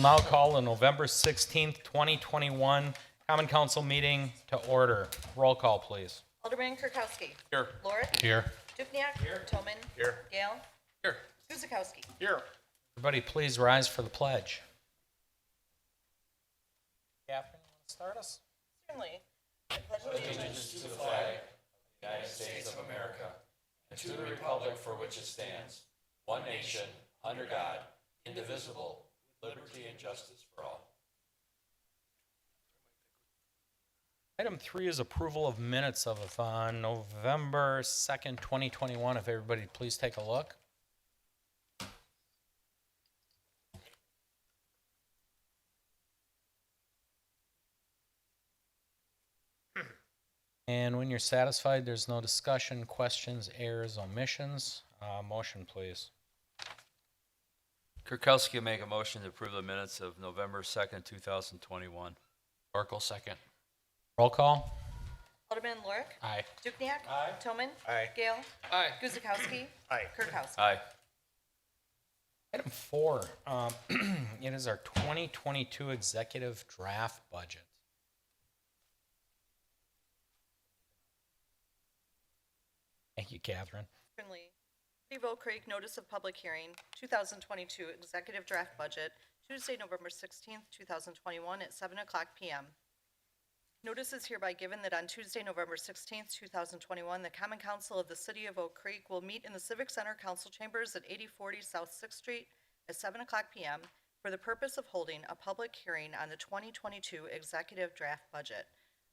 now call the November 16th, 2021 Common Council meeting to order. Roll call, please. Alderman Kirkowski. Here. Lorick. Here. Dukniak. Here. Toman. Here. Gale. Here. Guzekowski. Here. Everybody, please rise for the pledge. Catherine, you want to start us? Certainly. I pledge allegiance To the flag of the United States of America and to the republic for which it stands, one nation, under God, indivisible, with liberty and justice for all. Item 3 is approval of minutes of November 2nd, 2021. If everybody please take a look. And when you're satisfied, there's no discussion, questions, errors, omissions. Motion, please. Kirkowski will make a motion to approve the minutes of November 2nd, 2021. Oracle, second. Roll call. Alderman Lorick. Aye. Dukniak. Aye. Toman. Aye. Gale. Aye. Guzekowski. Aye. Kirkowski. Aye. Item 4, it is our 2022 executive draft budget. Thank you, Catherine. Certainly. City of Oak Creek Notice of Public Hearing, 2022 Executive Draft Budget, Tuesday, November 16th, 2021 at 7 o'clock p.m. Notice is hereby given that on Tuesday, November 16th, 2021, the Common Council of the City of Oak Creek will meet in the Civic Center Council Chambers at 8040 South 6th Street at 7 o'clock p.m. for the purpose of holding a public hearing on the 2022 Executive Draft Budget.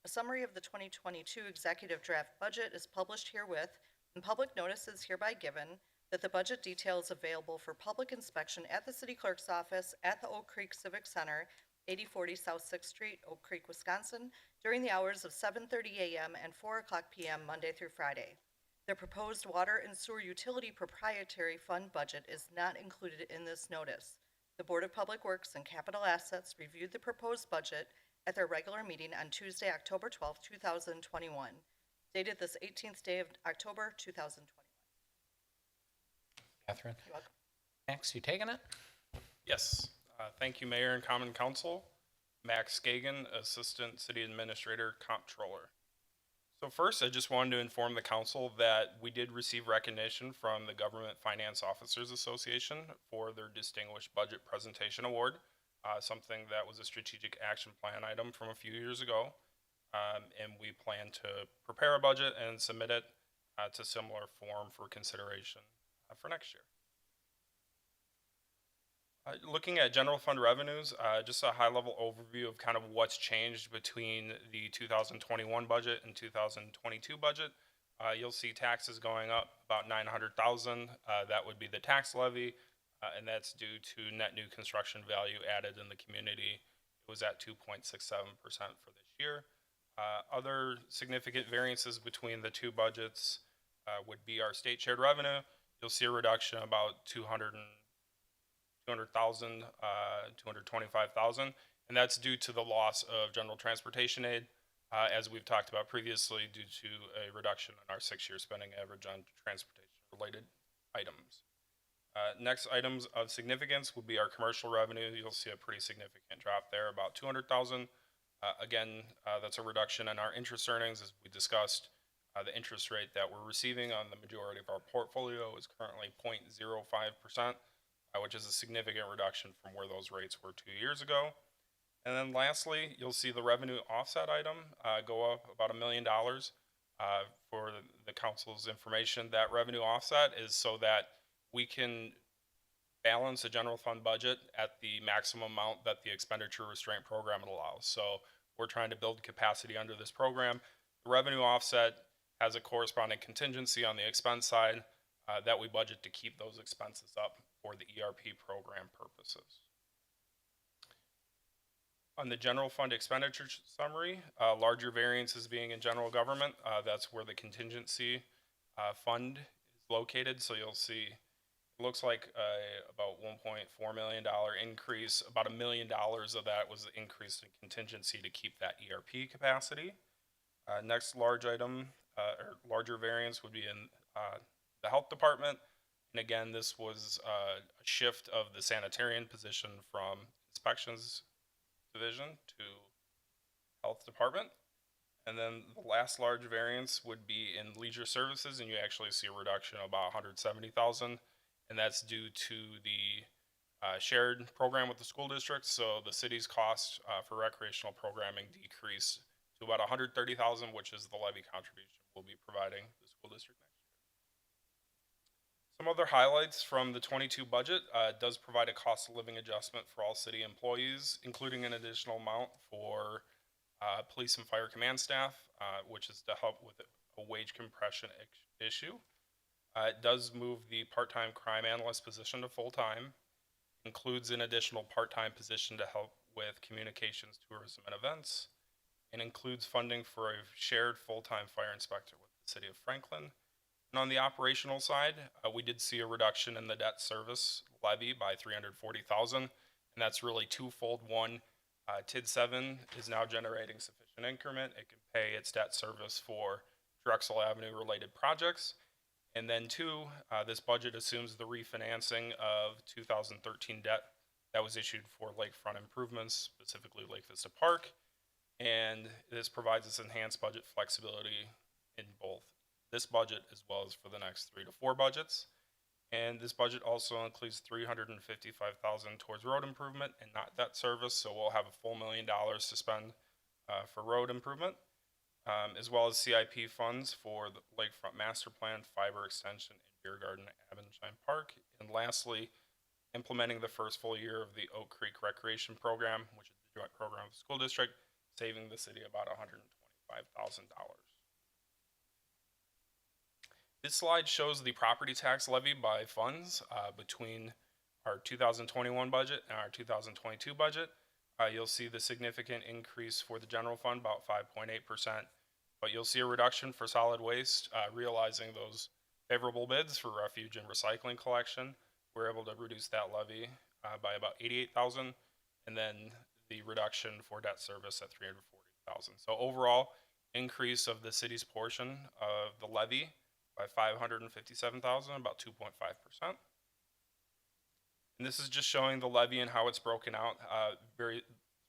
A summary of the 2022 Executive Draft Budget is published herewith, and public notice is hereby given that the budget detail is available for public inspection at the City Clerk's office at the Oak Creek Civic Center, 8040 South 6th Street, Oak Creek, Wisconsin, during the hours of 7:30 a.m. and 4 o'clock p.m. Monday through Friday. The proposed water and sewer utility proprietary fund budget is not included in this notice. The Board of Public Works and Capital Assets reviewed the proposed budget at their regular meeting on Tuesday, October 12, 2021, dated this 18th day of October, 2021. Catherine. You're welcome. Max, you taking it? Yes. Thank you, Mayor and Common Council. Max Skagen, Assistant City Administrator, Comptroller. So first, I just wanted to inform the council that we did receive recognition from the Government Finance Officers Association for their Distinguished Budget Presentation Award, something that was a strategic action plan item from a few years ago. And we plan to prepare a budget and submit it to similar form for consideration for next year. Looking at general fund revenues, just a high-level overview of kind of what's changed between the 2021 budget and 2022 budget. You'll see taxes going up about $900,000. That would be the tax levy, and that's due to net new construction value added in the community. It was at 2.67% for this year. Other significant variances between the two budgets would be our state shared revenue. You'll see a reduction about $200,000, $225,000, and that's due to the loss of general transportation aid, as we've talked about previously, due to a reduction in our 6-year spending average on transportation-related items. Next items of significance would be our commercial revenue. You'll see a pretty significant drop there, about $200,000. Again, that's a reduction in our interest earnings, as we discussed. The interest rate that we're receiving on the majority of our portfolio is currently 0.05%. Which is a significant reduction from where those rates were 2 years ago. And then lastly, you'll see the revenue offset item go up about $1 million. For the council's information, that revenue offset is so that we can balance the general fund budget at the maximum amount that the expenditure restraint program allows. So we're trying to build capacity under this program. The revenue offset has a corresponding contingency on the expense side that we budget to keep those expenses up for the ERP program purposes. On the general fund expenditure summary, larger variances being in general government, that's where the contingency fund is located. So you'll see, it looks like about $1.4 million increase. About $1 million of that was increased in contingency to keep that ERP capacity. Next large item, or larger variance would be in the health department. And again, this was a shift of the sanitarian position from Inspections Division to Health Department. And then the last large variance would be in leisure services, and you actually see a reduction of about 170,000, and that's due to the shared program with the school district. So the city's cost for recreational programming decreased to about 130,000, which is the levy contribution we'll be providing the school district next year. Some other highlights from the 22 budget, it does provide a cost of living adjustment for all city employees, including an additional amount for police and fire command staff, which is to help with a wage compression issue. It does move the part-time crime analyst position to full-time, includes an additional part-time position to help with communications, tourism, and events, and includes funding for a shared full-time fire inspector with the city of Franklin. And on the operational side, we did see a reduction in the debt service levy by 340,000, and that's really twofold. One, Tid 7 is now generating sufficient increment. It can pay its debt service for Drexel Avenue related projects. And then two, this budget assumes the refinancing of 2013 debt that was issued for lakefront improvements, specifically Lake Vista Park. And this provides us enhanced budget flexibility in both this budget as well as for the next 3 to 4 budgets. And this budget also includes $355,000 towards road improvement and not debt service. So we'll have a full $1 million to spend for road improvement, as well as CIP funds for the Lakefront Master Plan, fiber extension, and beer garden at Avonshine Park. And lastly, implementing the first full year of the Oak Creek Recreation Program, which is the joint program of the school district, saving the city about $125,000. This slide shows the property tax levy by funds between our 2021 budget and our 2022 budget. You'll see the significant increase for the general fund, about 5.8%, but you'll see a reduction for solid waste, realizing those favorable bids for refuge and recycling collection. We're able to reduce that levy by about 88,000, and then the reduction for debt service at 340,000. So overall, increase of the city's portion of the levy by 557,000, about 2.5%. And this is just showing the levy and how it's broken out through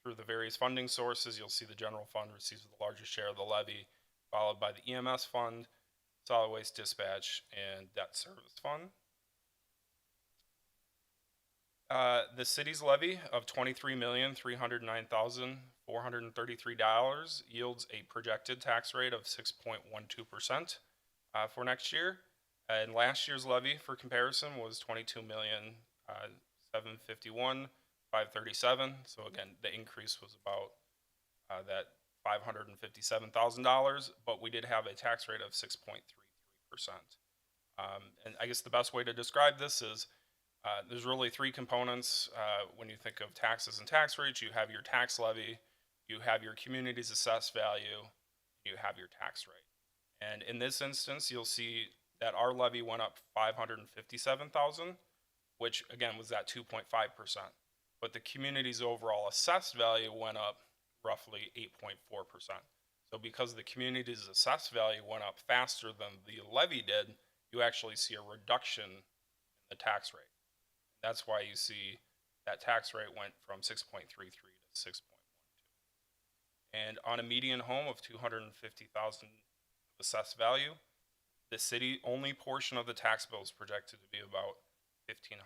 the various funding sources. You'll see the general fund receives the largest share of the levy, followed by the EMS fund, solid waste dispatch, and debt service fund. The city's levy of $23,309,433 yields a projected tax rate of 6.12% for next year. And last year's levy, for comparison, was $22,751,537. So again, the increase was about that $557,000, but we did have a tax rate of 6.33%. And I guess the best way to describe this is there's really 3 components when you think of taxes and tax rates. You have your tax levy, you have your community's assessed value, you have your tax rate. And in this instance, you'll see that our levy went up $557,000, which again was at 2.5%. But the community's overall assessed value went up roughly 8.4%. So because the community's assessed value went up faster than the levy did, you actually see a reduction in the tax rate. That's why you see that tax rate went from 6.33 to 6.12. And on a median home of $250,000 assessed value, the city only portion of the tax bill is projected to be about $1,530.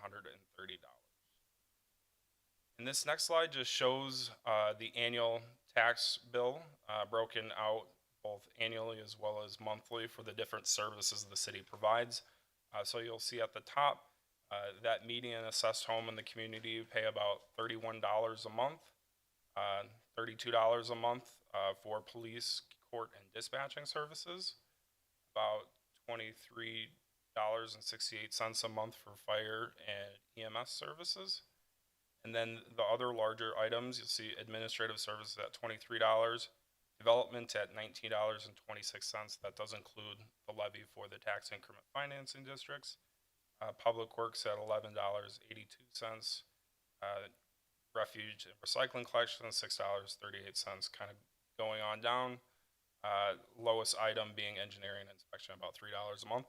And this next slide just shows the annual tax bill broken out both annually as well as monthly for the different services the city provides. So you'll see at the top that median assessed home in the community pay about $31 a month, $32 a month for police, court, and dispatching services, about $23.68 a month for fire and EMS services. And then the other larger items, you'll see administrative services at $23, development at $19.26. That does include the levy for the tax increment financing districts. Public works at $11.82. Refuge and recycling collection, $6.38, kind of going on down. Lowest item being engineering and inspection, about $3 a month.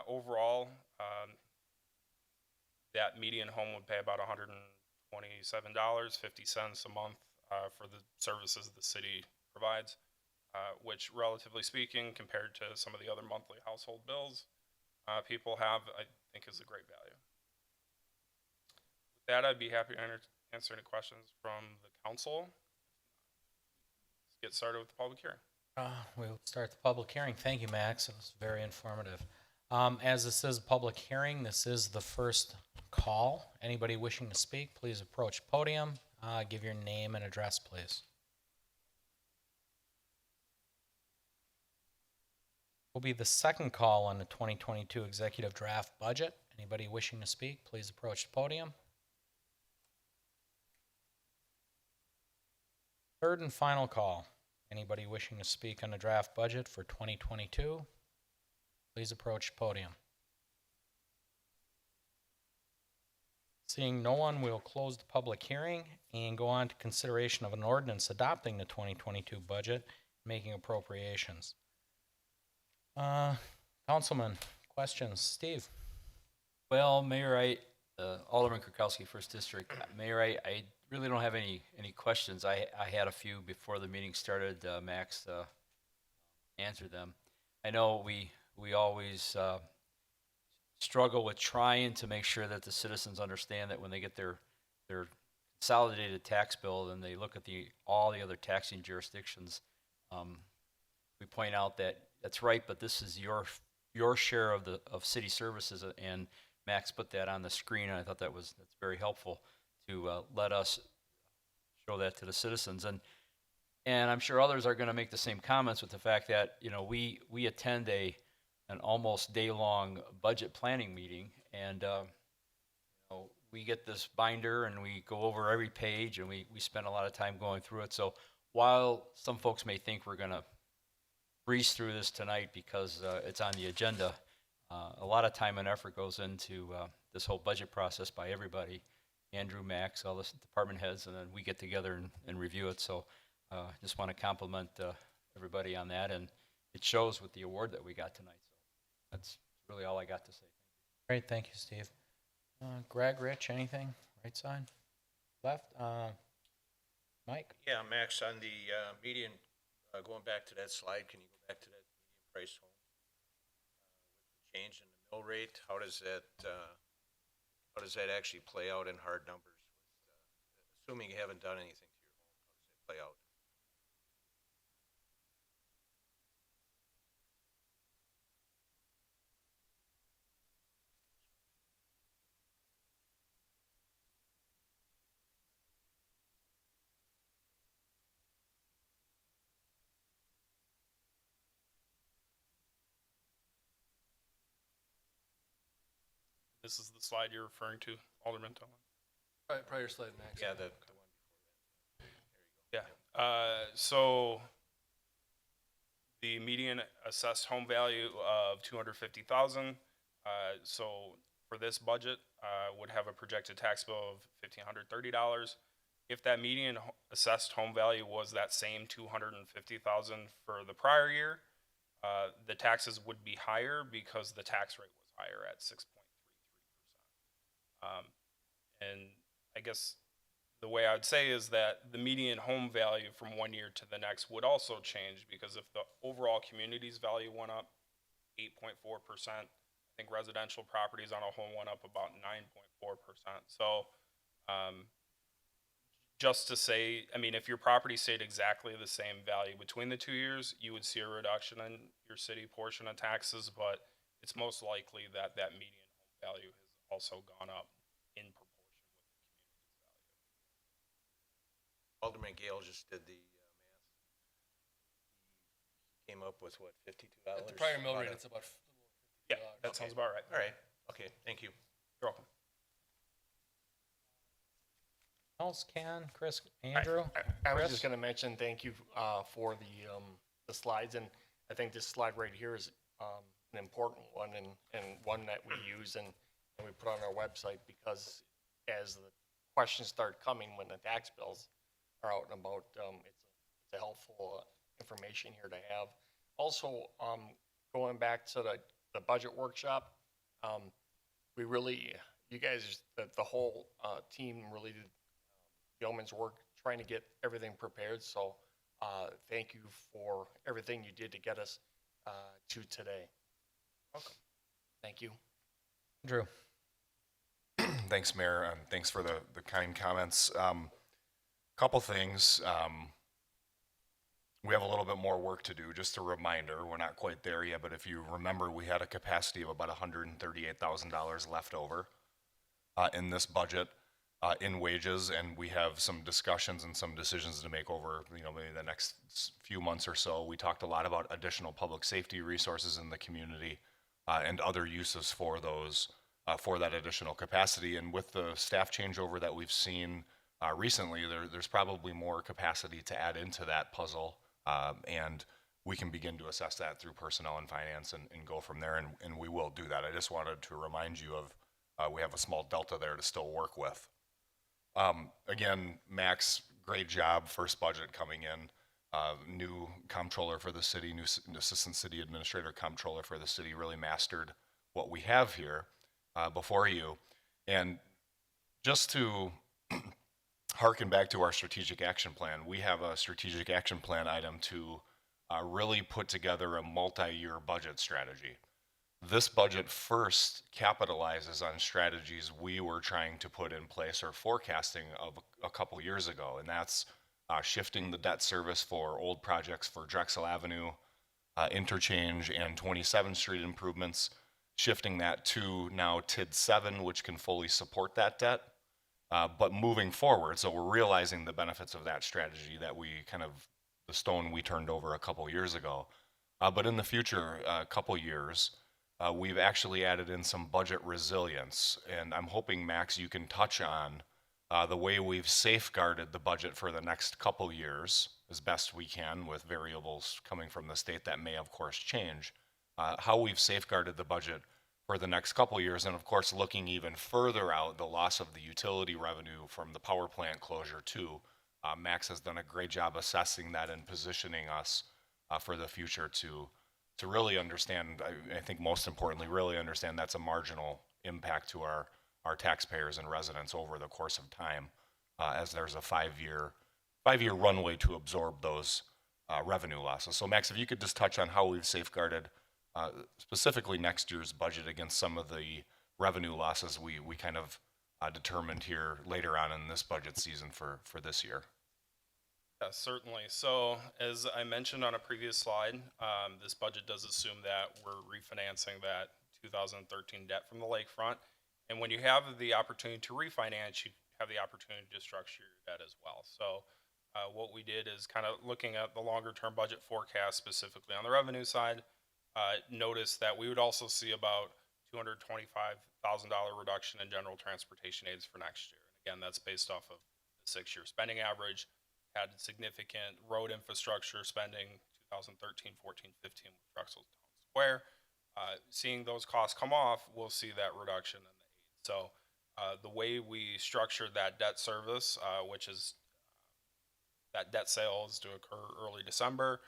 Overall, that median home would pay about $125,000 $27.50 a month for the services the city provides, which, relatively speaking, compared to some of the other monthly household bills people have, I think is a great value. With that, I'd be happy to answer any questions from the council. Let's get started with the public hearing. We'll start the public hearing. Thank you, Max. It was very informative. As this is a public hearing, this is the first call. Anybody wishing to speak, please approach podium. Give your name and address, please. Will be the second call on the 2022 executive draft budget. Anybody wishing to speak, please approach the podium. Third and final call. Anybody wishing to speak on the draft budget for 2022, please approach the podium. Seeing no one, we'll close the public hearing and go on to consideration of an ordinance adopting the 2022 budget, making appropriations. Councilman, questions? Steve? Well, Mayor, Alderman Kirkowski, First District. Mayor, I really don't have any questions. I had a few before the meeting started. Max answered them. I know we always struggle with trying to make sure that the citizens understand that when they get their consolidated tax bill and they look at all the other taxing jurisdictions, we point out that that's right, but this is your share of city services, and Max put that on the screen, and I thought that's very helpful to let us show that to the citizens, and I'm sure others are going to make the same comments with the fact that we attend an almost day-long budget planning meeting, and we get this binder and we go over every page and we spend a lot of time going through it. So while some folks may think we're going to breeze through this tonight because it's on the agenda, a lot of time and effort goes into this whole budget process by everybody. Andrew, Max, all the department heads, and then we get together and review it. So just want to compliment everybody on that, and it shows with the award that we got tonight. So that's really all I got to say. Great, thank you, Steve. Greg, Rich, anything? Right side? Left? Mike? Yeah, Max, on the median, going back to that slide, can you go back to that median price home? With the change in the mill rate, how does that actually play out in hard numbers? Assuming you haven't done anything to your home, how does that play out? This is the slide you're referring to, Alderman Tillman. Prior slide, Max. Yeah, the one before that. Yeah. So the median assessed home value of $250,000. So for this budget, would have a projected tax bill of $1,530. If that median assessed home value was that same $250,000 for the prior year, the taxes would be higher because the tax rate was higher at 6.33%. And I guess the way I would say is that the median home value from one year to the next would also change, because if the overall community's value went up 8.4%, I think residential properties on a home went up about 9.4%. So just to say, I mean, if your property stayed exactly the same value between the 2 years, you would see a reduction in your city portion of taxes, but it's most likely that that median home value has also gone up in proportion with the community's value. Alderman Gale just did the math. He came up with what, $52? At the prior mill rate, it's about $50. Yeah, that sounds about right. All right. Okay. Thank you. You're welcome. Else, Ken, Chris, Andrew? I was Chris? just going to mention thank you for the slides, and I think this slide right here is an important one and one that we use and we put on our website, because as the questions start coming when the tax bills are out and about, it's a helpful information here to have. Also, going back to the budget workshop, we really, you guys, the whole team really did yeoman's work trying to get everything prepared. So thank you for everything you did to get us to today. Welcome. Thank you. Drew. Thanks, Mayor, and thanks for the kind comments. Couple things. We have a little bit more work to do. Just a reminder, we're not quite there yet, but if you remember, we had a capacity of about $138,000 left over in this budget in wages, and we have some discussions and some decisions to make over, maybe the next few months or so. We talked a lot about additional public safety resources in the community and other uses for those, for that additional capacity. And with the staff changeover that we've seen recently, there's probably more capacity to add into that puzzle. And we can begin to assess that through personnel and finance and go from there. And we will do that. I just wanted to remind you of, we have a small delta there to still work with. Again, Max, great job, first budget coming in. New comptroller for the city, new assistant city administrator comptroller for the city, really mastered what we have here before you. And just to harken back to our strategic action plan, we have a strategic action plan item to really put together a multi-year budget strategy. This budget first capitalizes on strategies we were trying to put in place or forecasting of a couple years ago, and that's shifting the debt service for old projects for Drexel Avenue, interchange, and 27th Street improvements, shifting that to now TID 7, which can fully support that debt. But moving forward, so we're realizing the benefits of that strategy that we the stone we turned over a couple years ago. But in the future, a couple years, we've actually added in some budget resilience. And I'm hoping, Max, you can touch on the way we've safeguarded the budget for the next couple years as best we can, with variables coming from the state that may, of course, change. How we've safeguarded the budget for the next couple years, and of course, looking even further out, the loss of the utility revenue from the power plant closure too. Max has done a great job assessing that and positioning us for the future to really understand, I think most importantly, really understand that's a marginal impact to our taxpayers and residents over the course of time, as there's a five-year runway to absorb those revenue losses. So Max, if you could just touch on how we've safeguarded specifically next year's budget against some of the revenue losses we determined here later on in this budget season for this year. Yeah, certainly. So as I mentioned on a previous slide, this budget does assume that we're refinancing that 2013 debt from the lakefront. And when you have the opportunity to refinance, you have the opportunity to structure your debt as well. So what we did is looking at the longer term budget forecast, specifically on the revenue side, noticed that we would also see about $225,000 reduction in general transportation aids for next year. And again, that's based off of the 6-year spending average. Had significant road infrastructure spending 2013, 14, 15 with Drexel Town Square. Seeing those costs come off, we'll see that reduction in the aid. So the way we structured that debt service, which is that debt sale is to occur early December,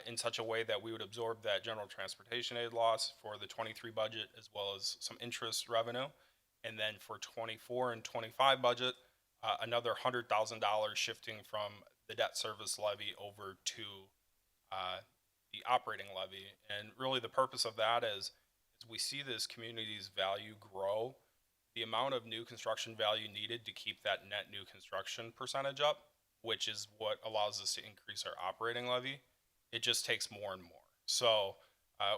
in such a way that we would absorb that general transportation aid loss for the 23 budget, as well as some interest revenue. And then for 24 and 25 budget, another $100,000 shifting from the debt service levy over to the operating levy. And really the purpose of that is we see this community's value grow, the amount of new construction value needed to keep that net new construction percentage up, which is what allows us to increase our operating levy. It just takes more and more. So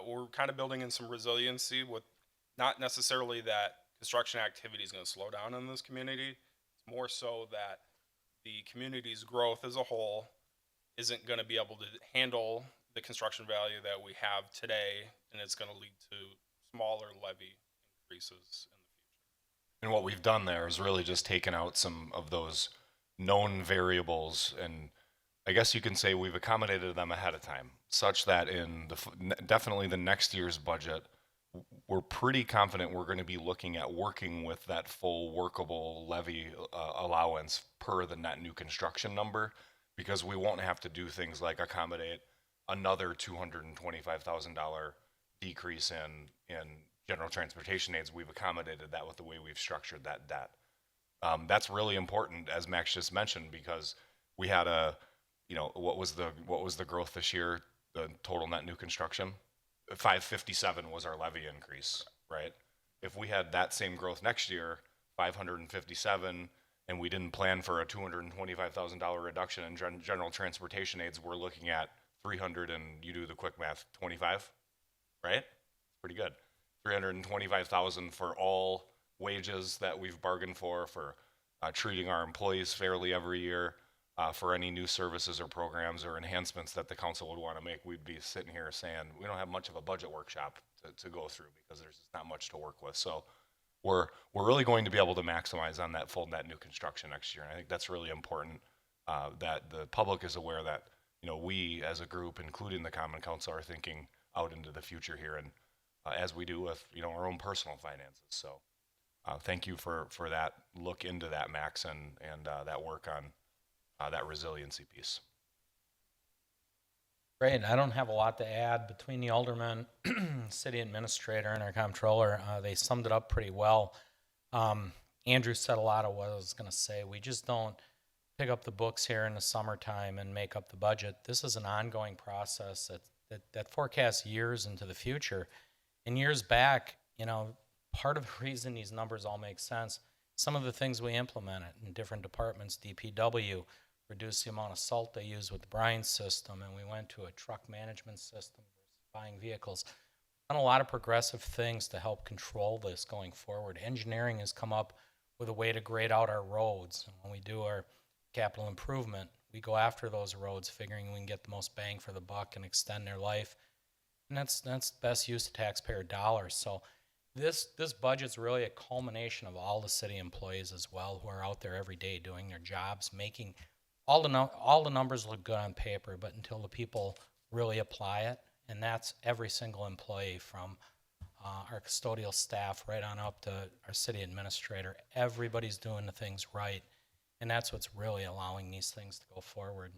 we're building in some resiliency with not necessarily that construction activity is going to slow down in this community. It's more so that the community's growth as a whole isn't going to be able to handle the construction value that we have today, and it's going to lead to smaller levy increases in the future. And what we've done there is really just taken out some of those known variables, and I guess you can say we've accommodated them ahead of time, such that in definitely the next year's budget, we're pretty confident we're going to be looking at working with that full workable levy allowance per the net new construction number, because we won't have to do things like accommodate another $225,000 decrease in general transportation aids. We've accommodated that with the way we've structured that debt. That's really important, as Max just mentioned, because we had what was the growth this year? The total net new construction, 557 was our levy increase, right? If we had that same growth next year, 557, and we didn't plan for a $225,000 reduction in general transportation aids, we're looking at 300 and you do the quick math, 25, right? Pretty good. 325,000 for all wages that we've bargained for treating our employees fairly every year, for any new services or programs or enhancements that the council would want to make. We'd be sitting here saying we don't have much of a budget workshop to go through because there's just not much to work with. So we're really going to be able to maximize on that full net new construction next year. And I think that's really important, that the public is aware that, we as a group, including the Common Council, are thinking out into the future here, and as we do with, our own personal finances. So thank you for that look into that, Max, and that work on that resiliency piece. Great. I don't have a lot to add. Between the alderman, city administrator, and our comptroller, they summed it up pretty well. Andrew said a lot of what I was going to say. We just don't pick up the books here in the summertime and make up the budget. This is an ongoing process that forecasts years into the future. And years back, part of the reason these numbers all make sense, some of the things we implemented in different departments, DPW, reduced the amount of salt they use with the brine system, and we went to a truck management system versus buying vehicles. Done a lot of progressive things to help control this going forward. Engineering has come up with a way to grade out our roads. And when we do our capital improvement, we go after those roads, figuring we can get the most bang for the buck and extend their life. And that's best use of taxpayer dollars. So this budget's really a culmination of all the city employees as well, who are out there every day doing their jobs, making all the numbers look good on paper, but until the people really apply it, and that's every single employee from our custodial staff right on up to our city administrator. Everybody's doing the things right, and that's what's really allowing these things to go forward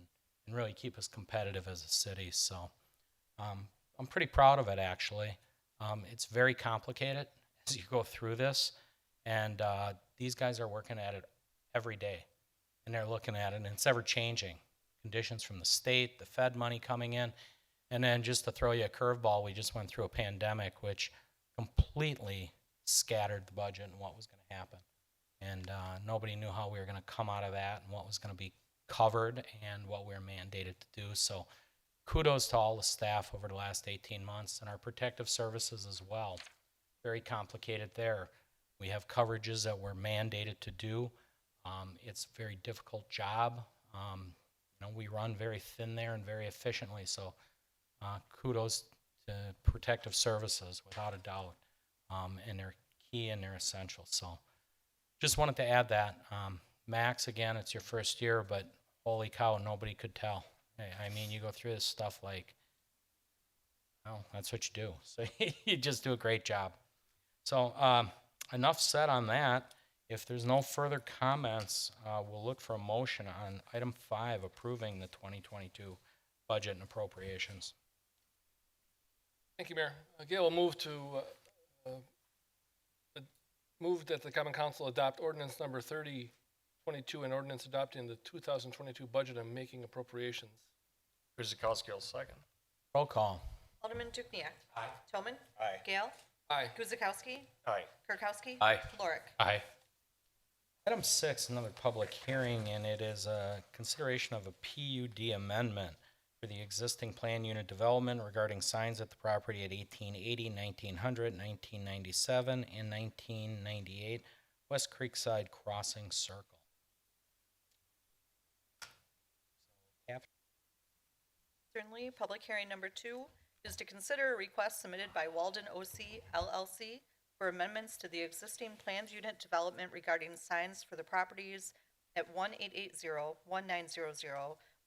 and really keep us competitive as a city. So I'm pretty proud of it, actually. It's very complicated as you go through this, and these guys are working at it every day, and they're looking at it, and it's ever changing. Conditions from the state, the Fed money coming in, and then just to throw you a curveball, we just went through a pandemic which completely scattered the budget and what was going to happen. And nobody knew how we were going to come out of that and what was going to be covered and what we were mandated to do. So kudos to all the staff over the last 18 months and our protective services as well. Very complicated there. We have coverages that we're mandated to do. It's a very difficult job. We run very thin there and very efficiently. So kudos to protective services, without a doubt. And they're key and they're essential. So just wanted to add that. Max, again, it's your first year, but holy cow, nobody could tell. I mean, you go through this stuff like, well, that's what you do. So you just do a great job. So enough said on that. If there's no further comments, we'll look for a motion on item 5, approving the 2022 budget and appropriations. Thank you, Mayor. Gail will move that the Common Council adopt ordinance number 3022, an ordinance adopting the 2022 budget and making appropriations. Guzekowski will second. Roll call. Alderman Dukniak. Aye. Toman. Aye. Gale. Aye. Guzekowski. Aye. Kirkowski. Aye. Lorick. Aye. Item 6, another public hearing, and it is a consideration of a PUD amendment for the existing plan unit development regarding signs at the property at 1880, 1900, 1997, and 1998 West Creekside Crossing Circle. Certainly, public hearing number 2 is to consider a request submitted by Walden OC LLC for amendments to the existing planned unit development regarding signs for the properties at 1880, 1900,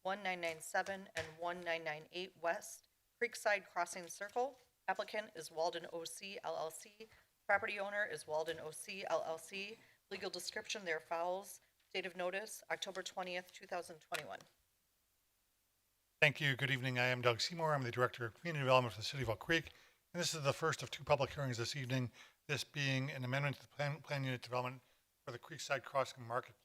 1997, and 1998 West Creekside Crossing Circle. Applicant is Walden OC LLC. Property owner is Walden OC LLC. Legal description there follows. Date of notice, October 20th, 2021. Thank you. Good evening. I am Doug Seymour. I'm the Director of Community Development for the City of Oak Creek. And this is the first of 2 public hearings this evening, this being an amendment to the plan unit development for the Creekside Crossing Marketplace.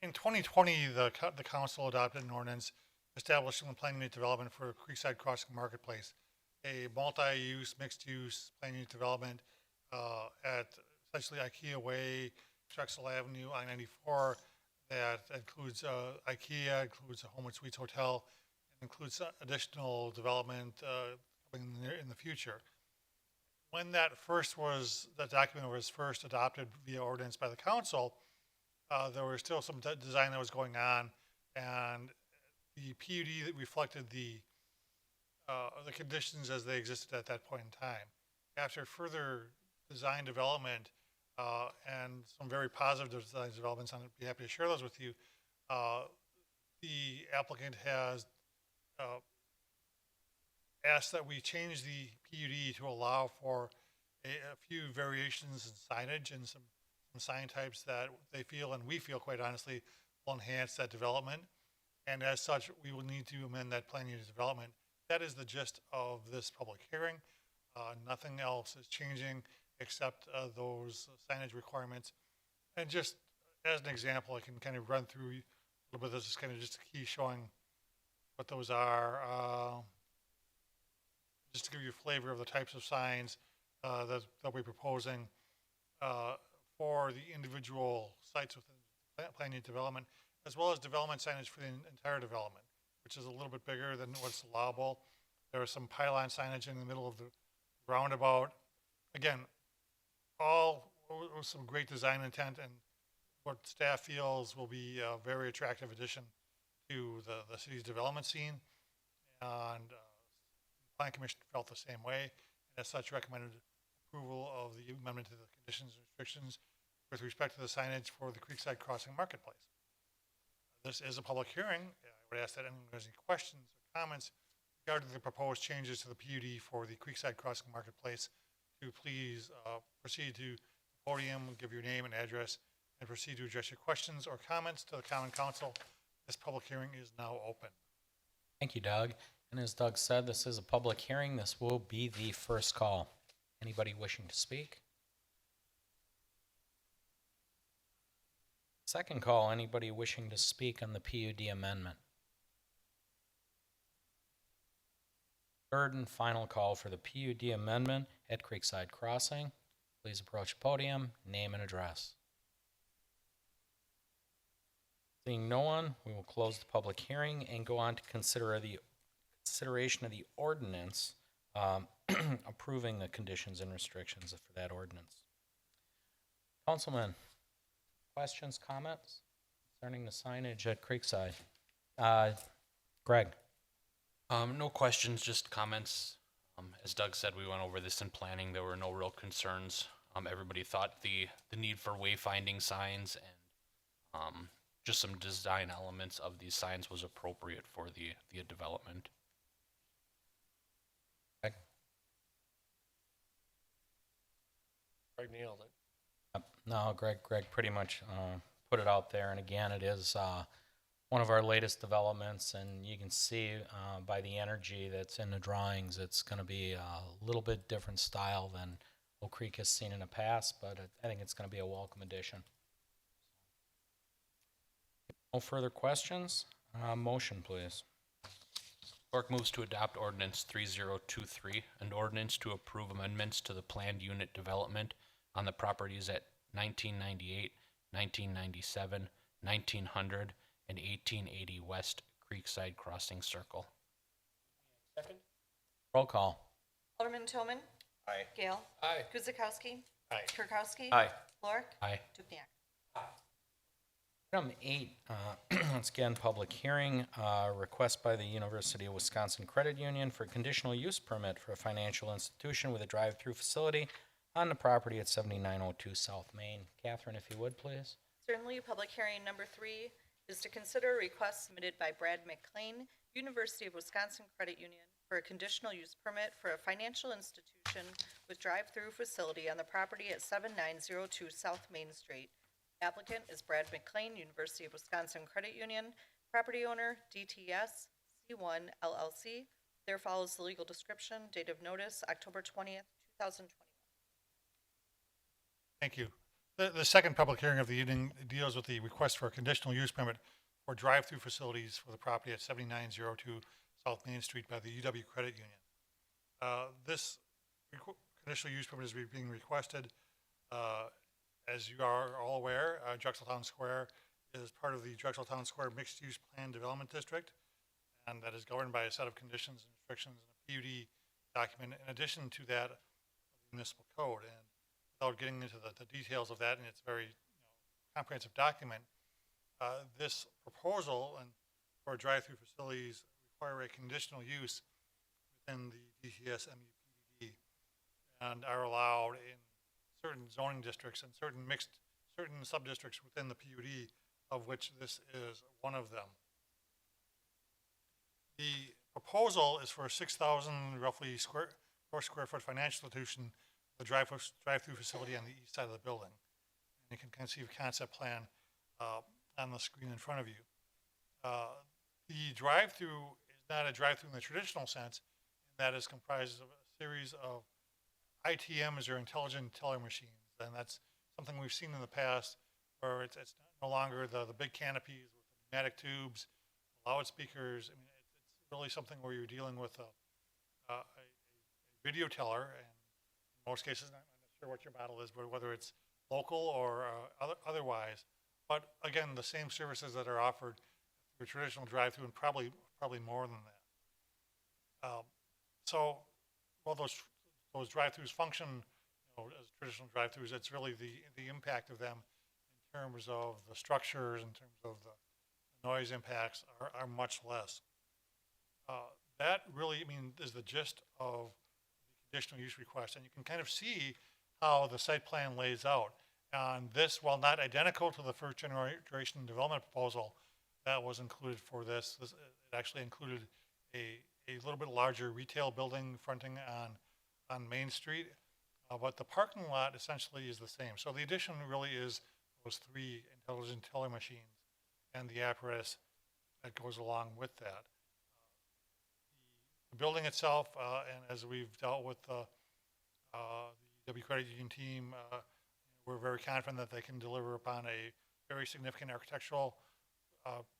In 2020, the council adopted an ordinance establishing the plan unit development for Creekside Crossing Marketplace, a multi-use, mixed-use plan unit development at essentially IKEA Way, Drexel Avenue, I-94, that includes IKEA, includes a Home and Suites Hotel, and includes additional development coming in the future. When that document was first adopted via ordinance by the council, there was still some design that was going on, and the PUD that reflected the conditions as they existed at that point in time. After further design development and some very positive design developments, I'd be happy to share those with you. The applicant has asked that we change the PUD to allow for a few variations in signage and some sign types that they feel, and we feel quite honestly, will enhance that development. And as such, we will need to amend that plan unit development. That is the gist of this public hearing. Nothing else is changing except those signage requirements. And just as an example, I can kind of run through a little bit. This is kind of just a key showing what those are. Just to give you a flavor of the types of signs that we're proposing for the individual sites within plan unit development, as well as development signage for the entire development, which is a little bit bigger than what's allowable. There is some pylon signage in the middle of the roundabout. Again, all with some great design intent and what staff feels will be a very attractive addition to the city's development scene. And the Plan Commission felt the same way, and as such recommended approval of the amendment to the conditions and restrictions with respect to the signage for the Creekside Crossing Marketplace. This is a public hearing. I would ask that anyone who has any questions or comments regarding the proposed changes to the PUD for the Creekside Crossing Marketplace to please proceed to the podium, give your name and address, and proceed to address your questions or comments to the Common Council. This public hearing is now open. Thank you, Doug. And as Doug said, this is a public hearing. This will be the first call. Anybody wishing to speak? Second call, anybody wishing to speak on the PUD amendment? Third and final call for the PUD amendment at Creekside Crossing. Please approach the podium, name and address. Seeing no one, we will close the public hearing and go on to consideration of the ordinance approving the conditions and restrictions for that ordinance. Councilman, questions, comments concerning the signage at Creekside? Greg? No questions, just comments. As Doug said, we went over this in planning. There were no real concerns. Everybody thought the need for wayfinding signs and just some design elements of these signs was appropriate for the development. Greg? Greg nailed it. No, Greg pretty much put it out there. And again, it is one of our latest developments, and you can see by the energy that's in the drawings, it's going to be a little bit different style than Oak Creek has seen in the past, but I think it's going to be a welcome addition. No further questions? Motion, please. Clerk moves to adopt ordinance 3023, an ordinance to approve amendments to the planned unit development on the properties at 1998, 1997, 1900, and 1880 West Creekside Crossing Circle. Second? Roll call. Alderman Toman. Aye. Gale. Aye. Guzekowski. Aye. Kirkowski. Aye. Lorik. Aye. Dukenyak. Item 8, once again, public hearing, request by the University of Wisconsin Credit Union for conditional use permit for a financial institution with a drive-through facility on the property at 7902 South Main. Catherine, if you would, please. Certainly, public hearing number 3 is to consider a request submitted by Brad McLean, University of Wisconsin Credit Union, for a conditional use permit for a financial institution with drive-through facility on the property at 7902 South Main Street. Applicant is Brad McLean, University of Wisconsin Credit Union. Property owner, DTS C1 LLC. There follows the legal description. Date of notice, October 20th, 2021. Thank you. The second public hearing of the evening deals with the request for a conditional use permit for drive-through facilities for the property at 7902 South Main Street by the UW Credit Union. This conditional use permit is being requested, as you are all aware, Drexeltown Square is part of the Drexeltown Square Mixed-Use Plan Development District, and that is governed by a set of conditions and restrictions in a PUD document in addition to that of the municipal code. And without getting into the details of that, and it's a very comprehensive document, this proposal and for drive-through facilities require a conditional use within the DCS MUPDD and are allowed in certain zoning districts and certain sub-districts within the PUD, of which this is one of them. The proposal is for a 6,000 roughly square foot financial institution, the drive-through facility on the east side of the building. And you can kind of see the concept plan on the screen in front of you. The drive-through is not a drive-through in the traditional sense, and that is comprised of a series of ITMs, or intelligent teller machines, and that's something we've seen in the past, where it's no longer the big canopies with the pneumatic tubes, loudspeakers. I mean, it's really something where you're dealing with a video teller, and in most cases, I'm not sure what your model is, but whether it's local or otherwise. But again, the same services that are offered through a traditional drive-through, and probably more than that. So, while those drive-throughs function, as traditional drive-throughs, it's really the impact of them in terms of the structures, in terms of the noise impacts are much less. That really, is the gist of the conditional use request, and you can kind of see how the site plan lays out. And this, while not identical to the first generation development proposal that was included for this, it actually included a little bit larger retail building fronting on Main Street, but the parking lot essentially is the same. So the addition really is those 3 intelligent teller machines and the apparatus that goes along with that. The building itself, and as we've dealt with the UW Credit Union team, we're very confident that they can deliver upon a very significant architectural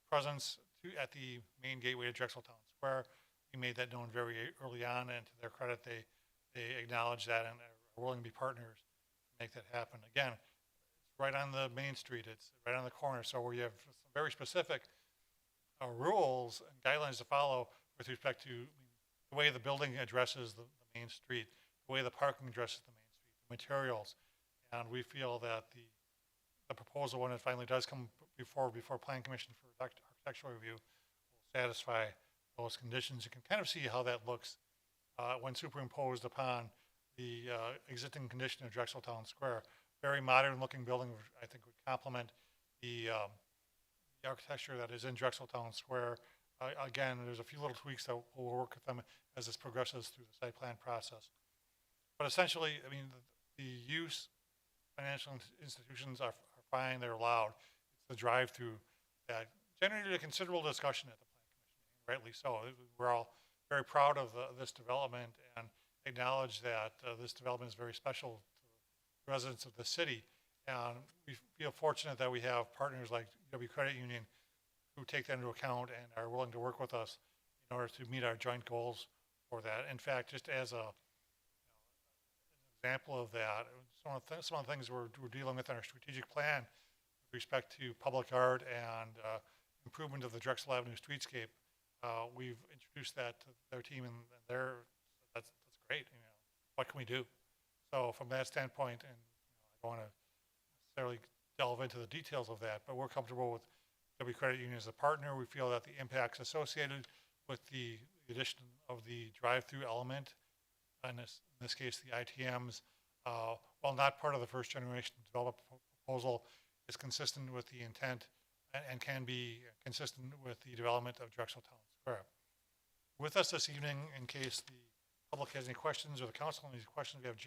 presence at the main gateway of Drexeltown Square. We made that known very early on, and to their credit, they acknowledge that and are willing to be partners to make that happen. Again, it's right on the main street. It's right on the corner. So where you have some very specific rules and guidelines to follow with respect to the way the building addresses the main street, the way the parking addresses the main street, the materials. And we feel that the proposal, when it finally does come before Plan Commission for architectural review, will satisfy those conditions. You can kind of see how that looks when superimposed upon the existing condition of Drexeltown Square. Very modern looking building, which I think would complement the architecture that is in Drexeltown Square. Again, there's a few little tweaks that we'll work with them as this progresses through the site plan process. But essentially, the use, financial institutions are fine, they're allowed. It's the drive-through that generated a considerable discussion at the Plan Commission, rightly so. We're all very proud of this development and acknowledge that this development is very special to the residents of the city. And we feel fortunate that we have partners like UW Credit Union who take that into account and are willing to work with us in order to meet our joint goals for that. In fact, just as an example of that, some of the things we're dealing with in our strategic plan with respect to public art and improvement of the Drexel Avenue streetscape, we've introduced that to their team, and that's great. What can we do? So from that standpoint, and I don't want to necessarily delve into the details of that, but we're comfortable with UW Credit Union as a partner. We feel that the impacts associated with the addition of the drive-through element, in this case the ITMs, while not part of the first generation development proposal, is consistent with the intent and can be consistent with the development of Drexeltown Square. With us this evening, in case the public has any questions or the council has any questions, we have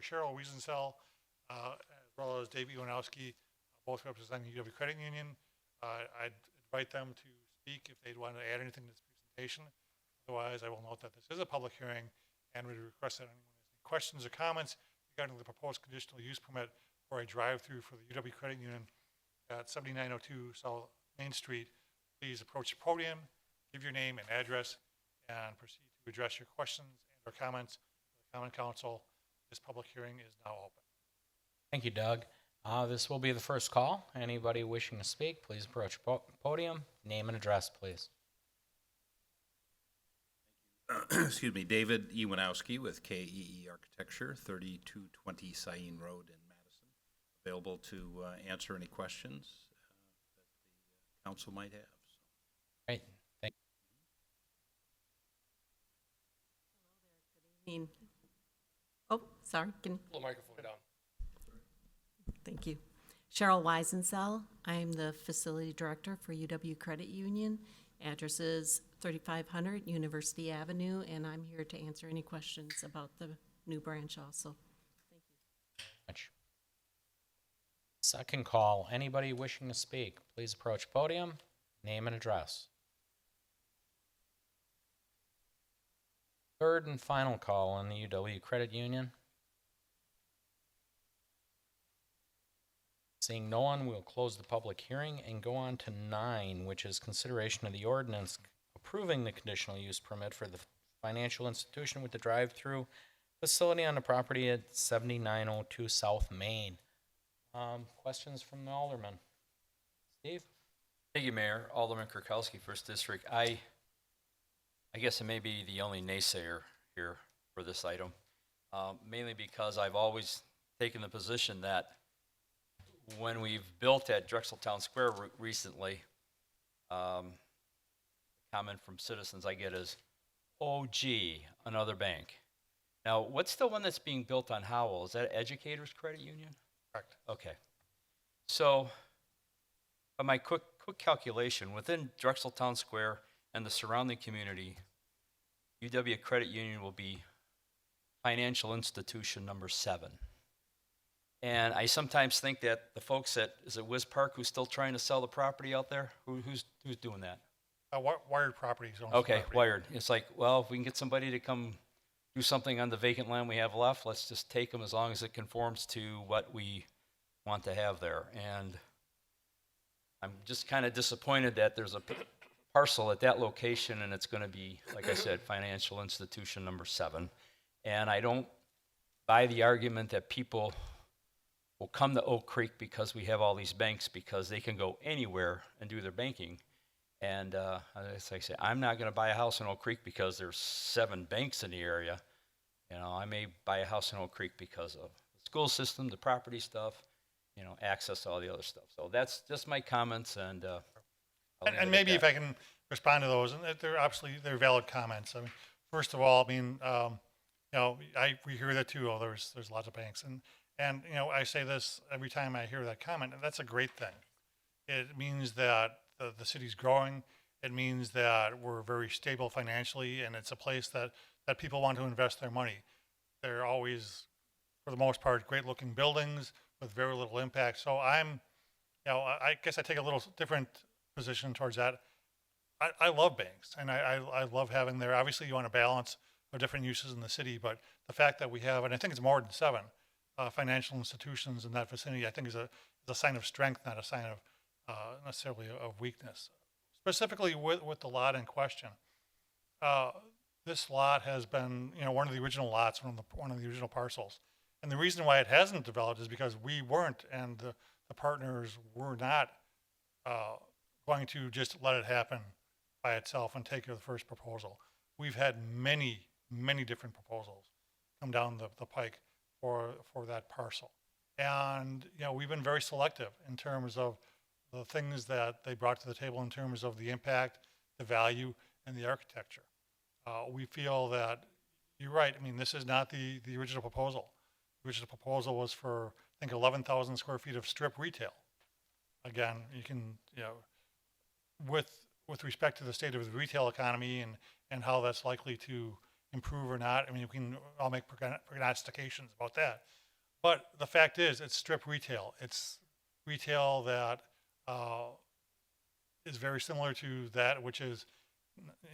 Cheryl Wiesenthal, as well as Dave Iwanowski, both representing UW Credit Union. I'd invite them to speak if they'd want to add anything to this presentation. Otherwise, I will note that this is a public hearing and would request that anyone has any questions or comments regarding the proposed conditional use permit for a drive-through for the UW Credit Union at 7902 South Main Street. Please approach the podium, give your name and address, and proceed to address your questions and or comments to the Common Council. This public hearing is now open. Thank you, Doug. This will be the first call. Anybody wishing to speak, please approach podium. Name and address, please. Excuse me, David Iwanowski with KEE Architecture, 3220 Sain Road in Madison. Available to answer any questions that the council might have. Great. Thank Oh, sorry. Pull the microphone down. Thank you. Cheryl Weisensell. I'm the facility director for UW Credit Union. Address is 3500 University Avenue, and I'm here to answer any questions about the new branch also. Thank you. much. Second call. Anybody wishing to speak, please approach podium. Name and address. Third and final call on the UW Credit Union. Seeing no one, we'll close the public hearing and go on to 9, which is consideration of the ordinance approving the conditional use permit for the financial institution with the drive-through facility on the property at 7902 South Main. Questions from the alderman? Steve? Thank you, Mayor. Alderman Kirkowski, First District. I guess I may be the only naysayer here for this item, mainly because I've always taken the position that when we've built at Drexel Town Square recently, comment from citizens I get is, oh gee, another bank. Now, what's the one that's being built on Howell? Is that Educators Credit Union? Correct. Okay. So, by my quick calculation, within Drexel Town Square and the surrounding community, UW Credit Union will be financial institution number 7. And I sometimes think that the folks at, is it Wiz Park, who's still trying to sell the property out there? Who's doing that? Wired Properties owns the Okay, property. Wired. It's like, well, if we can get somebody to come do something on the vacant land we have left, let's just take them as long as it conforms to what we want to have there. And I'm just kind of disappointed that there's a parcel at that location and it's going to be, like I said, financial institution number 7. And I don't buy the argument that people will come to Oak Creek because we have all these banks, because they can go anywhere and do their banking. And as I say, I'm not going to buy a house in Oak Creek because there's 7 banks in the area. You know, I may buy a house in Oak Creek because of the school system, the property stuff, you know, access to all the other stuff. So that's just my comments, and I'll leave it And at maybe that. if I can respond to those, and they're absolutely, they're valid comments. I mean, first of all, I mean, you know, we hear that too. Oh, there's lots of banks, and you know, I say this every time I hear that comment, and that's a great thing. It means that the city's growing. It means that we're very stable financially, and it's a place that people want to invest their money. They're always, for the most part, great-looking buildings with very little impact. So you know, I guess I take a little different position towards that. I love banks, and I love having there. Obviously, you want a balance of different uses in the city, but the fact that we have, and I think it's more than 7 financial institutions in that vicinity, I think is a sign of strength, not a sign of necessarily of weakness. Specifically with the lot in question, this lot has been, you know, one of the original lots, one of the original parcels, and the reason why it hasn't developed is because we weren't, and the partners were not going to just let it happen by itself and take the first proposal. We've had many different proposals come down the pike for that parcel, and you know, we've been very selective in terms of the things that they brought to the table in terms of the impact, the value, and the architecture. We feel that you're right. I mean, this is not the original proposal. The original proposal was for, I think, 11,000 square feet of strip retail. Again, you can, you know, with respect to the state of the retail economy and how that's likely to improve or not, I mean, we can all make prognostications about that. But the fact is, it's strip retail. It's retail that is very similar to that which is,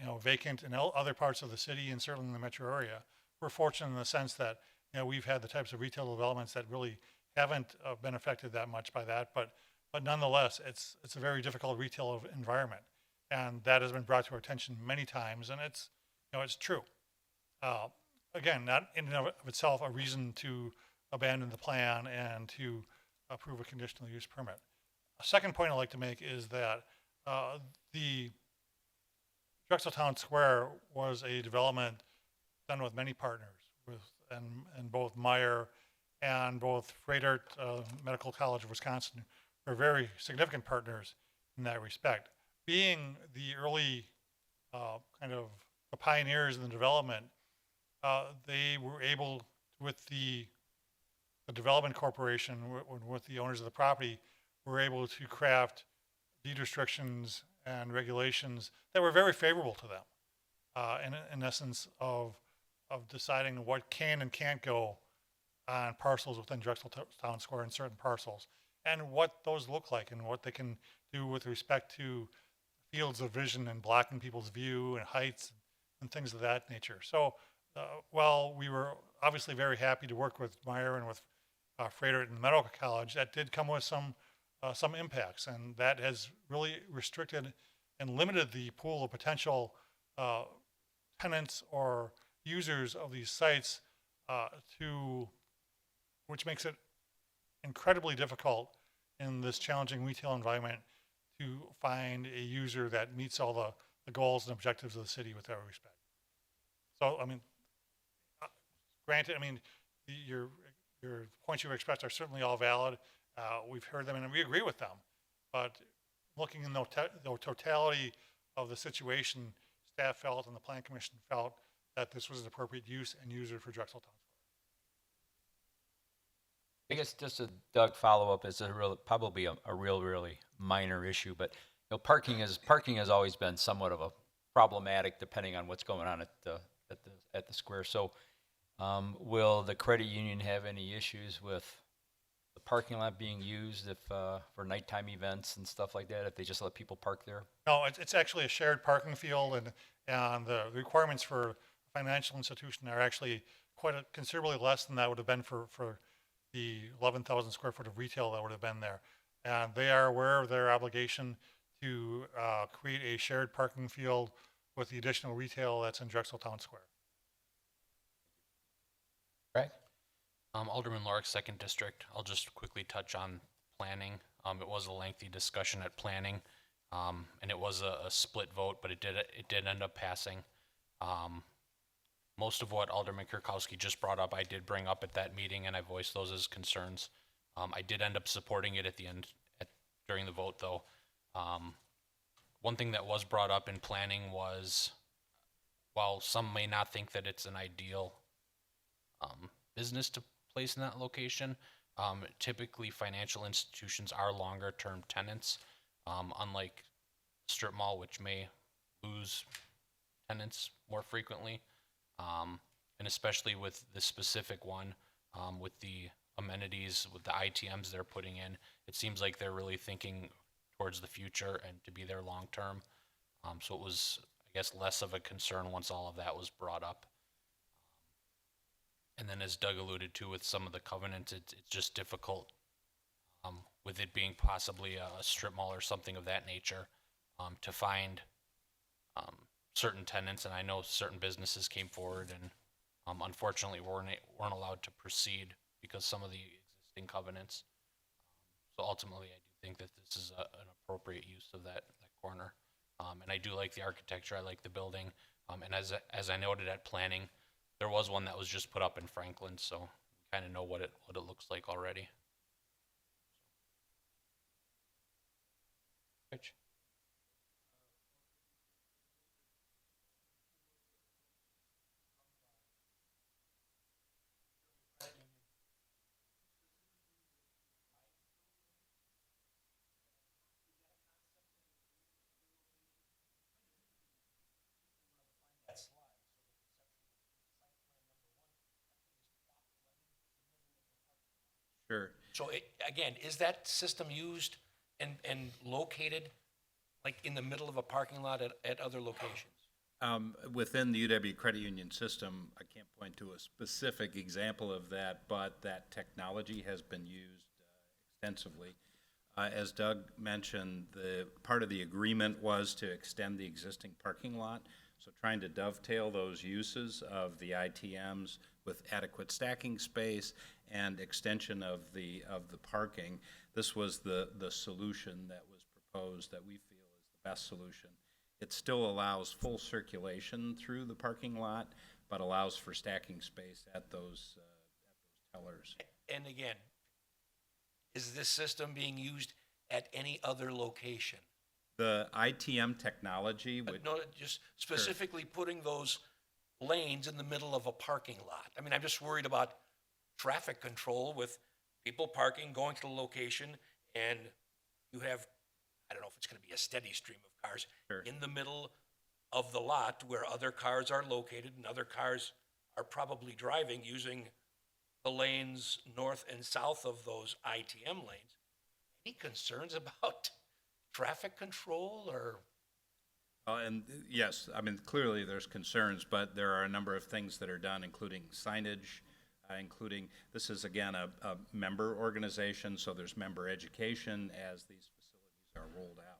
you know, vacant in other parts of the city and certainly in the metro area. We're fortunate in the sense that, you know, we've had the types of retail developments that really haven't been affected that much by that, but nonetheless, it's a very difficult retail environment. And that has been brought to our attention many times, and it's, it's true. Again, not in and of itself a reason to abandon the plan and to approve a conditional use permit. A second point I'd like to make is that the Drexel Town Square was a development done with many partners, and both Meyer and both Fredert Medical College of Wisconsin are very significant partners in that respect. Being the early kind of the pioneers in the development, they were able, with the development corporation, with the owners of the property, were able to craft deed restrictions and regulations that were very favorable to them, in essence of deciding what can and can't go on parcels within Drexel Town Square and certain parcels, and what those look like and what they can do with respect to fields of vision and blocking people's view and heights and things of that nature. So while we were obviously very happy to work with Meyer and with Fredert and Medical College, that did come with some impacts, and that has really restricted and limited the pool of potential tenants or users of these sites, which makes it incredibly difficult in this challenging retail environment to find a user that meets all the goals and objectives of the city with every respect. So, I mean, granted, I mean, your points you've expressed are certainly all valid. We've heard them and we agree with them. But looking in the totality of the situation, staff felt and the Plan Commission felt that this was an appropriate use and user for Drexel Town Square. I guess just a Doug follow-up is probably a really minor issue, but parking has always been somewhat of a problematic depending on what's going on at the square. So will the credit union have any issues with the parking lot being used if for nighttime events and stuff like that, if they just let people park there? No, it's actually a shared parking field, and the requirements for a financial institution are actually considerably less than that would have been for the 11,000 square foot of retail that would have been there. And they are aware of their obligation to create a shared parking field with the additional retail that's in Drexel Town Square. Right. Alderman Lorik, Second District. I'll just quickly touch on planning. It was a lengthy discussion at planning, and it was a split vote, but it did end up passing. Most of what Alderman Kirkowski just brought up, I did bring up at that meeting, and I voiced those as concerns. I did end up supporting it at the end, during the vote, though. One thing that was brought up in planning was, while some may not think that it's an ideal business to place in that location, typically financial institutions are longer-term tenants, unlike strip mall, which may lose tenants more frequently. And especially with the specific one, with the amenities, with the ITMs they're putting in, it seems like they're really thinking towards the future and to be there long term. So it was, I guess, less of a concern once all of that was brought up. And then as Doug alluded to with some of the covenants, it's just difficult with it being possibly a strip mall or something of that nature to find certain tenants, and I know certain businesses came forward and unfortunately weren't allowed to proceed because some of the existing covenants. So ultimately, I do think that this is an appropriate use of that corner. And I do like the architecture. I like the building. And as I noted at planning, there was one that was just put up in Franklin, so we kind of know what it looks like already. Rich? Sure. So again, is that system used and located like in the middle of a parking lot at other locations? Within the UW Credit Union system, I can't point to a specific example of that, but that technology has been used extensively. As Doug mentioned, the part of the agreement was to extend the existing parking lot. So trying to dovetail those uses of the ITMs with adequate stacking space and extension of the parking, this was the solution that was proposed that we feel is the best solution. It still allows full circulation through the parking lot, but allows for stacking space at those tellers. And again, is this system being used at any other location? The ITM technology would. No, just specifically putting those lanes in the middle of a parking lot. I mean, I'm just worried about traffic control with people parking, going to the location, and you have, I don't know if it's gonna be a steady stream of cars Sure. in the middle of the lot where other cars are located and other cars are probably driving using the lanes north and south of those ITM lanes. Any concerns about traffic control or? And yes, I mean, clearly there's concerns, but there are a number of things that are done, including signage, including, this is again a member organization, so there's member education as these facilities are rolled out.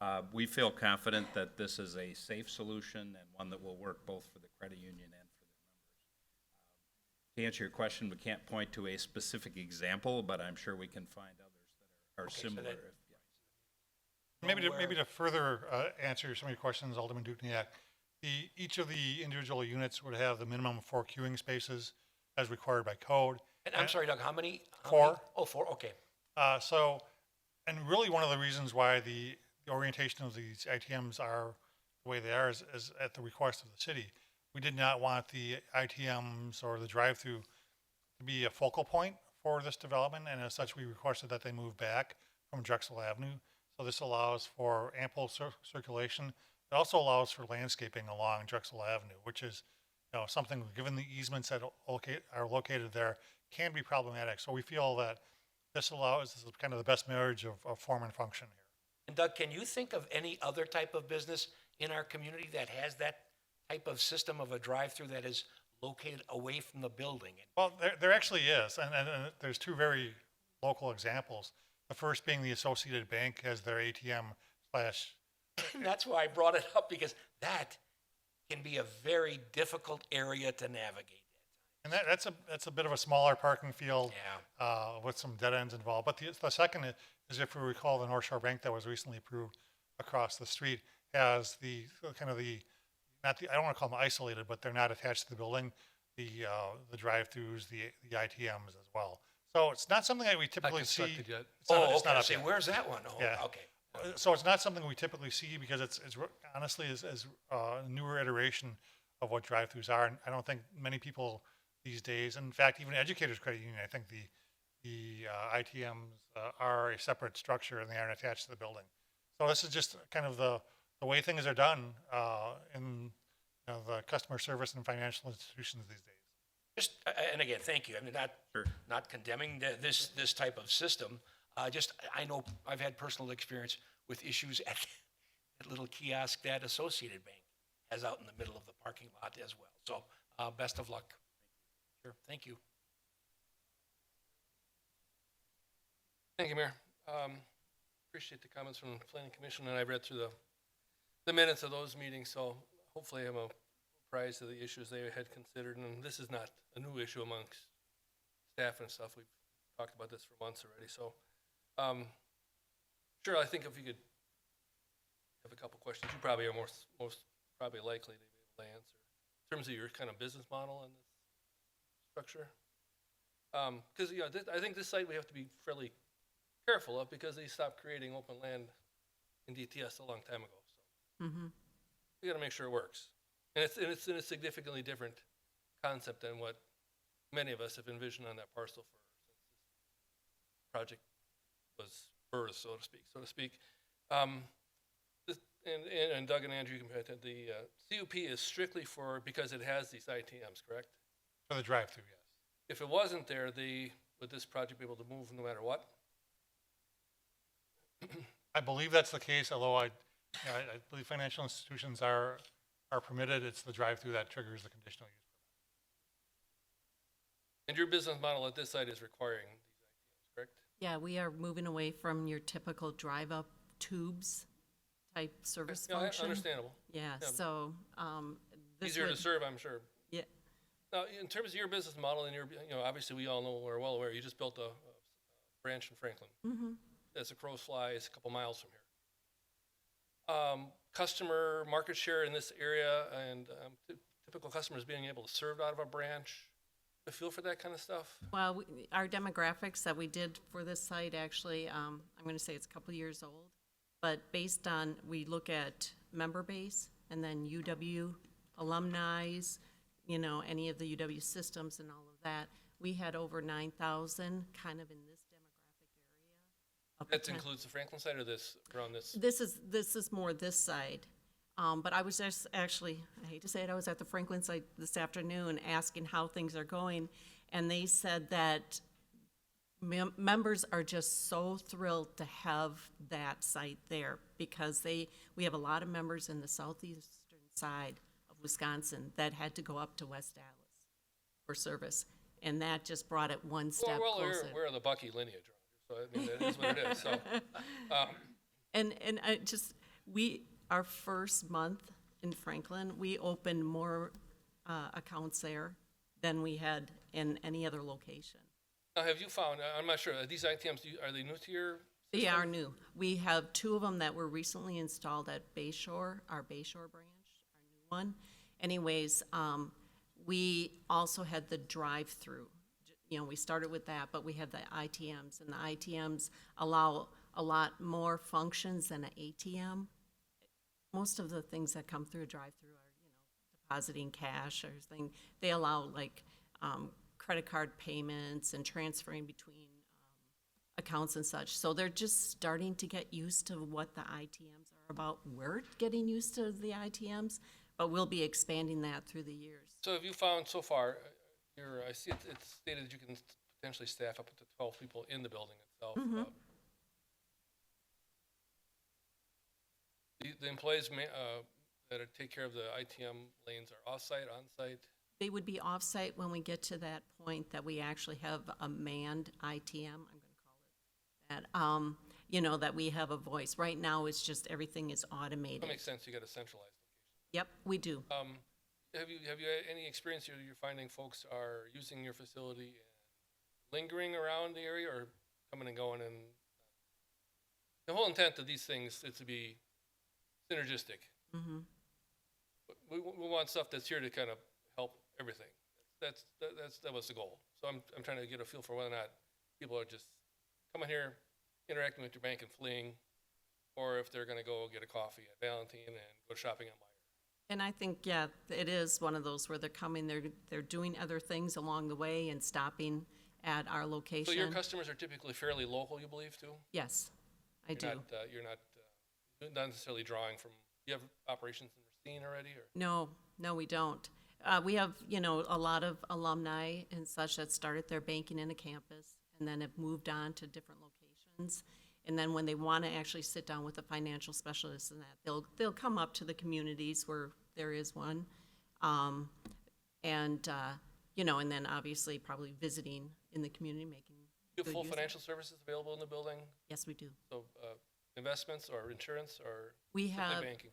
So we feel confident that this is a safe solution and one that will work both for the credit union and for the members. To answer your question, we can't point to a specific example, but I'm sure we can find others that are Okay, so similar. that- Maybe to further answer some of your questions, Alderman Dukniak, each of the individual units would have the minimum of 4 queuing spaces as required by code. And I'm sorry, Doug, how many? 4. Oh, 4, okay. And really one of the reasons why the orientation of these ITMs are the way they are is at the request of the city. We did not want the ITMs or the drive-through to be a focal point for this development, and as such, we requested that they move back from Drexel Avenue. So this allows for ample circulation. It also allows for landscaping along Drexel Avenue, which is, something, given the easements that are located there, can be problematic. So we feel that this is kind of the best marriage of form and function here. And Doug, can you think of any other type of business in our community that has that type of system of a drive-through that is located away from the building? Well, there actually is, and there's 2 very local examples. The first being the Associated Bank has their ATM slash. And that's why I brought it up, because that can be a very difficult area to navigate. And that's a bit of a smaller parking field. Yeah. With some dead ends involved. But the second is, if you recall, the North Shore Bank that was recently approved across the street has the I don't want to call them isolated, but they're not attached to the building, the drive-throughs, the ITMs as well. So it's not something that we typically see. constructed yet. It's not, Oh, it's okay, not I up say, yet. where's that one? Oh, Yeah. okay. So it's not something we typically see because it's honestly is a newer iteration of what drive-throughs are. And I don't think many people these days, in fact, even Educators Credit Union, I think the ITMs are a separate structure and they aren't attached to the building. So this is just kind of the way things are done in the customer service and financial institutions these days. Just, and again, thank you. I mean, not condemning this type of system. I know I've had personal experience with issues at little kiosk that Associated Bank has out in the middle of the parking lot as well. So, best of luck. Sure, thank you. Thank you, Mayor. Appreciate the comments from the Planning Commission, and I read through the minutes of those meetings, so hopefully I'm apprised of the issues they had considered, and this is not a new issue amongst staff and stuff. We've talked about this for months already, so, sure, I think if you could have a couple questions, you probably are most probably likely to be able to answer. In terms of your kind of business model and this structure? Because, I think this site we have to be fairly careful of because they stopped creating open land in DTS a long time ago. So we got to make sure it works. And it's in a significantly different concept than what many of us have envisioned on that parcel since this project was birthed, so to speak. And Doug and Andrew, you can bet that the CUP is strictly because it has these ITMs, correct? For the drive-through, yes. If it wasn't there, would this project be able to move no matter what? I believe that's the case, although I believe financial institutions are are permitted. It's the drive-through that triggers the conditional use. And your business model at this site is requiring these ITMs, correct? Yeah, we are moving away from your typical drive-up tubes type service Yeah, function. understandable. Yeah, Yeah. so, this Easier to would- serve, I'm sure. Yeah, Now, in terms of your business model and your, obviously we all know, we're well aware, you just built a branch in Franklin. mm-hmm. That's a crow's flies, a couple miles from here. Customer market share in this area and typical customers being able to serve out of a branch, a feel for that kind of stuff? Well, our demographics that we did for this site, actually, I'm gonna say it's a couple years old, but based on, we look at member base, and then UW alumni, any of the UW systems and all of that, we had over 9,000 kind of in this demographic area. of That poten- includes the Franklin side or this, around this? This is more this side. But I was just actually, I hate to say it, I was at the Franklin site this afternoon asking how things are going, and they said that members are just so thrilled to have that site there because we have a lot of members in the southeastern side of Wisconsin that had to go up to West Dallas for service, and that just brought it one step Well, closer. we're the Bucky lineage, so I mean, that is what it is, so. And I just, our first month in Franklin, we opened more accounts there than we had in any other location. Now, have you found, I'm not sure, are these ITMs, are they new to your? They system? are new. We have two of them that were recently installed at Bayshore, our Bayshore branch, our new one. Anyways, we also had the drive-through. We started with that, but we have the ITMs, and the ITMs allow a lot more functions than an ATM. Most of the things that come through a drive-through are, depositing cash or thing. They allow like credit card payments and transferring between accounts and such. So they're just starting to get used to what the ITMs are about. We're getting used to the ITMs, but we'll be expanding that through the years. So have you found so far, I see it's stated that you can potentially staff up to 12 people in the building itself. Mhm. The employees that take care of the ITM lanes are off-site, on-site? They would be off-site when we get to that point that we actually have a manned ITM, I'm gonna call it that, that we have a voice. Right now, it's just everything is automated. That makes sense, you got a centralized location. Yep, we do. Have you had any experience you're finding folks are using your facility and lingering around the area or coming and going? And the whole intent of these things is to be synergistic. Mm-hmm. We want stuff that's here to kind of help everything. That was the goal. So I'm trying to get a feel for whether or not people are just coming here, interacting with your bank and fleeing, or if they're going to go get a coffee at Valentine and go shopping at Meyer. And I think, yeah, it is one of those where they're coming, they're doing other things along the way and stopping at our location. So your customers are typically fairly local, you believe, too? Yes, I do. You're not necessarily drawing from. You have operations in Roston already, or? No, we don't. We have, a lot of alumni and such that started their banking in a campus and then have moved on to different locations. And then when they want to actually sit down with a financial specialist and that, they'll come up to the communities where there is one. And then obviously probably visiting in the community, making. You have full good use of it. financial services available in the building? Yes, we do. So investments or insurance or We strictly have, banking?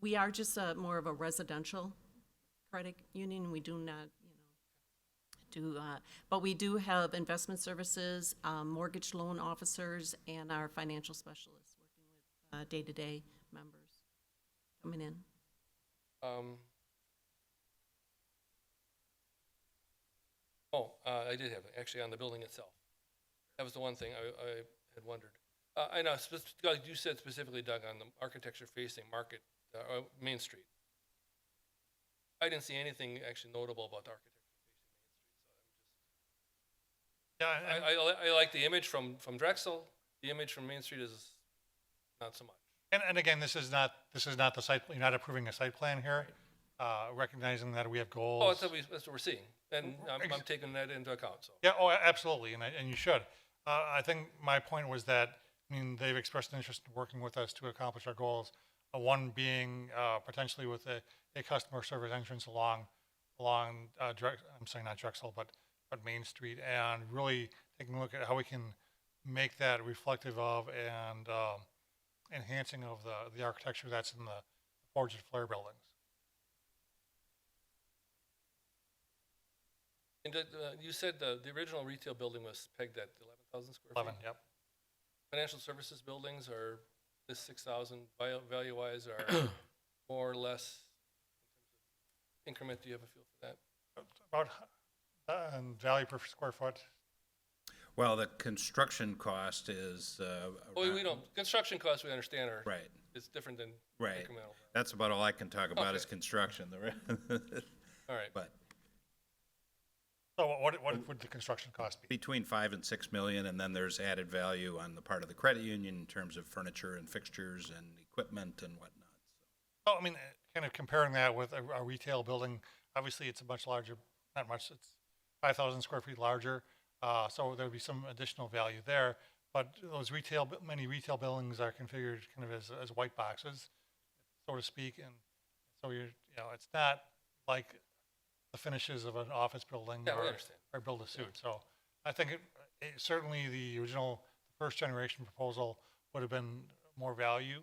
we are just more of a residential credit union. We do not, but we do have investment services, mortgage loan officers, and our financial specialists working with day-to-day members coming in. I did have it, actually, on the building itself. That was the one thing I had wondered. I know, you said specifically, Doug, on the architecture facing Market, Main Street. I didn't see anything actually notable about the architecture facing Main Street, so I'm just. Yeah, I like the image from Drexel. The image from Main Street is not so much. and again, this is not the site, you're not approving a site plan here, recognizing that we have goals. Oh, that's what we're seeing, and I'm taking that into account, so. Yeah, absolutely, and you should. I think my point was that, they've expressed an interest in working with us to accomplish our goals. One being potentially with a customer service entrance along I'm saying not Drexel, but Main Street, and really taking a look at how we can make that reflective of and enhancing of the architecture that's in the Forge and Flare buildings. And you said the original retail building was pegged at 11,000 square 11, feet? yep. Financial services buildings are, this 6,000 value-wise are more or less in terms of increment. Do you have a feel for that? About value per square foot. Well, the construction cost is, Well, we don't, construction costs, we understand, are, right, it's different than right. incremental. That's about all I can talk about Okay. is construction. All right. But So what would the construction cost be? between 5 and 6 million, and then there's added value on the part of the credit union in terms of furniture and fixtures and equipment and whatnot. Oh, I mean, kind of comparing that with a retail building, obviously it's a much larger, not much, it's 5,000 square feet larger. So there would be some additional value there. But those many retail buildings are configured kind of as white boxes, so to speak. And so it's not like the finishes of an office building Yeah, we understand. or build a suit. So I think certainly the original first generation proposal would have been more value.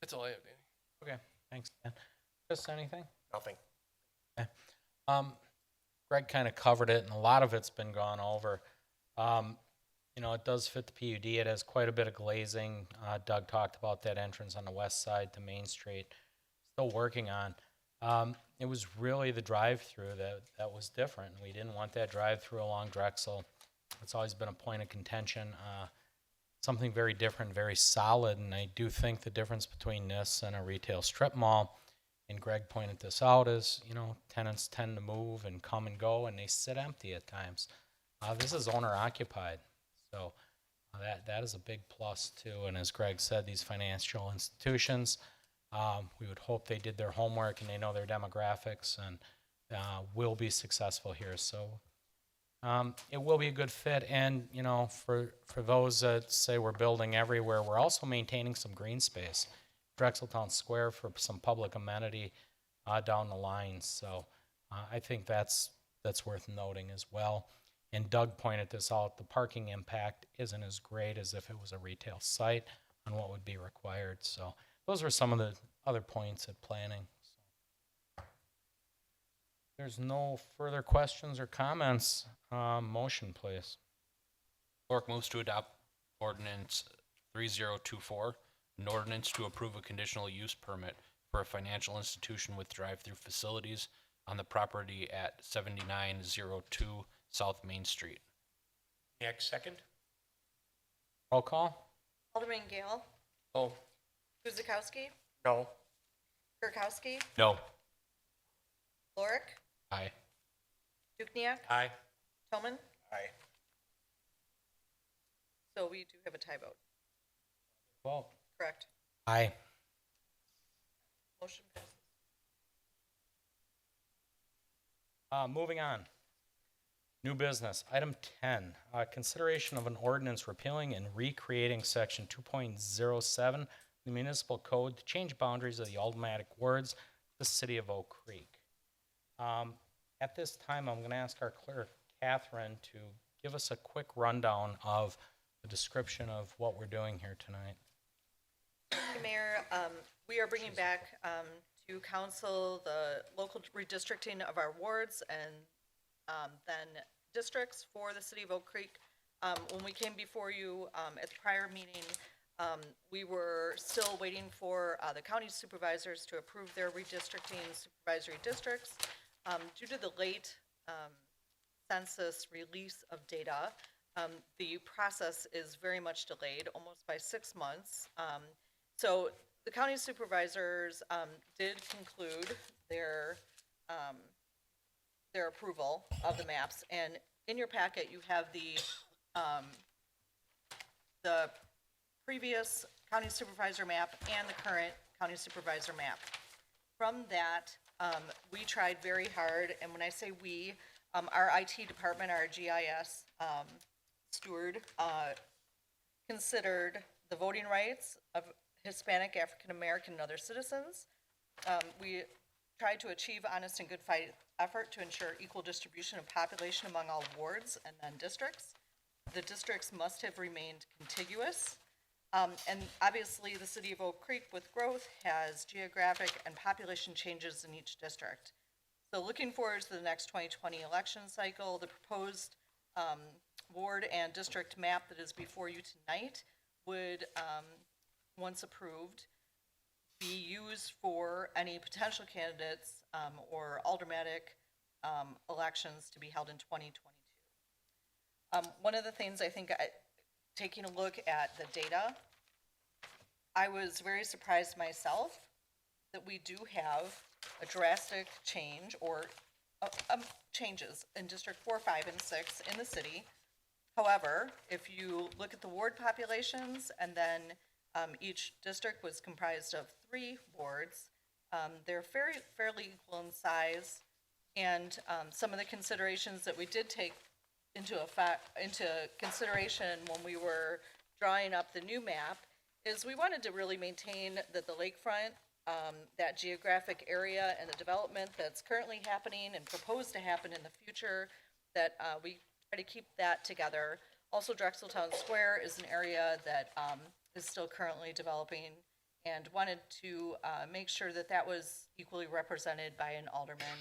That's all I have, Danny. Okay, thanks, Dan. Chris, anything? Nothing. Okay. Greg kind of covered it, and a lot of it's been gone over. It does fit the PUD. It has quite a bit of glazing. Doug talked about that entrance on the west side to Main Street. Still working on. It was really the drive-through that was different. We didn't want that drive-through along Drexel. It's always been a point of contention. Something very different, very solid, and I do think the difference between this and a retail strip mall, and Greg pointed this out, is, tenants tend to move and come and go, and they sit empty at times. This is owner-occupied, so that is a big plus, too. And as Greg said, these financial institutions, we would hope they did their homework and they know their demographics and will be successful here. So it will be a good fit. And, for those that say we're building everywhere, we're also maintaining some green space. Drexeltown Square for some public amenity down the line. So I think that's worth noting as well. And Doug pointed this out, the parking impact isn't as great as if it was a retail site on what would be required. So those were some of the other points at planning. So, there's no further questions or comments. Motion, please. Clerk moves to adopt ordinance 3024, an ordinance to approve a conditional use permit for a financial institution with drive-through facilities on the property at 7902 South Main Street. Next, second? Roll call. Alderman Gale, Oh, Guzekowski, No. Kirkowski, No. Lorick, Aye. Dukenyak, Aye. Toman. Aye. So we do have a tie vote, Vote. correct? Aye. Motion passes. Moving on. New business. Item 10, consideration of an ordinance repealing and recreating section 2.07 of the municipal code to change boundaries of the aldermanic wards of the city of Oak Creek. At this time, I'm going to ask our clerk, Catherine, to give us a quick rundown of the description of what we're doing here tonight. Thank you, Mayor, we are bringing back to council the local redistricting of our wards and then districts for the city of Oak Creek. When we came before you at the prior meeting, we were still waiting for the county supervisors to approve their redistricting supervisory districts. Due to the late census release of data, the process is very much delayed, almost by 6 months. So the county supervisors did conclude their approval of the maps, and in your packet you have the previous county supervisor map and the current county supervisor map. From that, we tried very hard, and when I say we, our IT department, our GIS steward, considered the voting rights of Hispanic, African American, and other citizens. We tried to achieve honest and good fight effort to ensure equal distribution of population among all wards and then districts. The districts must have remained contiguous. And obviously, the city of Oak Creek with growth has geographic and population changes in each district. So looking forward to the next 2020 election cycle, the proposed ward and district map that is before you tonight would, once approved, be used for any potential candidates or aldermanic elections to be held in 2022. One of the things I think, taking a look at the data, I was very surprised myself that we do have a drastic change or changes in District 4, 5, and 6 in the city. However, if you look at the ward populations and then each district was comprised of 3 wards, they're fairly equal in size, and some of the considerations that we did take into consideration when we were drawing up the new map is we wanted to really maintain that the lakefront, that geographic area and the development that's currently happening and proposed to happen in the future, that we try to keep that together. Also, Drexeltown Square is an area that is still currently developing, and wanted to make sure that that was equally represented by an alderman.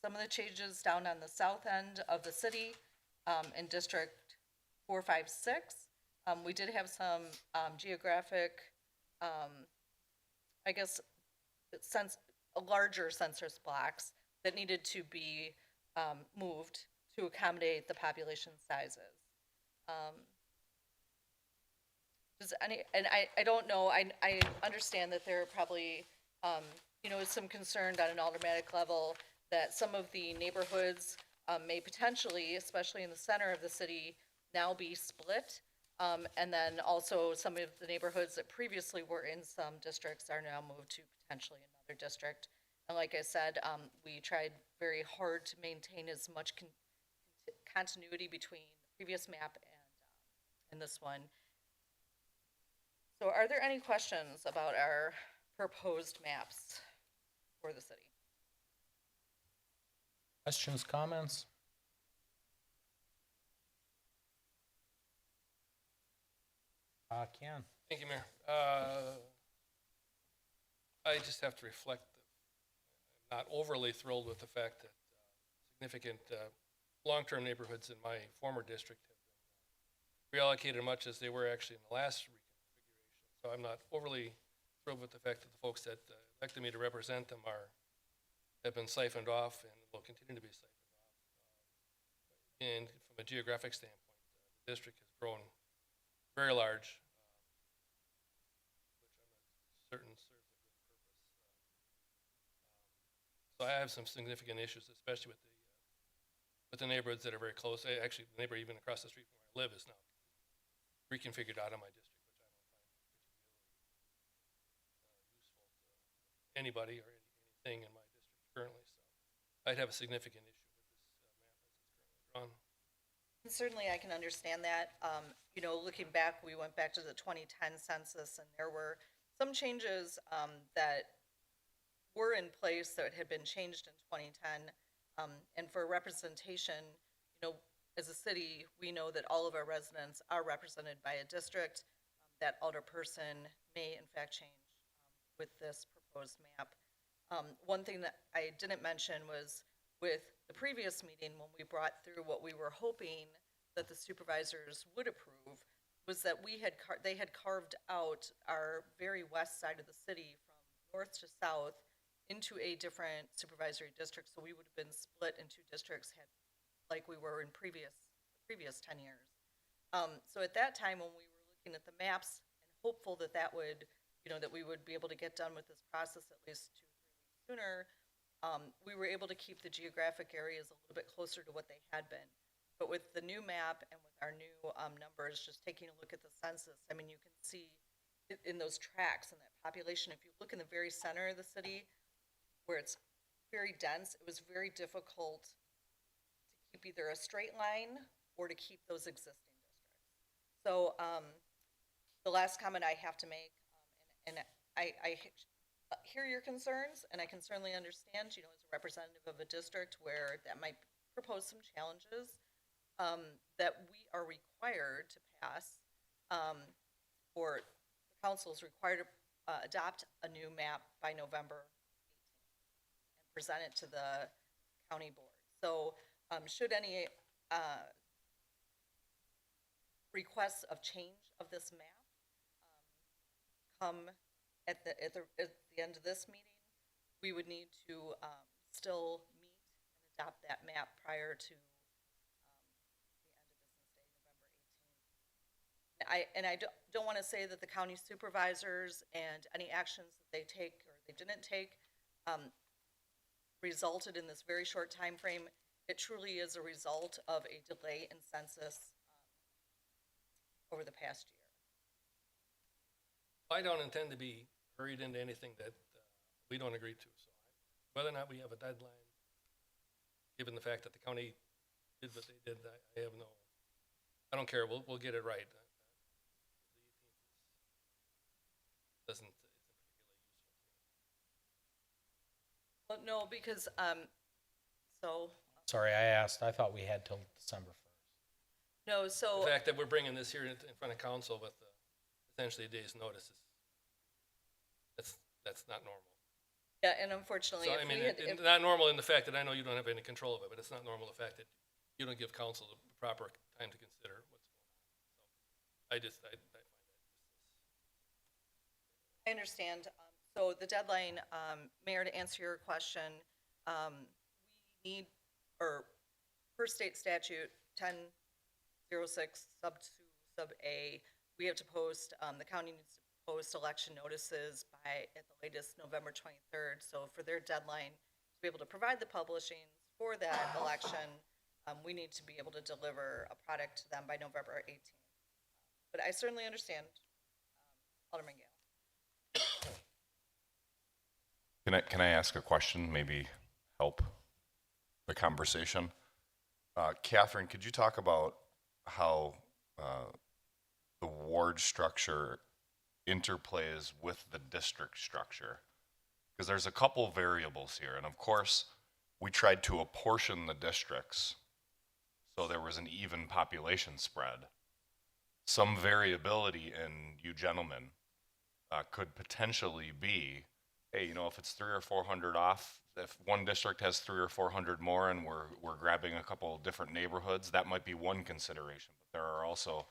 Some of the changes down on the south end of the city in District 4, 5, 6, we did have some geographic, I guess, larger census blocks that needed to be moved to accommodate the population sizes. I don't know, I understand that there are probably, some concern on an aldermanic level that some of the neighborhoods may potentially, especially in the center of the city, now be split. And then also some of the neighborhoods that previously were in some districts are now moved to potentially another district. And like I said, we tried very hard to maintain as much continuity between the previous map and this one. So are there any questions about our proposed maps for the city? Questions, comments? Ken. Thank you, Mayor. I just have to reflect that I'm not overly thrilled with the fact that significant long-term neighborhoods in my former district have been reallocated much as they were actually in the last reconfiguration. So I'm not overly thrilled with the fact that the folks that elected me to represent them have been siphoned off and will continue to be siphoned off. And from a geographic standpoint, the district has grown very large, which I'm not certain serves a good purpose. So I have some significant issues, especially with the neighborhoods that are very close. Actually, the neighbor even across the street from where I live is now reconfigured out of my district, which I don't find particularly useful to anybody or anything in my district currently. So I'd have a significant issue with this map as it's currently drawn. And certainly I can understand that. Looking back, we went back to the 2010 census, and there were some changes that were in place that had been changed in 2010. And for representation, as a city, we know that all of our residents are represented by a district. That alderperson may in fact change with this proposed map. One thing that I didn't mention was with the previous meeting, when we brought through what we were hoping that the supervisors would approve, was that they had carved out our very west side of the city from north to south into a different supervisory district. So we would have been split in 2 districts like we were in previous 10 years. So at that time, when we were looking at the maps and hopeful that would, that we would be able to get done with this process at least 2 or 3 weeks sooner, we were able to keep the geographic areas a little bit closer to what they had been. But with the new map and with our new numbers, just taking a look at the census, I mean, you can see in those tracks and that population, if you look in the very center of the city, where it's very dense, it was very difficult to keep either a straight line or to keep those existing districts. So, the last comment I have to make, and I hear your concerns, and I can certainly understand, you know, as a representative of a district where that might propose some challenges, that we are required to pass, or the council is required to adopt a new map by November 18th and present it to the county board. So, should any requests of change of this map come at the end of this meeting, we would need to still meet and adopt that map prior to the end of business day, November 18th. I don't want to say that the county supervisors and any actions that they take or they didn't take resulted in this very short time frame. It truly is a result of a delay in census over the past year. I don't intend to be hurried into anything that we don't agree to. So whether or not we have a deadline, given the fact that the county did what they did, I have no, I don't care. We'll get it right. The 18th isn't particularly useful. Well, no, because, so, Sorry, I asked. I thought we had till December 1st. no, so. The fact that we're bringing this here in front of council with essentially a day's notice that's not normal. Yeah, and unfortunately, So, if I mean, we had, it's not normal in the fact that I know you don't have any control of it, but it's not normal the fact that you don't give council the proper time to consider what's going on. So I find that I understand. So the deadline, Mayor, to answer your question, we need, or per state statute 1006 sub 2 sub A, we have to post, the county needs to post election notices by at the latest November 23rd. So for their deadline to be able to provide the publishing for that election, we need to be able to deliver a product to them by November 18th. But I certainly understand, Alderman Gale. Can I ask a question, maybe help the conversation? Catherine, could you talk about how the ward structure interplays with the district structure? Because there's a couple variables here, and of course, we tried to apportion the districts so there was an even population spread. Some variability in you gentlemen could potentially be, hey, you know, if it's 300 or 400 off, if one district has 300 or 400 more and we're grabbing a couple of different neighborhoods, that might be one consideration. But there are also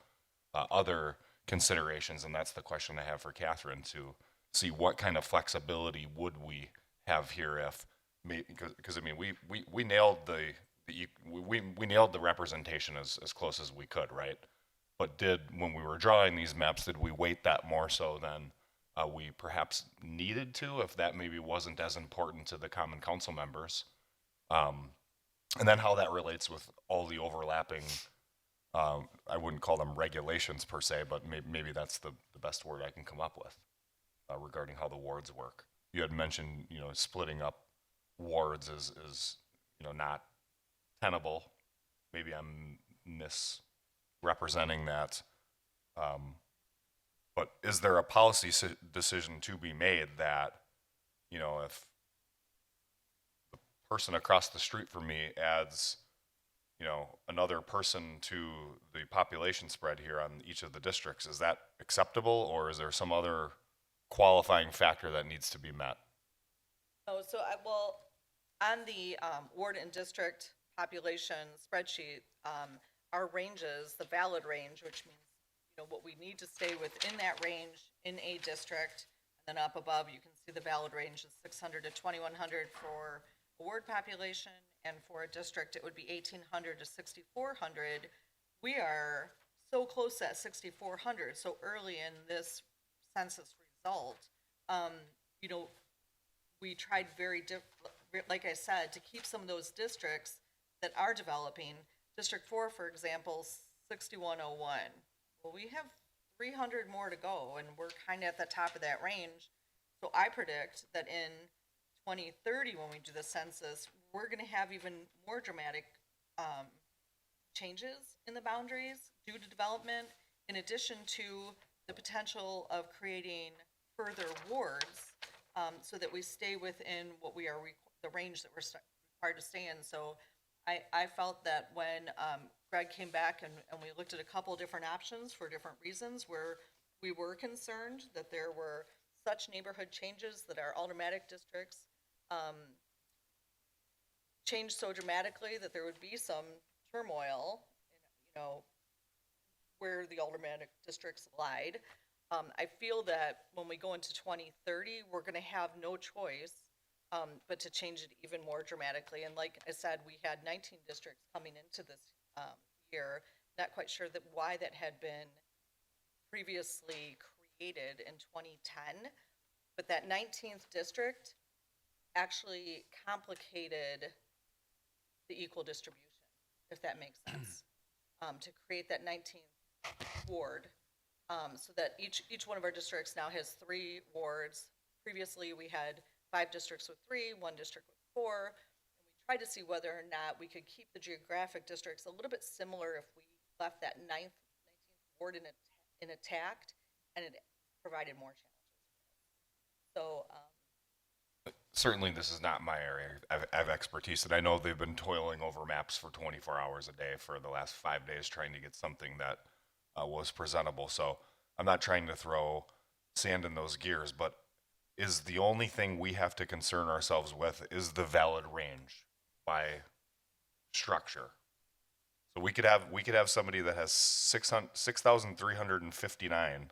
other considerations, and that's the question I have for Catherine, to see what kind of flexibility would we have here if, because I mean, we nailed we nailed the representation as close as we could, right? But when we were drawing these maps, did we weight that more so than we perhaps needed to, if that maybe wasn't as important to the common council members? And then how that relates with all the overlapping, I wouldn't call them regulations per se, but maybe that's the best word I can come up with regarding how the wards work. You had mentioned, you know, splitting up wards is you know, not tenable. Maybe I'm misrepresenting that. But is there a policy decision to be made that, you know, if the person across the street from me adds, you know, another person to the population spread here on each of the districts, is that acceptable, or is there some other qualifying factor that needs to be met? Oh, so on the ward and district population spreadsheet, our ranges, the valid range, which means, you know, what we need to stay within that range in a district, and then up above you can see the valid range is 600 to 2100 for a ward population, and for a district it would be 1800 to 6400. We are so close to that 6400, so early in this census result. You know, we tried like I said, to keep some of those districts that are developing. District 4, for example, 6101. Well, we have 300 more to go, and we're kind of at the top of that range. So I predict that in 2030, when we do the census, we're going to have even more dramatic changes in the boundaries due to development in addition to the potential of creating further wards, so that we stay within what we are, the range that we're required to stay in. So I felt that when Greg came back and we looked at a couple different options for different reasons, where we were concerned that there were such neighborhood changes that our aldermanic districts changed so dramatically that there would be some turmoil, you know, where the aldermanic districts lied. I feel that when we go into 2030, we're going to have no choice but to change it even more dramatically. And like I said, we had 19 districts coming into this year. Not quite sure that why that had been previously created in 2010, but that 19th district actually complicated the equal distribution, if that makes sense, to create that 19th ward, so that each one of our districts now has 3 wards. Previously, we had 5 districts with 3, 1 district with 4, and we tried to see whether or not we could keep the geographic districts a little bit similar if we left that 19th ward intact, and it provided more challenges. So, Certainly, this is not my area of expertise, and I know they've been toiling over maps for 24 hours a day for the last 5 days trying to get something that was presentable. So I'm not trying to throw sand in those gears, but is the only thing we have to concern ourselves with is the valid range by structure. So we could have somebody that has 6,359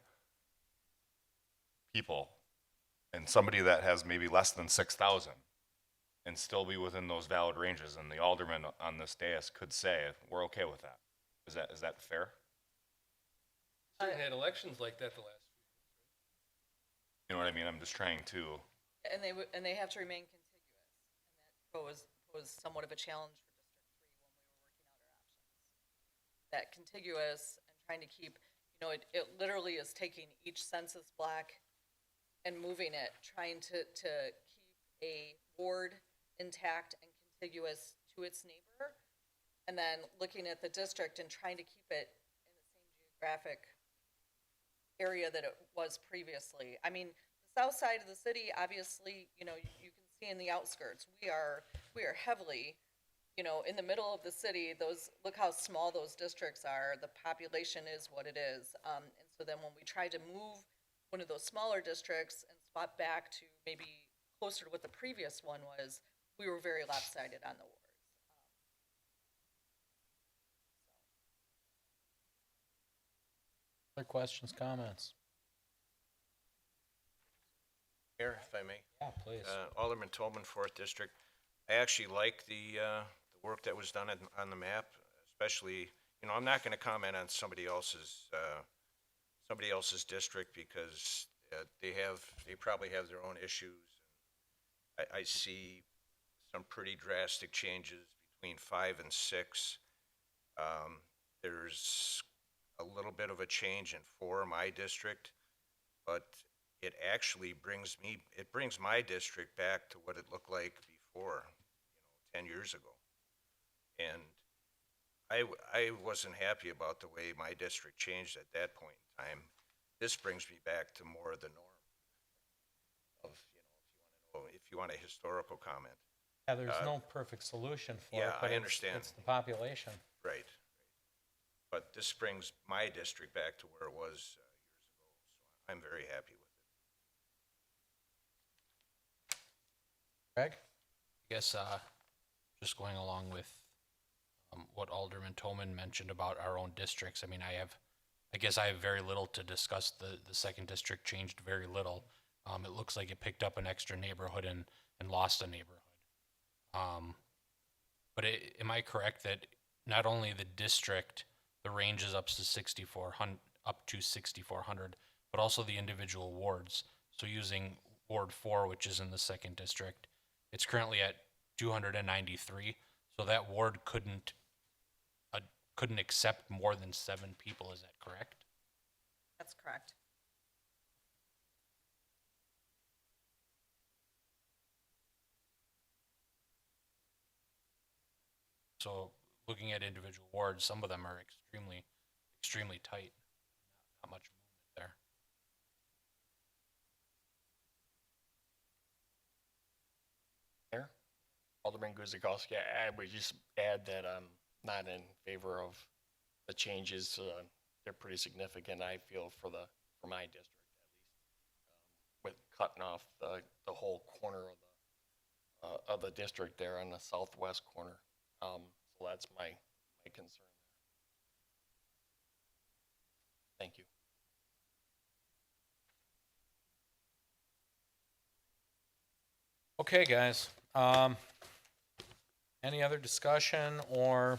people and somebody that has maybe less than 6,000 and still be within those valid ranges. And the alderman on this dais could say, we're okay with that. Is that fair? Certainly had elections like that the last few years. You know what I mean? I'm just trying to. and they have to remain contiguous, and that was somewhat of a challenge for District 3 when we were working out our options. That contiguous and trying to keep, it literally is taking each census block and moving it, trying to keep a ward intact and contiguous to its neighbor, and then looking at the district and trying to keep it in the same geographic area that it was previously. I mean, the south side of the city, obviously, you can see in the outskirts, we are heavily, in the middle of the city. Look how small those districts are. The population is what it is. And so then when we tried to move one of those smaller districts and spot back to maybe closer to what the previous one was, we were very lopsided on the wards. Other questions, comments? Mayor, if I may. Yeah, please. Alderman Tolman, 4th District. I actually like the work that was done on the map, especially, I'm not going to comment on somebody else's district because they probably have their own issues. I see some pretty drastic changes between 5 and 6. There's a little bit of a change in 4, my district, but it actually brings my district back to what it looked like before, 10 years ago. And I wasn't happy about the way my district changed at that point in time. This brings me back to more of the norm of, if you want a historical comment. Yeah, there's no perfect solution for it. Yeah, But I understand. It's the population. Right. But this brings my district back to where it was years ago, so I'm very happy with it. Greg? I guess just going along with what Alderman Toman mentioned about our own districts. I mean, I guess I have very little to discuss. The 2nd district changed very little. It looks like it picked up an extra neighborhood and lost a neighborhood. But am I correct that not only the district, the range is up to 6,400, but also the individual wards? So using Ward 4, which is in the 2nd district, it's currently at 293. So that ward couldn't accept more than 7 people. Is that correct? That's correct. So looking at individual wards, some of them are extremely tight. not much movement there. Mayor? Alderman Guzekowski, I would just add that I'm not in favor of the changes. They're pretty significant, I feel, for my district at least, with cutting off the whole corner of the district there on the southwest corner. So that's my concern there. Thank you. Okay, guys. Any other discussion or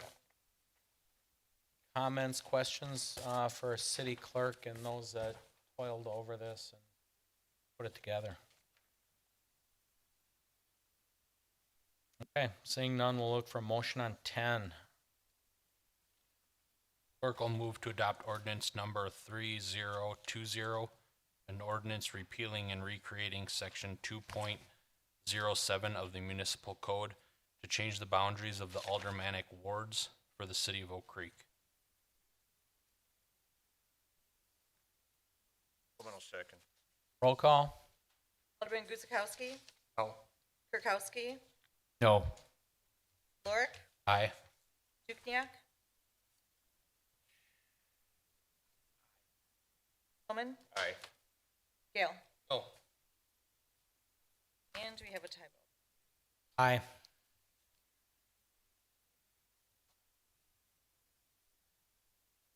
comments, questions for our city clerk and those that toiled over this and put it together? Okay, seeing none, we'll look for a motion on 10. Clerk will move to adopt ordinance number 3020, an ordinance repealing and recreating section 2.07 of the municipal code to change the boundaries of the aldermanic wards for the city of Oak Creek. Hold on a second. Roll call. Alderman Guzekowski. No. Kirkowski. No. Lorik. Aye. Dukenyak. Tillman. Aye. Gale. Oh, And we have a tie vote. Aye.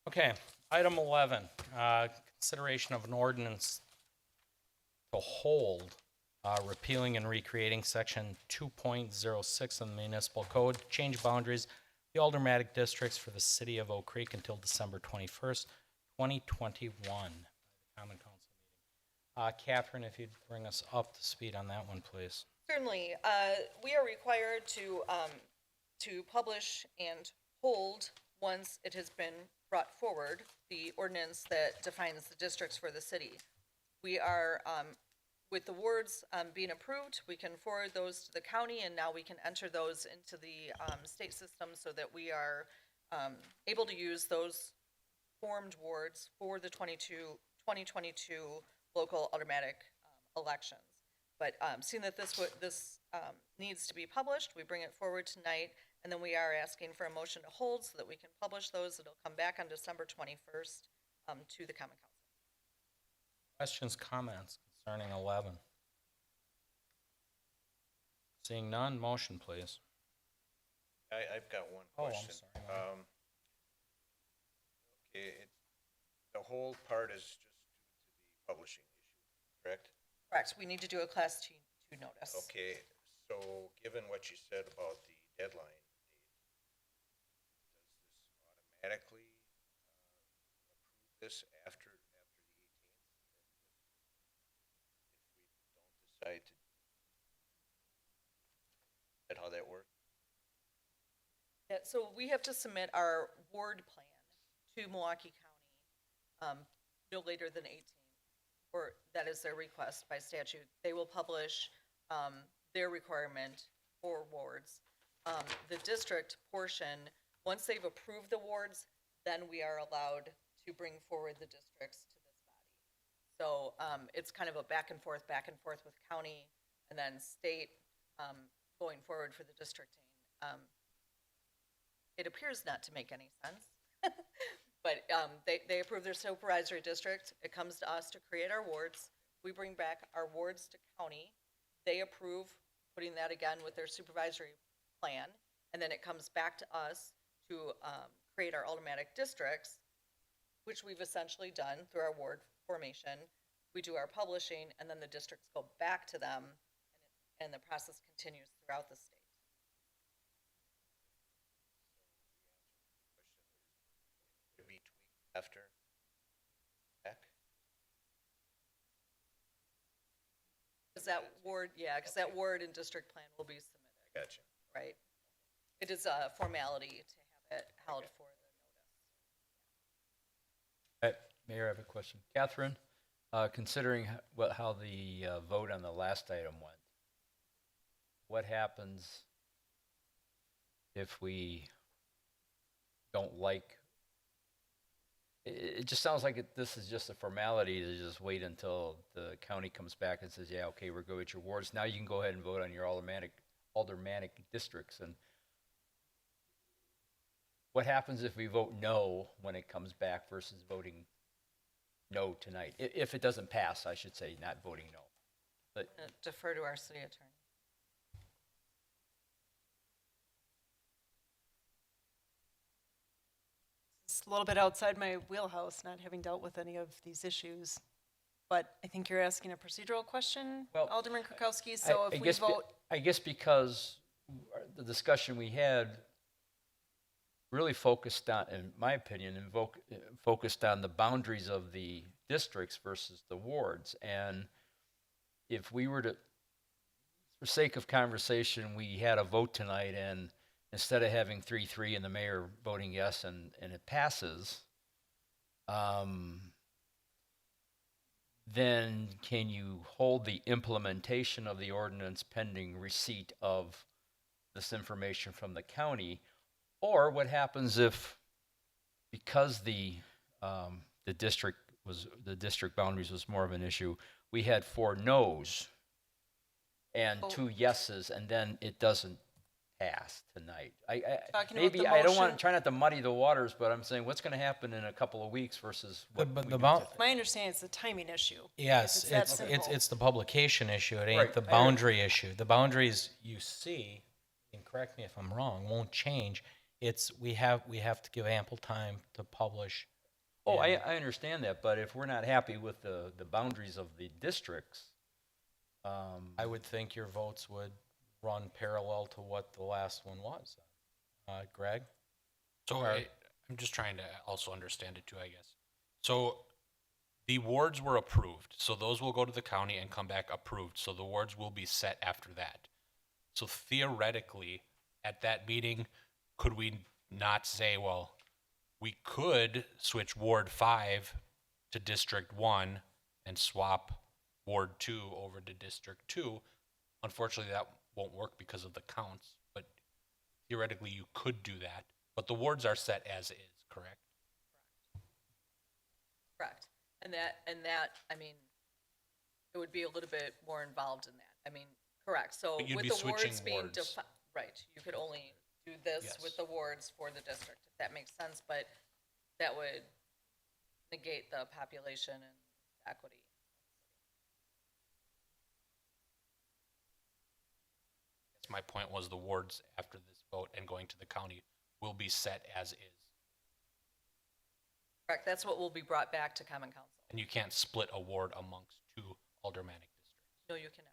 Okay, item 11, consideration of an ordinance to hold repealing and recreating section 2.06 of the municipal code, change boundaries, the aldermanic districts for the city of Oak Creek until December 21st, 2021. Common Council meeting. Catherine, if you'd bring us up to speed on that one, please. Certainly, we are required to publish and hold, once it has been brought forward, the ordinance that defines the districts for the city. We are, with the wards being approved, we can forward those to the county, and now we can enter those into the state system so that we are able to use those formed wards for the 2022 local automatic elections. But seeing that this needs to be published, we bring it forward tonight, and then we are asking for a motion to hold so that we can publish those. It'll come back on December 21st to the Common Council. Questions, comments concerning 11? Seeing none, motion, please. I've got one Oh, I'm question. sorry. Okay, the whole part is just due to the publishing issue, correct? Correct, we need to do a Class 2 notice. Okay, so given what you said about the deadline date, does this automatically approve this after the 18th? If we don't decide to, is that how that works? Yeah, so we have to submit our ward plan to Milwaukee County no later than 18, or that is their request by statute. They will publish their requirement for wards. The district portion, once they've approved the wards, then we are allowed to bring forward the districts to this body. So it's kind of a back and forth with county and then state going forward for the districting. It appears not to make any sense. But they approve their supervisory district. It comes to us to create our wards. We bring back our wards to county. They approve putting that again with their supervisory plan. And then it comes back to us to create our automatic districts, which we've essentially done through our ward formation. We do our publishing, and then the districts go back to them, and the process continues throughout the state. Could be tweaked after back? Because that ward, yeah, because that ward and district plan will be submitted, Gotcha. right? It is a formality to have it held for the notice. Mayor, I have a question. Catherine, considering how the vote on the last item went, what happens if we don't like it just sounds like this is just a formality to just wait until the county comes back and says, yeah, okay, we're going with your wards. Now you can go ahead and vote on your aldermanic districts. And what happens if we vote no when it comes back versus voting no tonight? If it doesn't pass, I should say, not voting no. But Defer to our city attorney. It's a little bit outside my wheelhouse, not having dealt with any of these issues. But I think you're asking a procedural question, Well, Alderman Kirkowski. So if we vote, I guess because the discussion we had really focused on, in my opinion, focused on the boundaries of the districts versus the wards. And if we were to, for sake of conversation, we had a vote tonight, and instead of having 3-3 and the mayor voting yes and it passes, then can you hold the implementation of the ordinance pending receipt of this information from the county? Or what happens if, because the district boundaries was more of an issue, we had 4 no's and 2 yeses, and then it doesn't pass tonight? Talking about Maybe the I don't want motion- to try not to muddy the waters, but I'm saying what's going to happen in a couple of weeks versus what we do my understanding is the timing issue. Yes, If that it's simple. it's the publication issue. It ain't Right, the I agree. boundary issue. The boundaries you see, and correct me if I'm wrong, won't change. It's we have to give ample time to publish. Oh, and- I understand that, but if we're not happy with the boundaries of the districts, I would think your votes would run parallel to what the last one was. Greg? So I'm just trying to also understand it too, I guess. So the wards were approved, so those will go to the county and come back approved. So the wards will be set after that. So theoretically, at that meeting, could we not say, well, we could switch Ward 5 to District 1 and swap Ward 2 over to District 2? Unfortunately, that won't work because of the counts, but theoretically you could do that. But the wards are set as is, correct? Correct. And that, I mean, it would be a little bit more involved in that. I mean, correct. So But you'd with be the switching wards being wards. right, you could only do this Yes. with the wards for the district, if that makes sense, but that would negate the population and equity. My point was the wards after this vote and going to the county will be set as is. Correct. That's what will be brought back to Common Council. And you can't split a ward amongst 2 aldermanic districts. No, you cannot.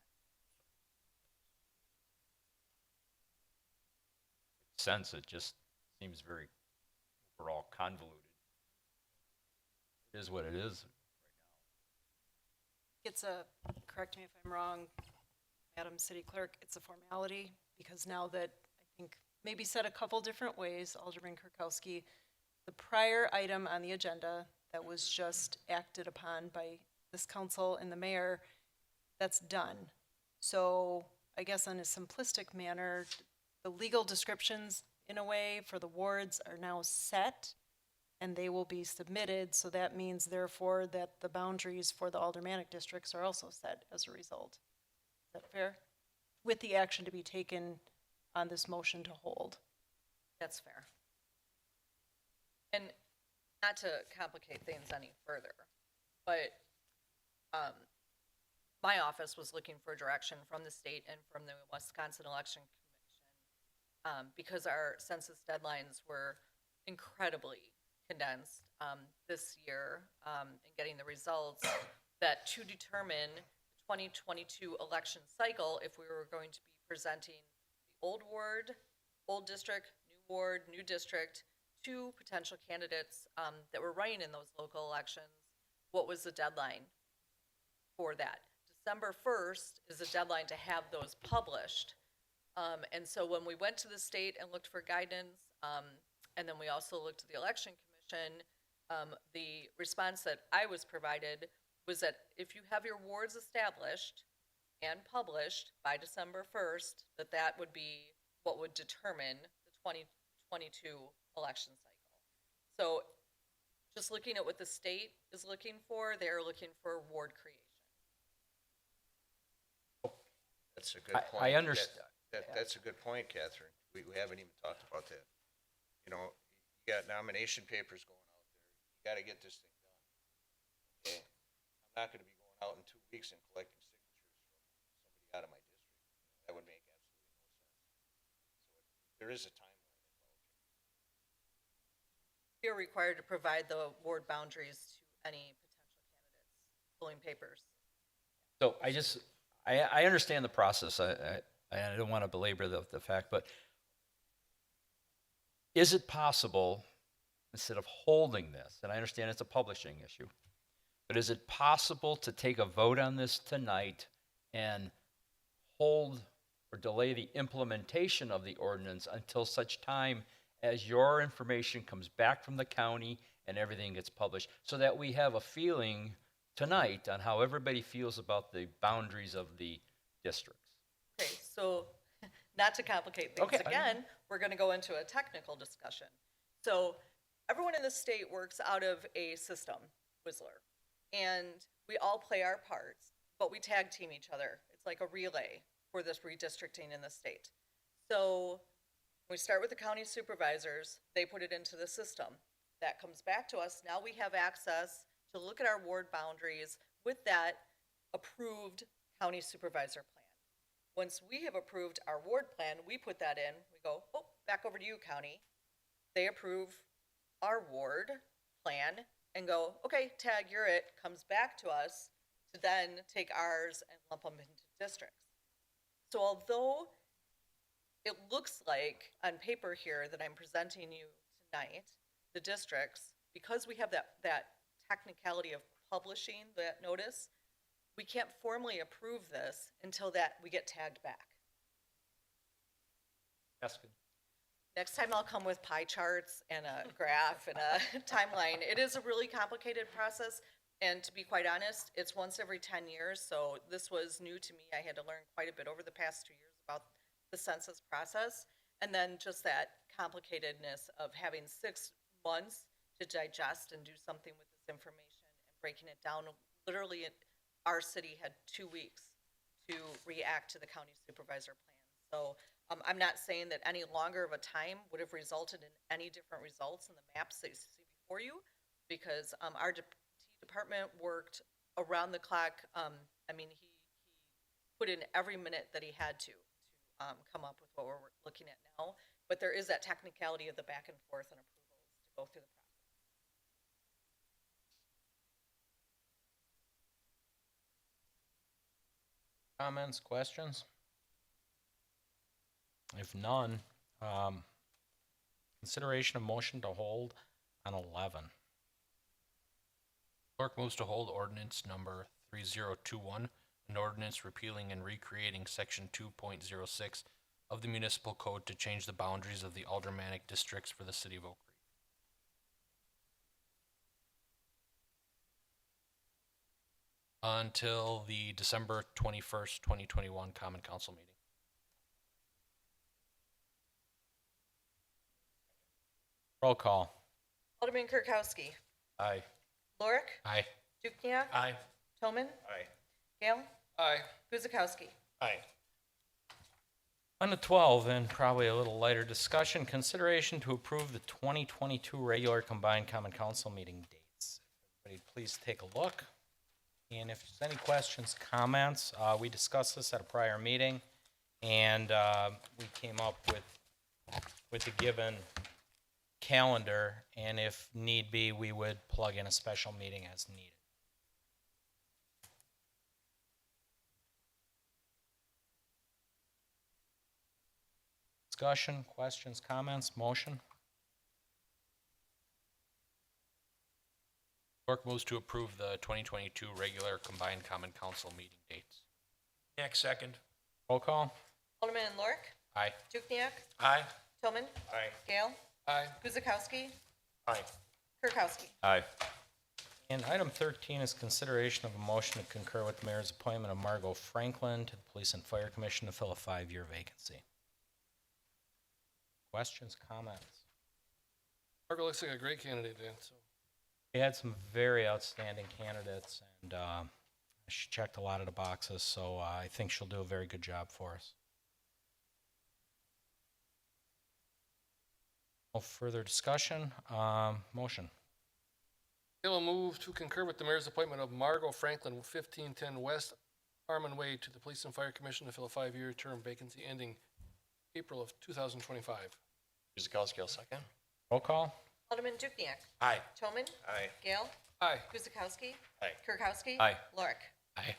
sense, it just seems very overall convoluted. It is what it is. It's a, correct me if I'm wrong, Madam City Clerk, it's a formality, because now that, I think, maybe said a couple different ways, Alderman Kirkowski, the prior item on the agenda that was just acted upon by this council and the mayor, that's done. So I guess in a simplistic manner, the legal descriptions, in a way, for the wards are now set, and they will be submitted, so that means therefore that the boundaries for the aldermanic districts are also set as a result. Is that fair? With the action to be taken on this motion to hold. That's fair. And not to complicate things any further, but my office was looking for direction from the state and from the Wisconsin Election Commission because our census deadlines were incredibly condensed this year in getting the results, that to determine the 2022 election cycle, if we were going to be presenting the old ward, old district, new ward, new district, to potential candidates that were running in those local elections, what was the deadline for that? December 1st is the deadline to have those published. And so when we went to the state and looked for guidance, and then we also looked at the election commission, the response that I was provided was that if you have your wards established and published by December 1st, that would be what would determine the 2022 election cycle. So just looking at what the state is looking for, they're looking for ward creation. That's a good I point. understand. That's a good point, Catherine. We haven't even talked about that. You know, you got nomination papers going out there. You gotta get this thing done. Okay? I'm not gonna be going out in 2 weeks and collecting signatures from somebody out of my district. That would make absolutely no sense. So there is a timeline involved. You're required to provide the ward boundaries to any potential candidates pulling papers. So I understand the process. I don't want to belabor the fact, but is it possible, instead of holding this, and I understand it's a publishing issue, but is it possible to take a vote on this tonight and hold or delay the implementation of the ordinance until such time as your information comes back from the county and everything gets published, so that we have a feeling tonight on how everybody feels about the boundaries of the districts? Okay, so not to complicate things Okay, again, we're going to go into a technical discussion. So everyone in the state works out of a system, Whistler, and we all play our parts, but we tag team each other. It's like a relay for this redistricting in the state. So we start with the county supervisors, they put it into the system. That comes back to us. Now we have access to look at our ward boundaries with that approved county supervisor plan. Once we have approved our ward plan, we put that in, we go, oh, back over to you, county. They approve our ward plan and go, okay, tag, you're it, comes back to us to then take ours and lump them into districts. So although it looks like on paper here that I'm presenting you tonight, the districts, because we have that technicality of publishing that notice, we can't formally approve this until that we get tagged back. That's good. Next time I'll come with pie charts and a graph and a timeline. It is a really complicated process, and to be quite honest, it's once every 10 years, so this was new to me. I had to learn quite a bit over the past 2 years about the census process, and then just that complicatedness of having 6 months to digest and do something with this information and breaking it down. Literally, our city had 2 weeks to react to the county supervisor plan. So I'm not saying that any longer of a time would have resulted in any different results in the maps that you see before you, because our department worked around the clock. I mean, he put in every minute that he had to come up with what we're looking at now. But there is that technicality of the back and forth and approvals to go through the process. Comments, questions? If none, consideration of motion to hold on 11. Clerk moves to hold ordinance number 3021, an ordinance repealing and recreating section 2.06 of the municipal code to change the boundaries of the aldermanic districts for the city of Oak Creek. Until the December 21st, 2021 Common Council meeting. Roll call. Alderman Kirkowski. Aye. Lorik. Aye. Dukenyak. Aye. Toman. Aye. Gale. Aye. Guzekowski. Aye. On to 12, and probably a little lighter discussion, consideration to approve the 2022 regular combined common council meeting dates. Everybody please take a look. And if there's any questions, comments, we discussed this at a prior meeting, and we came up with the given calendar, and if need be, we would plug in a special meeting as needed. Discussion, questions, comments, motion? Clerk moves to approve the 2022 regular combined common council meeting dates. Next second. Roll call. Alderman Lorik. Aye. Dukenyak. Aye. Toman. Aye. Gale. Aye. Guzekowski. Aye. Kirkowski. Aye. And item 13 is consideration of a motion to concur with the mayor's appointment of Margot Franklin to the Police and Fire Commission to fill a 5-year vacancy. Questions, comments? Margot looks like a great candidate, Dan, so We had some very outstanding candidates, and she checked a lot of the boxes, so I think she'll do a very good job for us. No further discussion. Motion. Chair will move to concur with the mayor's appointment of Margot Franklin, 1510 West Harmon Way, to the Police and Fire Commission to fill a 5-year term vacancy ending April of 2025. Guzekowski, I'll second. Roll call. Alderman Dukniak. Aye. Toman. Aye. Gale. Aye. Guzekowski. Aye. Kirkowski. Aye. Lorik. Aye.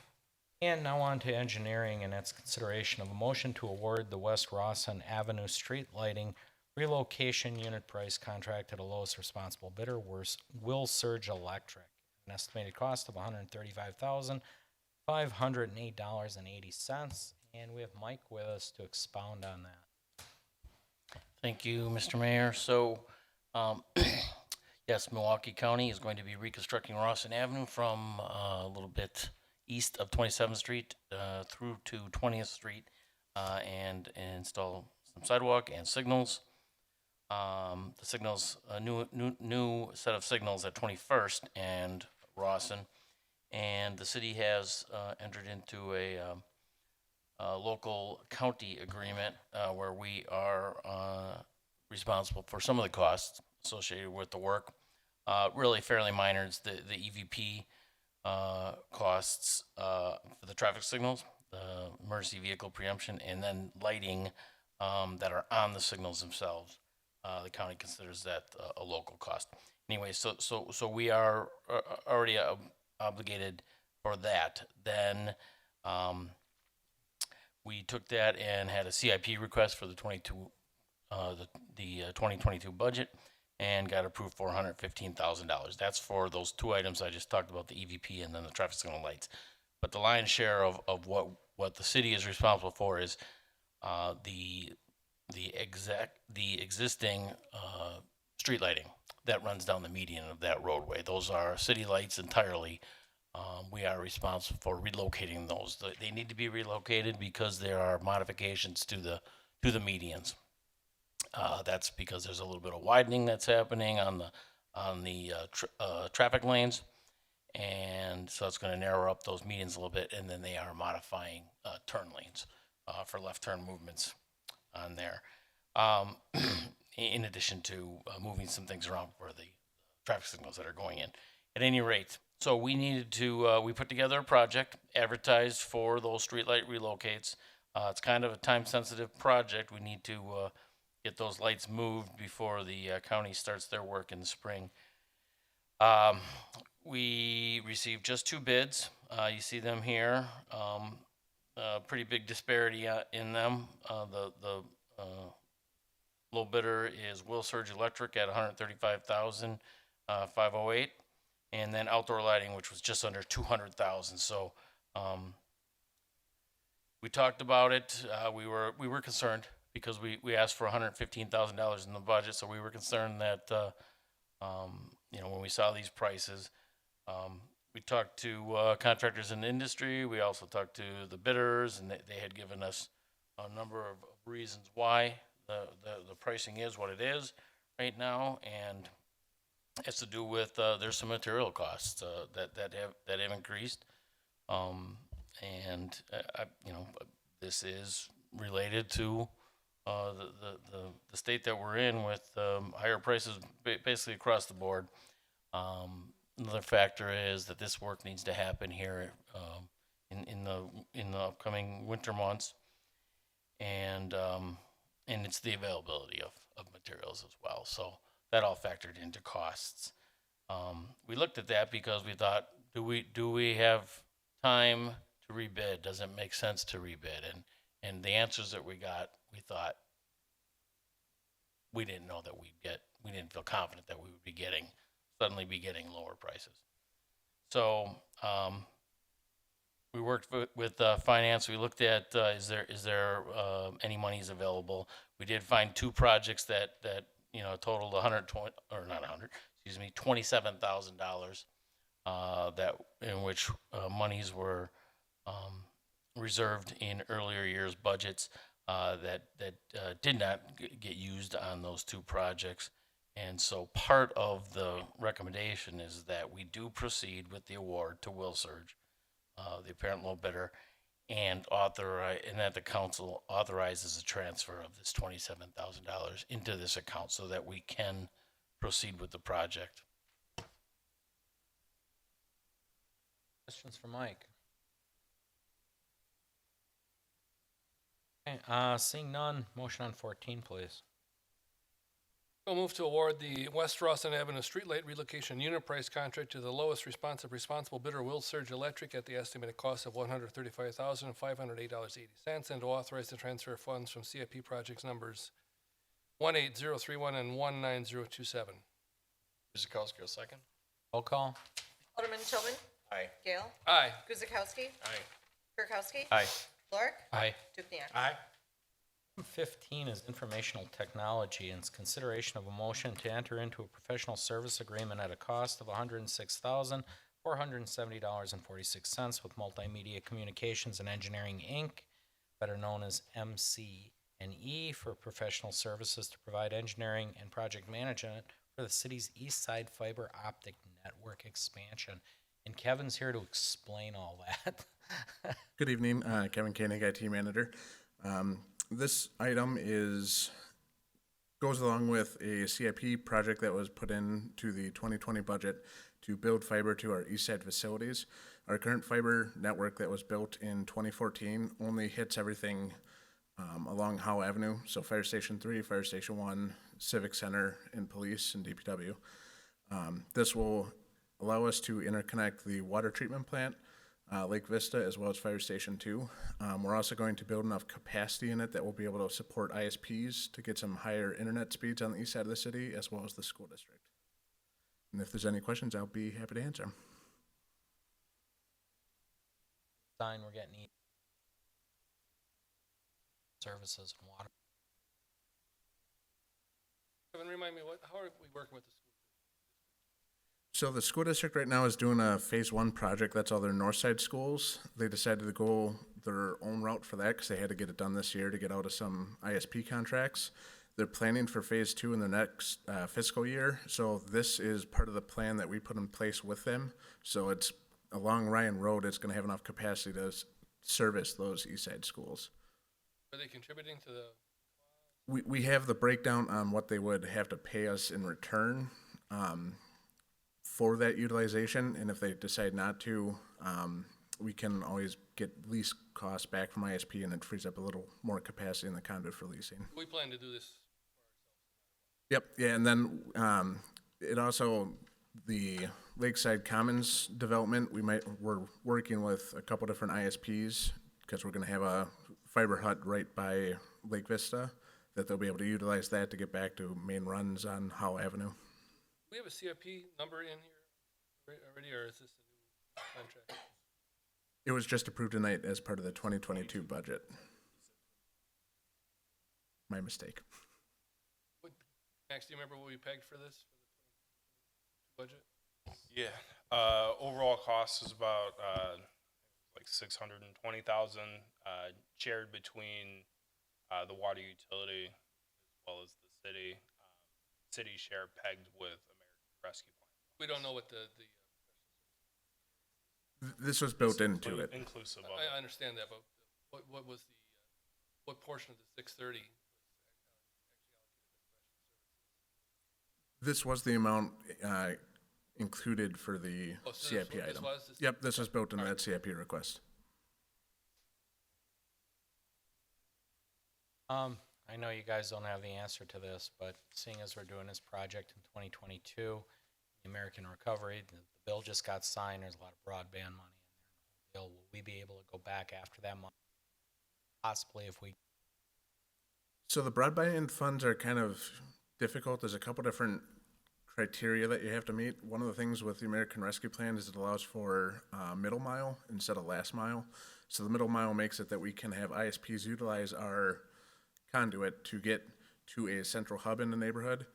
And now on to engineering, and that's consideration of a motion to award the West Roston Avenue street lighting relocation unit price contract to the lowest responsible bidder, Will Surge Electric. An estimated cost of $135,508.80. And we have Mike with us to expound on that. Thank you, Mr. Mayor. So, yes, Milwaukee County is going to be reconstructing Roston Avenue from a little bit east of 27th Street through to 20th Street and install some sidewalk and signals. The signals, a new set of signals at 21st and Roston, and the city has entered into a local county agreement where we are responsible for some of the costs associated with the work. Really fairly minor. It's the EVP costs for the traffic signals, the emergency vehicle preemption, and then lighting that are on the signals themselves. The county considers that a local cost. Anyway, so we are already obligated for that. Then we took that and had a CIP request for the 2022 budget and got approved for $115,000. That's for those two items I just talked about, the EVP and then the traffic signal lights. But the lion's share of what the city is responsible for is the existing street lighting that runs down the median of that roadway. Those are city lights entirely. We are responsible for relocating those. They need to be relocated because there are modifications to the medians. That's because there's a little bit of widening that's happening on the traffic lanes, and so it's going to narrow up those medians a little bit. And then they are modifying turn lanes for left turn movements on there. In addition to moving some things around for the traffic signals that are going in. At any rate, so we needed to, we put together a project, advertised for those streetlight relocates. It's kind of a time-sensitive project. We need to get those lights moved before the county starts their work in the spring. We received just 2 bids. You see them here. Pretty big disparity in them. The low bidder is Will Surge Electric at $135,508, and then outdoor lighting, which was just under $200,000. So we talked about it. We were concerned because we asked for $115,000 in the budget, so we were concerned that when we saw these prices. We talked to contractors in the industry. We also talked to the bidders, and they had given us a number of reasons why the pricing is what it is right now, and it has to do with there's some material costs that have increased, and this is related to the state that we're in with higher prices basically across the board. Another factor is that this work needs to happen here in the upcoming winter months, and it's the availability of materials as well. So that all factored into costs. We looked at that because we thought, do we have time to rebid? Does it make sense to rebid? And the answers that we got, we thought we didn't know that we didn't feel confident that we would suddenly be getting lower prices. So we worked with finance. We looked at is there any monies available. We did find 2 projects that totaled $27,000 that in which monies were reserved in earlier years' budgets that did not get used on those 2 projects. And so part of the recommendation is that we do proceed with the award to Will Surge, the apparent low bidder, and that the council authorizes a transfer of this $27,000 into this account so that we can proceed with the project. Questions for Mike? Okay, seeing none, motion on 14, please. We'll move to award the West Roston Avenue Streetlight Relocation Unit Price Contract to the lowest responsible bidder, Will Surge Electric, at the estimated cost of $135,508.80, and to authorize the transfer of funds from CIP projects numbers 18031 and 19027. Guzekowski will second. Roll call. Alderman Tillman. Aye. Gale. Aye. Guzekowski. Aye. Kirkowski. Aye. Lorik. Aye. Dukenyak. Aye. 15 is informational technology, and it's consideration of a motion to enter into a professional service agreement at a cost of $106,470.46 with Multimedia Communications and Engineering, Inc., better known as MC&E, for professional services to provide engineering and project management for the city's East Side fiber optic network expansion. And Kevin's here to explain all that. Good evening, Kevin Koenig, IT Manager. This item goes along with a CIP project that was put into the 2020 budget to build fiber to our east side facilities. Our current fiber network that was built in 2014 only hits everything along Howe Avenue, so Fire Station 3, Fire Station 1, Civic Center, and Police and DPW. This will allow us to interconnect the water treatment plant, Lake Vista, as well as Fire Station 2. We're also going to build enough capacity in it that we'll be able to support ISPs to get some higher internet speeds on the east side of the city, as well as the school district. And if there's any questions, I'll be happy to answer them. Sign, we're getting services and water. Kevin, remind me, how are we working with the school? So the school district right now is doing a phase 1 project. That's all their north side schools. They decided to go their own route for that because they had to get it done this year to get out of some ISP contracts. They're planning for phase 2 in the next fiscal year. So this is part of the plan that we put in place with them. So it's along Ryan Road. It's going to have enough capacity to service those east side schools. Are they contributing to the? We have the breakdown on what they would have to pay us in return for that utilization, and if they decide not to, we can always get lease costs back from ISP, and it frees up a little more capacity in the conduit for leasing. We plan to do this. Yep, yeah, and then it also, the Lakeside Commons development, we're working with a couple different ISPs because we're going to have a fiber hut right by Lake Vista that they'll be able to utilize that to get back to main runs on Howe Avenue. We have a CIP number in here already, or is this a new contract? It was just approved tonight as part of the 2022 budget. My mistake. Max, do you remember what we pegged for this, for the budget? Yeah, overall cost is about, like 620,000, shared between, the water utility as well as the city. City share pegged with American Rescue Plan. We don't know what the This was built into it. Inclusive of I it. understand that, but what was the, what portion of the 630? This was the amount included for the Oh, so CIP this item. was- this- Yep, this was built into that CIP request. I know you guys don't have the answer to this, but seeing as we're doing this project in 2022, the American Recovery, the bill just got signed, there's a lot of broadband money in there. Will we be able to go back after that money? Possibly if we, So the broadband funds are kind of difficult. There's a couple different criteria that you have to meet. One of the things with the American Rescue Plan is it allows for middle mile instead of last mile. So the middle mile makes it that we can have ISPs utilize our conduit to get to a central hub in the neighborhood,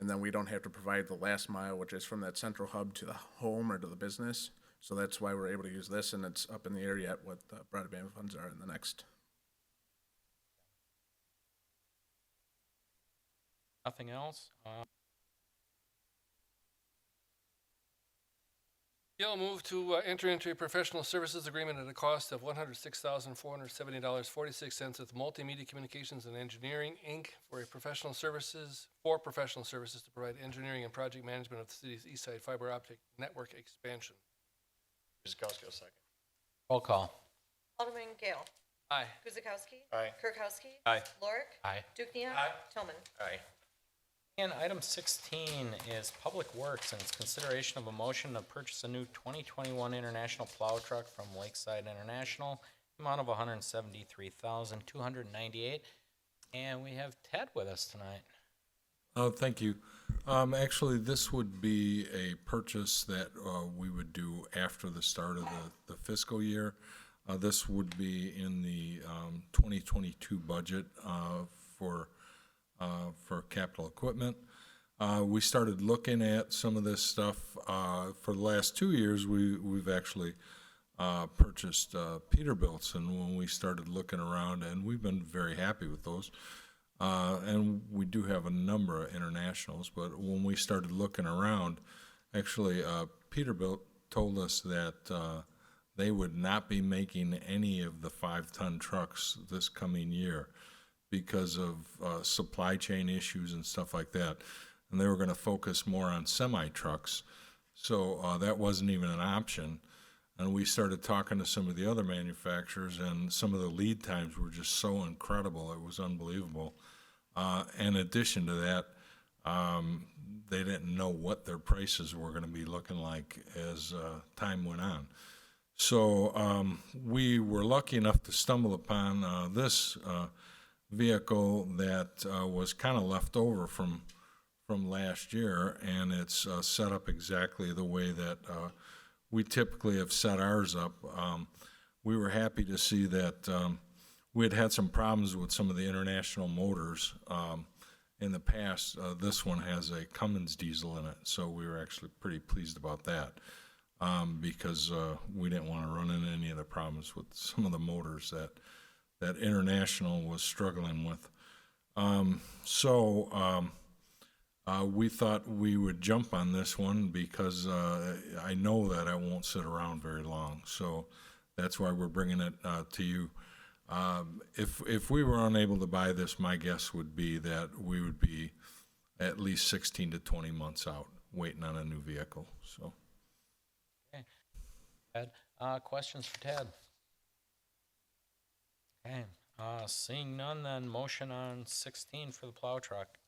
and then we don't have to provide the last mile, which is from that central hub to the home or to the business. So that's why we're able to use this, and it's up in the air yet what the broadband funds are in the next. nothing else? Gail, move to enter into a professional services agreement at a cost of $106,470.46 with Multimedia Communications and Engineering, Inc. for professional services to provide engineering and project management of the city's east side fiber optic network expansion. Guzekowski, second. Roll call. Alderman Gale. Aye. Guzekowski. Aye. Kirkowski. Aye. Lorik. Aye. Dukenyak. Toman. Aye. And item 16 is Public Works, and it's consideration of a motion to purchase a new 2021 International plow truck from Lakeside International, amount of $173,298. And we have Ted with us tonight. Thank you. Actually, this would be a purchase that we would do after the start of the fiscal year. This would be in the 2022 budget for capital equipment. We started looking at some of this stuff for the last 2 years. We've actually purchased Peterbilts, and when we started looking around, and we've been very happy with those. And we do have a number of internationals, but when we started looking around, actually Peterbilt told us that they would not be making any of the 5-ton trucks this coming year because of supply chain issues and stuff like that. And they were going to focus more on semi-trucks. So that wasn't even an option. And we started talking to some of the other manufacturers, and some of the lead times were just so incredible. It was unbelievable. In addition to that, they didn't know what their prices were going to be looking like as time went on. So we were lucky enough to stumble upon this vehicle that was kind of left over from last year, and it's set up exactly the way that we typically have set ours up. We were happy to see that we had some problems with some of the international motors in the past. This one has a Cummins diesel in it, so we were actually pretty pleased about that because we didn't want to run into any of the problems with some of the motors that international was struggling with. We thought we would jump on this one because I know that I won't sit around very long. So that's why we're bringing it to you. If we were unable to buy this, my guess would be that we would be at least 16 to 20 months out waiting on a new vehicle. So. Okay. Ted, questions for Ted? Okay. Seeing none, then motion on 16 for the plow truck.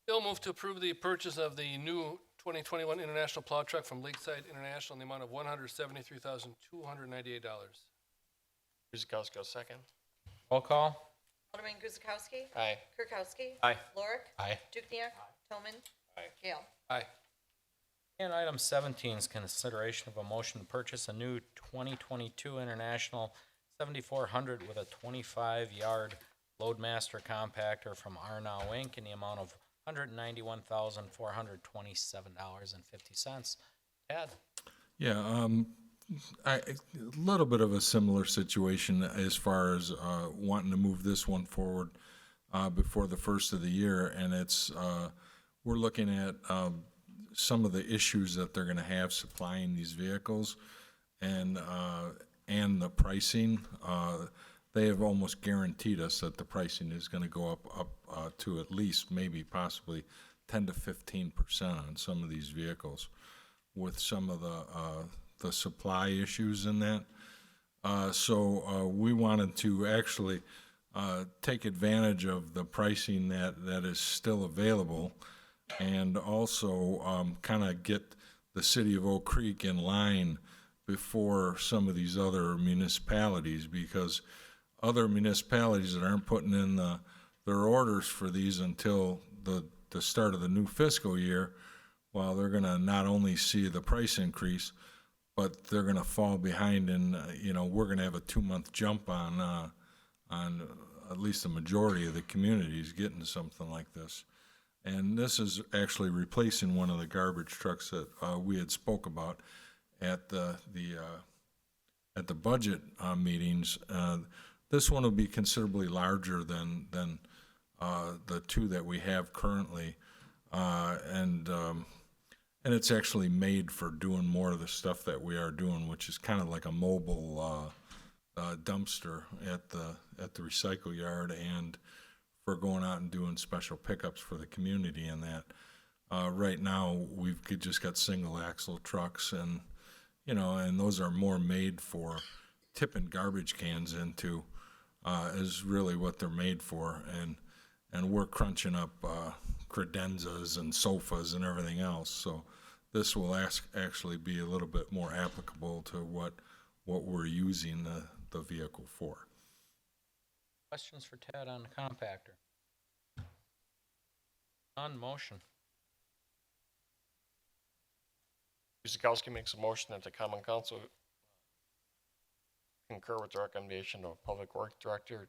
Bill, move to approve the purchase of the new 2021 International plow truck from Lakeside International in the amount of $173,298. Guzekowski, second. Roll call. Alderman Guzekowski. Aye. Kirkowski. Aye. Lorik. Aye. Dukenyak. Toman. Gale. Aye. And item 17 is consideration of a motion to purchase a new 2022 International 7400 with a 25-yard Loadmaster compactor from Arnow Inc. in the amount of $191,427.50. Ted? Yeah, a little bit of a similar situation as far as wanting to move this one forward before the first of the year, and it's we're looking at some of the issues that they're going to have supplying these vehicles, and the pricing. They have almost guaranteed us that the pricing is going to go up to at least maybe possibly 10 to 15% on some of these vehicles, with some of the supply issues in that. So we wanted to actually take advantage of the pricing that is still available, and also kind of get the city of Oak Creek in line before some of these other municipalities, because other municipalities that aren't putting in their orders for these until the start of the new fiscal year, while they're going to not only see the price increase, but they're going to fall behind, and we're going to have a 2-month jump on at least the majority of the communities getting something like this. And this is actually replacing one of the garbage trucks that we had spoke about at the budget meetings. This one will be considerably larger than the two that we have currently, and and it's actually made for doing more of the stuff that we are doing, which is kind of like a mobile dumpster at the recycle yard, and for going out and doing special pickups for the community and that. Right now, just got single axle trucks, and and those are more made for tipping garbage cans into, is really what they're made for, and we're crunching up credenzas and sofas and everything else. So this will actually be a little bit more applicable to what we're using the vehicle for. Questions for Ted on the compactor? On motion. Guzekowski makes a motion that the common council concur with the recommendation of Public Works Director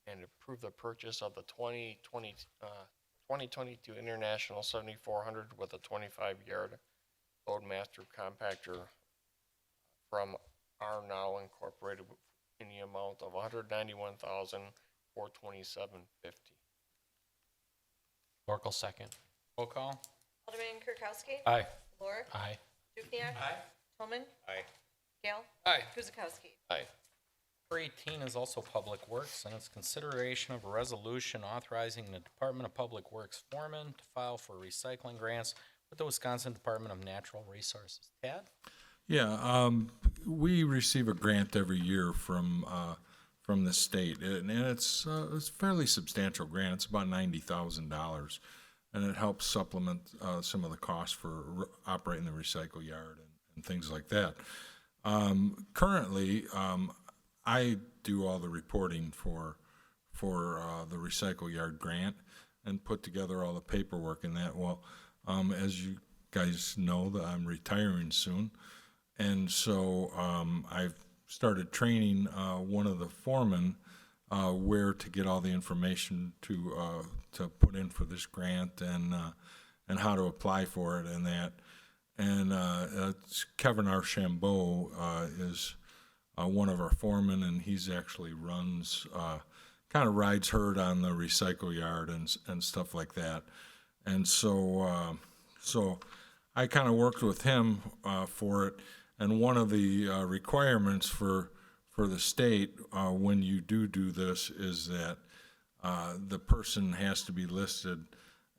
and approve the purchase of the 2022 International 7400 with a 25-yard Loadmaster compactor from R Now Incorporated in the amount of $191,427.50. Oracle second. Roll call. Alderman Kirkowski. Aye. Lorik. Aye. Dukenyak. Aye. Tillman. Aye. Gale. Aye. Guzekowski. Aye. Number 18 is also Public Works, and it's consideration of a resolution authorizing the Department of Public Works foreman to file for recycling grants with the Wisconsin Department of Natural Resources. Tad? Yeah, we receive a grant every year from the state, and it's a fairly substantial grant. It's about $90,000, and it helps supplement some of the costs for operating the recycle yard and things like that. Currently, I do all the reporting for the recycle yard grant and put together all the paperwork in that. Well, as you guys know, that I'm retiring soon, and so I've started training one of the foremen where to get all the information to put in for this grant and how to apply for it and that. And it's Kevin Archambault is one of our foremen, and he's actually runs, kind of rides herd on the recycle yard and stuff like that. And so I kind of worked with him for it. And one of the requirements for the state when you do this is that the person has to be listed,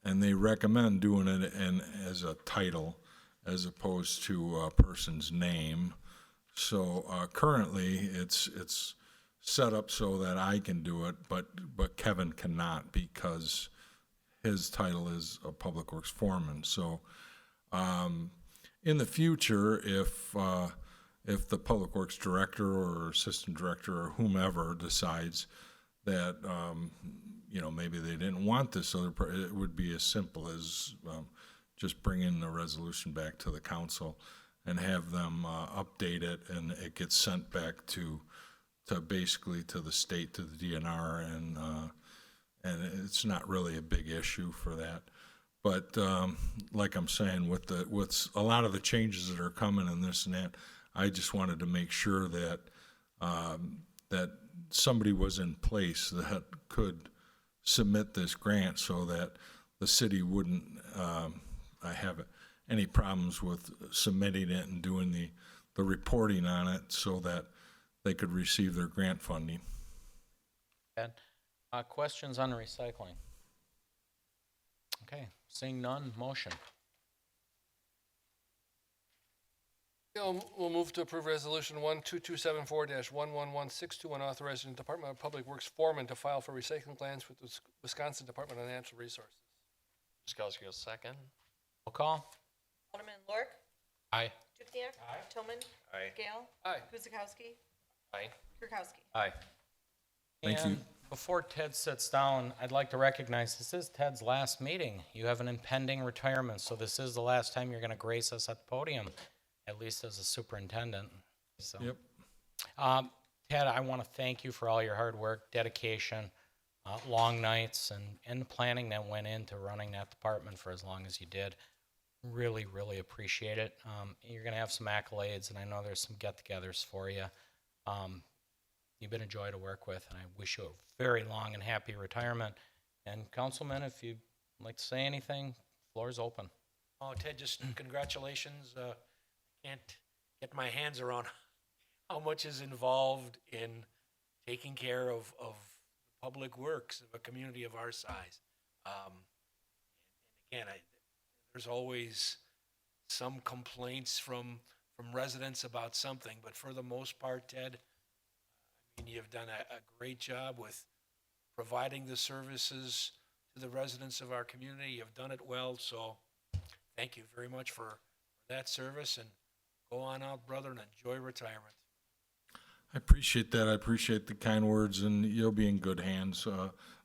and they recommend doing it as a title as opposed to a person's name. So currently it's set up so that I can do it, but Kevin cannot because his title is a Public Works foreman. So in the future, if the Public Works Director or Assistant Director or whomever decides that maybe they didn't want this other it would be as simple as just bringing the resolution back to the council and have them update it, and it gets sent back to basically to the state, to the DNR, and it's not really a big issue for that. But like I'm saying, with a lot of the changes that are coming and this and that, I just wanted to make sure that that somebody was in place that could submit this grant so that the city wouldn't have any problems with submitting it and doing the reporting on it so that they could receive their grant funding. Ted? Questions on recycling? Okay, seeing none, motion. We'll move to approve resolution 12274-11162 and authorizing the Department of Public Works foreman to file for recycling plans with the Wisconsin Department of Natural Resources. Guzekowski will second. Roll call. Alderman Lorik. Aye. Dukenyak. Aye. Tillman. Aye. Gale. Aye. Guzekowski. Aye. Kirkowski. Aye. Thank you. And before Ted sits down, I'd like to recognize this is Ted's last meeting. You have an impending retirement, so this is the last time you're going to grace us at the podium, at least as a superintendent. So, Yep. Ted, I want to thank you for all your hard work, dedication, long nights, and the planning that went into running that department for as long as you did. Really, really appreciate it. You're going to have some accolades, and I know there's some get-togethers for you. You've been a joy to work with, and I wish you a very long and happy retirement. And Councilman, if you'd like to say anything, floor is open. Oh, Ted, just congratulations. Can't get my hands around how much is involved in taking care of public works of a community of our size. And again, there's always some complaints from residents about something, but for the most part, Ted, I mean, you've done a great job with providing the services to the residents of our community. You've done it well, so thank you very much for that service, and go on out, brother, and enjoy retirement. I appreciate that. I appreciate the kind words, and you'll be in good hands.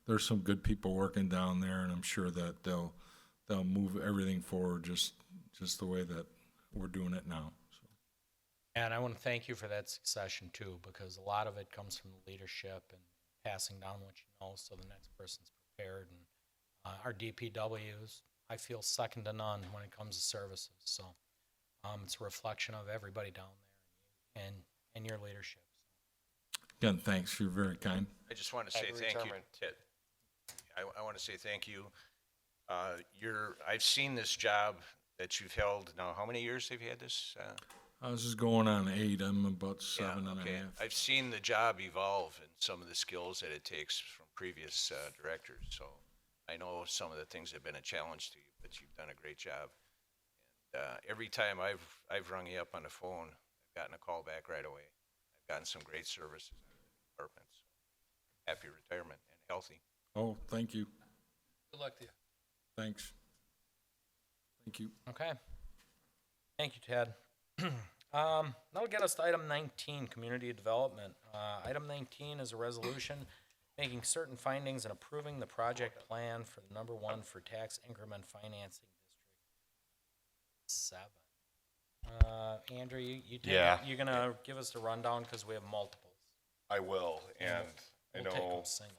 There's some good people working down there, and I'm sure that they'll move everything forward just the way that we're doing it now. So. And I want to thank you for that succession too, because a lot of it comes from the leadership and passing down what you know, so the next person's prepared. And our DPWs, I feel second to none when it comes to services. So it's a reflection of everybody down there and your leadership. Again, thanks. You're very kind. I just want to say thank you, Ted. I want to say thank you. I've seen this job that you've held now. How many years have you had this? This is going on 8. I'm about 7 and a half. I've seen the job evolve and some of the skills that it takes from previous directors. So I know some of the things have been a challenge to you, but you've done a great job. And every time I've rung you up on the phone, I've gotten a call back right away. I've gotten some great services in the department. So happy retirement and healthy. Oh, thank you. Good luck to you. Thanks. Thank you. Okay. Thank you, Ted. That'll get us to item 19, community development. Item 19 is a resolution making certain findings and approving the project plan for the number 1 for tax increment financing district 7. Andrew, you're gonna give us the rundown because we have multiples. I will, and We'll take them single.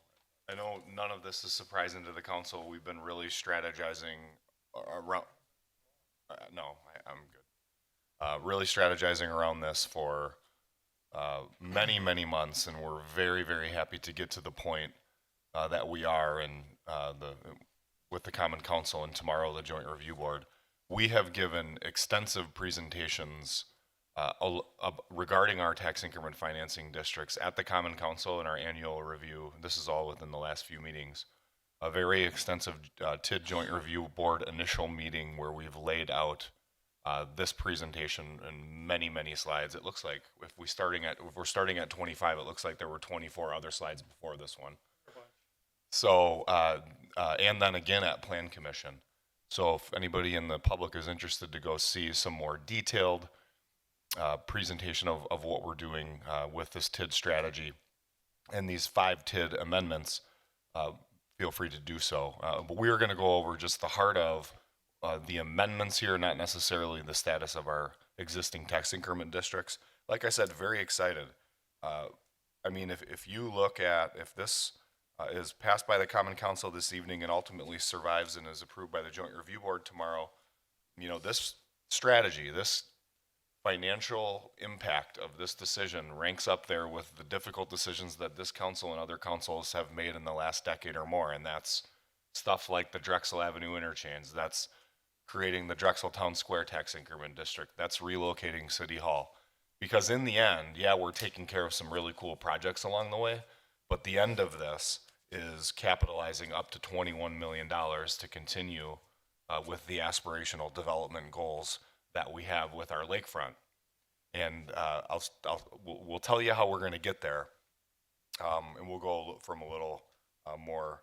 I know none of this is surprising to the council. We've been really strategizing around. I'm good. Really strategizing around this for many, many months, and we're very, very happy to get to the point that we are, and with the Common Council and tomorrow the Joint Review Board. We have given extensive presentations regarding our tax increment financing districts at the Common Council in our annual review. This is all within the last few meetings. A very extensive TID Joint Review Board initial meeting where we've laid out this presentation in many, many slides. It looks like if we're starting at 25, it looks like there were 24 other slides before this one. So, and then again at Plan Commission. So if anybody in the public is interested to go see some more detailed presentation of what we're doing with this TID strategy and these 5 TID amendments, feel free to do so. But we are going to go over just the heart of the amendments here, not necessarily the status of our existing tax increment districts. Like I said, very excited. I mean, if you look at, if this is passed by the Common Council this evening and ultimately survives and is approved by the Joint Review Board tomorrow, you know, this strategy, this financial impact of this decision ranks up there with the difficult decisions that this council and other councils have made in the last decade or more. And that's stuff like the Drexel Avenue interchange. That's creating the Drexel Town Square tax increment district. That's relocating City Hall. Because in the end, yeah, we're taking care of some really cool projects along the way, but the end of this is capitalizing up to $21 million to continue with the aspirational development goals that we have with our lakefront. And we'll tell you how we're going to get there, and we'll go from a little more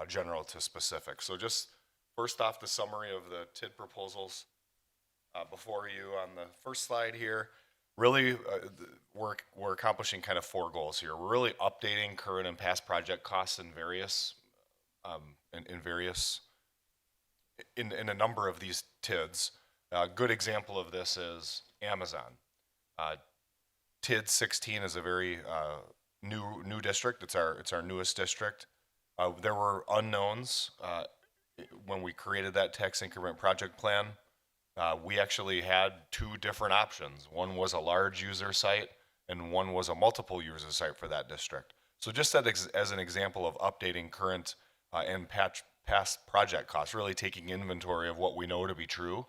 general to specific. So just first off, the summary of the TID proposals before you on the first slide here. Really, we're accomplishing kind of 4 goals here. We're really updating current and past project costs in various in a number of these TIDs. A good example of this is Amazon. TID 16 is a very new district. It's our newest district. There were unknowns when we created that tax increment project plan. We actually had 2 different options. One was a large user site and one was a multiple user site for that district. So just as an example of updating current and past project costs, really taking inventory of what we know to be true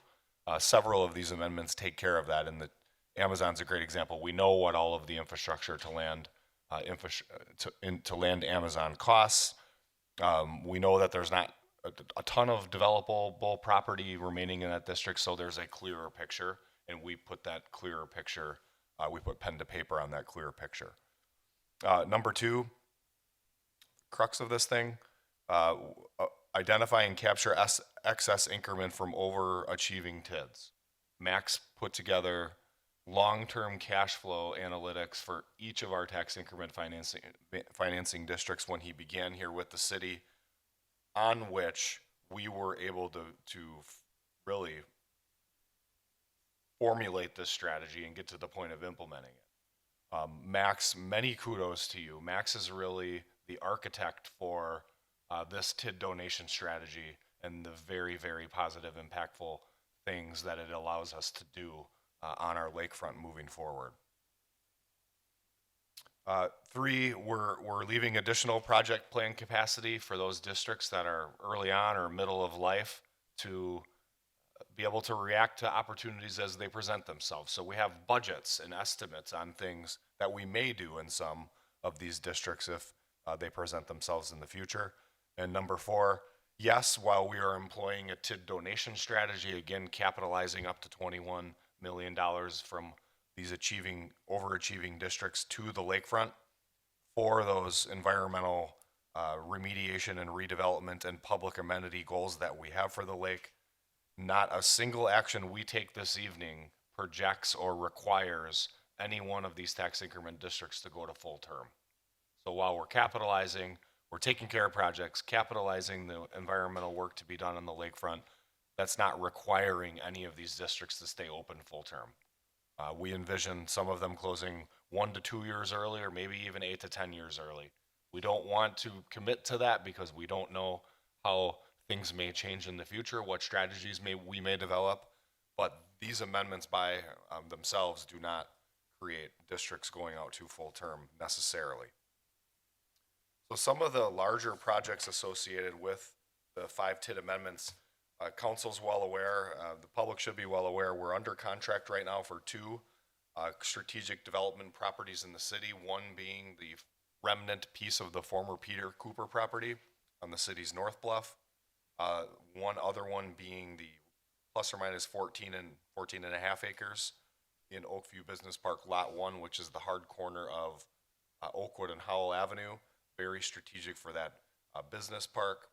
Several of these amendments take care of that, and the Amazon's a great example. We know what all of the infrastructure to land to land Amazon costs. We know that there's not a ton of developable property remaining in that district, so there's a clearer picture, and we put that clearer picture, we put pen to paper on that clearer picture. Number two, crux of this thing, identify and capture excess increment from overachieving TIDs. Max put together long-term cash flow analytics for each of our tax increment financing districts when he began here with the city, on which we were able to really formulate this strategy and get to the point of implementing it. Max, many kudos to you. Max is really the architect for this TID donation strategy and the very, very positive, impactful things that it allows us to do on our lakefront moving forward. Three, we're leaving additional project plan capacity for those districts that are early on or middle of life to be able to react to opportunities as they present themselves. So we have budgets and estimates on things that we may do in some of these districts if they present themselves in the future. And number four, yes, while we are employing a TID donation strategy, again, capitalizing up to $21 million from these overachieving districts to the lakefront for those environmental remediation and redevelopment and public amenity goals that we have for the lake. Not a single action we take this evening projects or requires any one of these tax increment districts to go to full term. So while we're capitalizing, we're taking care of projects, capitalizing the environmental work to be done on the lakefront, that's not requiring any of these districts to stay open full term. We envision some of them closing 1 to 2 years early, or maybe even 8 to 10 years early. We don't want to commit to that because we don't know how things may change in the future, what strategies we may develop, but these amendments by themselves do not create districts going out to full term necessarily. So some of the larger projects associated with the 5 TID amendments, council's well aware, the public should be well aware, we're under contract right now for 2 strategic development properties in the city, one being the remnant piece of the former Peter Cooper property on the city's North Bluff, one other one being the plus or minus 14 and a half acres in Oakview Business Park Lot 1, which is the hard corner of Oakwood and Howell Avenue, very strategic for that business park.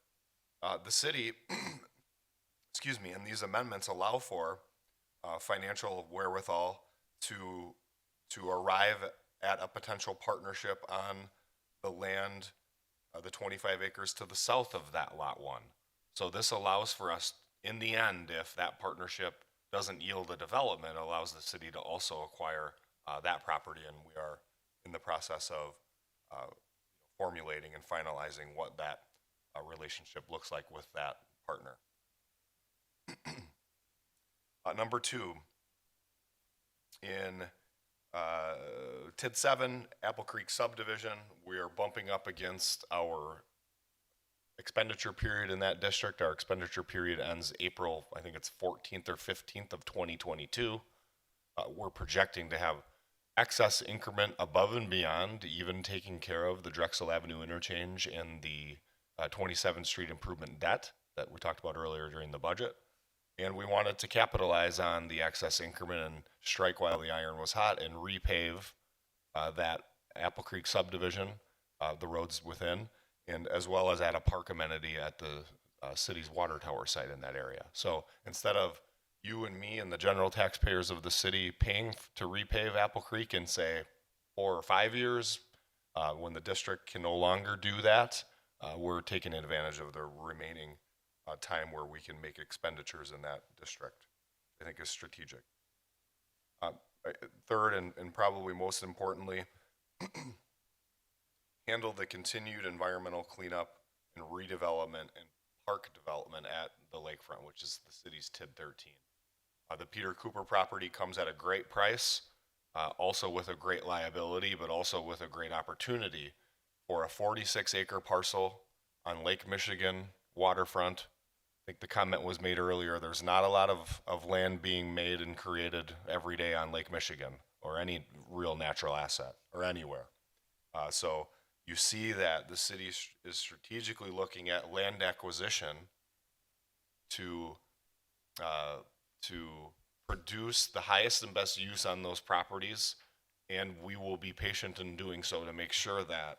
The city, excuse me, and these amendments allow for financial wherewithal to arrive at a potential partnership on the land, the 25 acres to the south of that Lot 1. So this allows for us, in the end, if that partnership doesn't yield a development, allows the city to also acquire that property, and we are in the process of formulating and finalizing what that relationship looks like with that partner. Number 2, in TID 7, Apple Creek subdivision, we are bumping up against our expenditure period in that district. Our expenditure period ends April, I think it's 14th or 15th of 2022. We're projecting to have excess increment above and beyond, even taking care of the Drexel Avenue interchange and the 27th Street improvement debt that we talked about earlier during the budget. And we wanted to capitalize on the excess increment and strike while the iron was hot and repave that Apple Creek subdivision, the roads within, and as well as add a park amenity at the city's water tower site in that area. So instead of you and me and the general taxpayers of the city paying to repave Apple Creek in, say, 4 or 5 years, when the district can no longer do that, we're taking advantage of the remaining time where we can make expenditures in that district. I think is strategic. Third, and probably most importantly, handle the continued environmental cleanup and redevelopment and park development at the lakefront, which is the city's TID 13. The Peter Cooper property comes at a great price, also with a great liability, but also with a great opportunity for a 46-acre parcel on Lake Michigan waterfront think the comment was made earlier, there's not a lot of land being made and created every day on Lake Michigan or any real natural asset or anywhere. So you see that the city is strategically looking at land acquisition to produce the highest and best use on those properties, and we will be patient in doing so to make sure that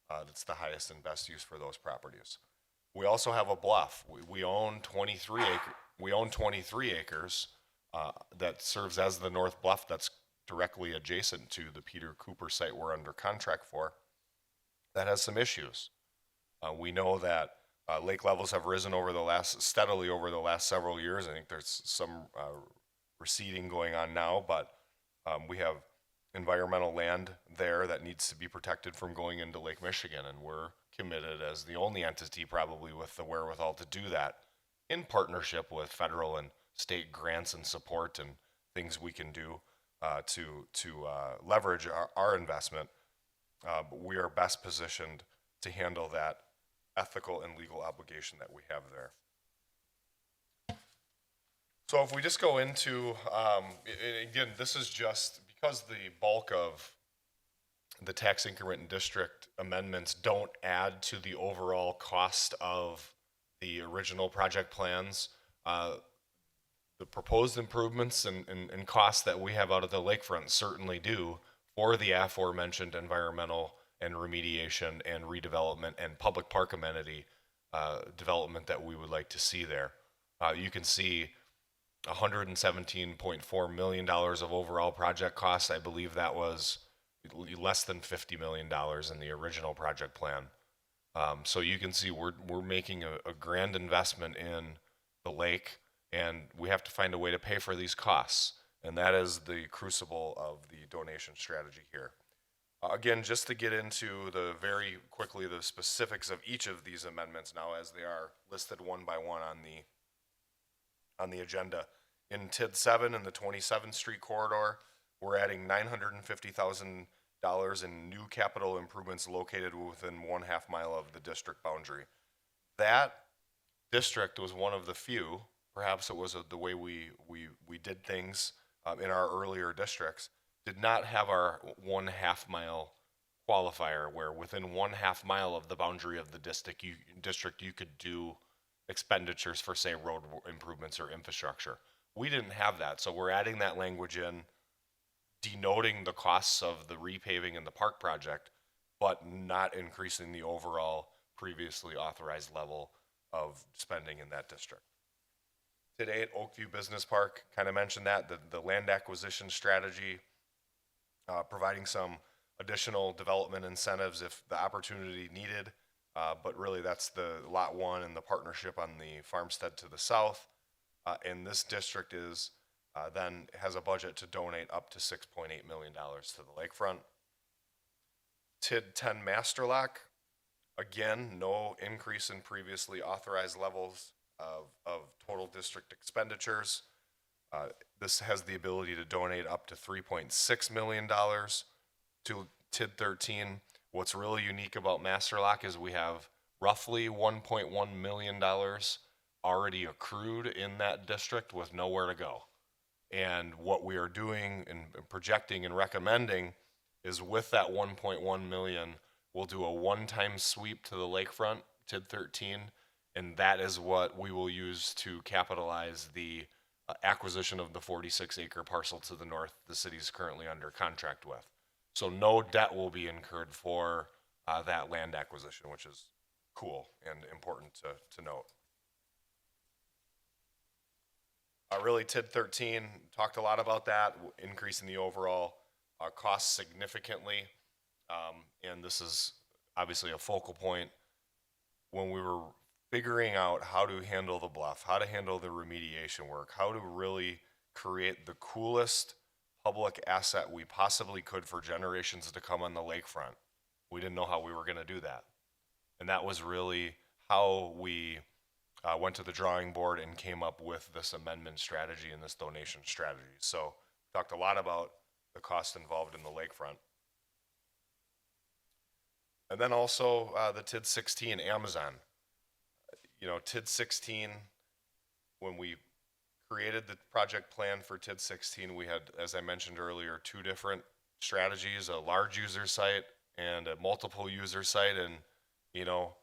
that's the highest and best use for those properties. We also have a bluff. We own 23 acres that serves as the north bluff that's directly adjacent to the Peter Cooper site we're under contract for. That has some issues. We know that lake levels have risen steadily over the last several years. I think there's some receding going on now, but we have environmental land there that needs to be protected from going into Lake Michigan, and we're committed as the only entity probably with the wherewithal to do that in partnership with federal and state grants and support and things we can do to leverage our investment. But we are best positioned to handle that ethical and legal obligation that we have there. So if we just go into, again, this is just because the bulk of the tax increment and district amendments don't add to the overall cost of the original project plans. The proposed improvements and costs that we have out of the lakefront certainly do for the aforementioned environmental and remediation and redevelopment and public park amenity development that we would like to see there. You can see $117.4 million of overall project costs. I believe that was less than $50 million in the original project plan. So you can see we're making a grand investment in the lake, and we have to find a way to pay for these costs. And that is the crucible of the donation strategy here. Again, just to get into very quickly the specifics of each of these amendments now as they are listed one by one on the agenda. In TID 7 in the 27th Street corridor, we're adding $950,000 in new capital improvements located within 1/2 mile of the district boundary. That district was one of the few, perhaps it was the way we did things in our earlier districts, did not have our 1/2 mile qualifier where within 1/2 mile of the boundary of the district you could do expenditures for, say, road improvements or infrastructure. We didn't have that, so we're adding that language in, denoting the costs of the repaving and the park project, but not increasing the overall previously authorized level of spending in that district. Today at Oakview Business Park, kind of mentioned that, the land acquisition strategy, providing some additional development incentives if the opportunity needed, but really that's the Lot 1 and the partnership on the farmstead to the south. And this district then has a budget to donate up to $6.8 million to the lakefront. TID 10 Master Lock, again, no increase in previously authorized levels of total district expenditures. This has the ability to donate up to $3.6 million to TID 13. What's really unique about Master Lock is we have roughly $1.1 million already accrued in that district with nowhere to go. And what we are doing and projecting and recommending is with that 1.1 million, we'll do a one-time sweep to the lakefront, TID 13, and that is what we will use to capitalize the acquisition of the 46-acre parcel to the north the city is currently under contract with. So no debt will be incurred for that land acquisition, which is cool and important to note. Really, TID 13, talked a lot about that, increasing the overall cost significantly. And this is obviously a focal point when we were figuring out how to handle the bluff, how to handle the remediation work, how to really create the coolest public asset we possibly could for generations to come on the lakefront. We didn't know how we were going to do that. And that was really how we went to the drawing board and came up with this amendment strategy and this donation strategy. So we talked a lot about the cost involved in the lakefront. And then also the TID 16 Amazon. You know, TID 16 when we created the project plan for TID 16, we had, as I mentioned earlier, two different strategies, a large user site and a multiple user site. And, you know,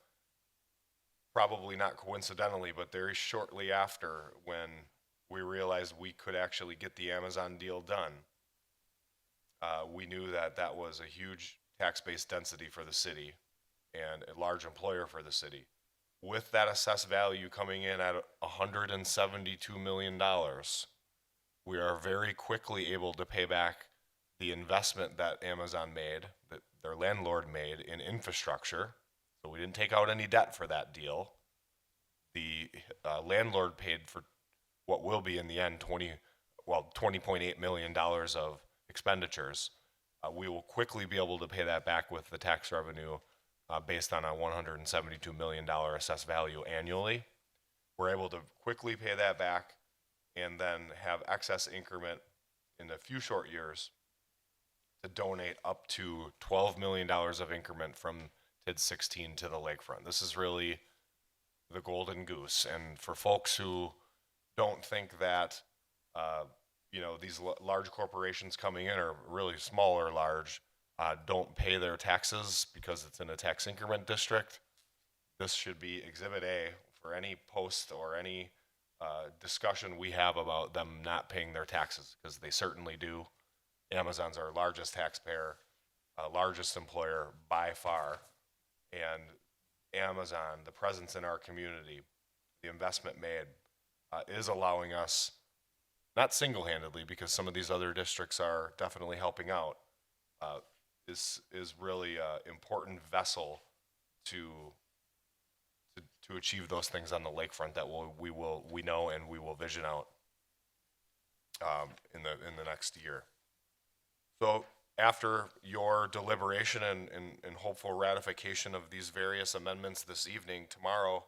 probably not coincidentally, but very shortly after, when we realized we could actually get the Amazon deal done, we knew that that was a huge tax base density for the city and a large employer for the city. With that assessed value coming in at $172 million, we are very quickly able to pay back the investment that Amazon made, that their landlord made in infrastructure. So we didn't take out any debt for that deal. The landlord paid for what will be in the end $20.8 million of expenditures. We will quickly be able to pay that back with the tax revenue based on a $172 million assessed value annually. We're able to quickly pay that back and then have excess increment in a few short years to donate up to $12 million of increment from TID 16 to the lakefront. This is really the golden goose. And for folks who don't think that, you know, these large corporations coming in, or really small or large, don't pay their taxes because it's in a tax increment district, this should be Exhibit A for any post or any discussion we have about them not paying their taxes, because they certainly do. Amazon's our largest taxpayer, largest employer by far, and Amazon, the presence in our community, the investment made, is allowing us, not single-handedly, because some of these other districts are definitely helping out, is really an important vessel to achieve those things on the lakefront that we know and we will vision out in the next year. So after your deliberation and hopeful ratification of these various amendments this evening, tomorrow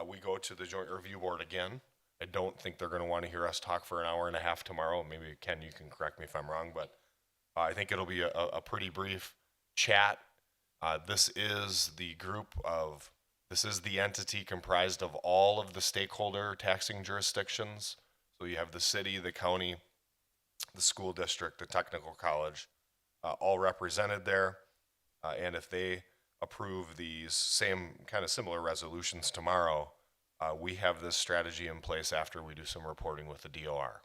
we go to the Joint Review Board again. I don't think they're going to want to hear us talk for an hour and a half tomorrow. Maybe Ken, you can correct me if I'm wrong, but I think it'll be a pretty brief chat. This is the entity comprised of all of the stakeholder taxing jurisdictions. So you have the city, the county, the school district, the technical college, all represented there. And if they approve these similar resolutions tomorrow, we have this strategy in place after we do some reporting with the DOR.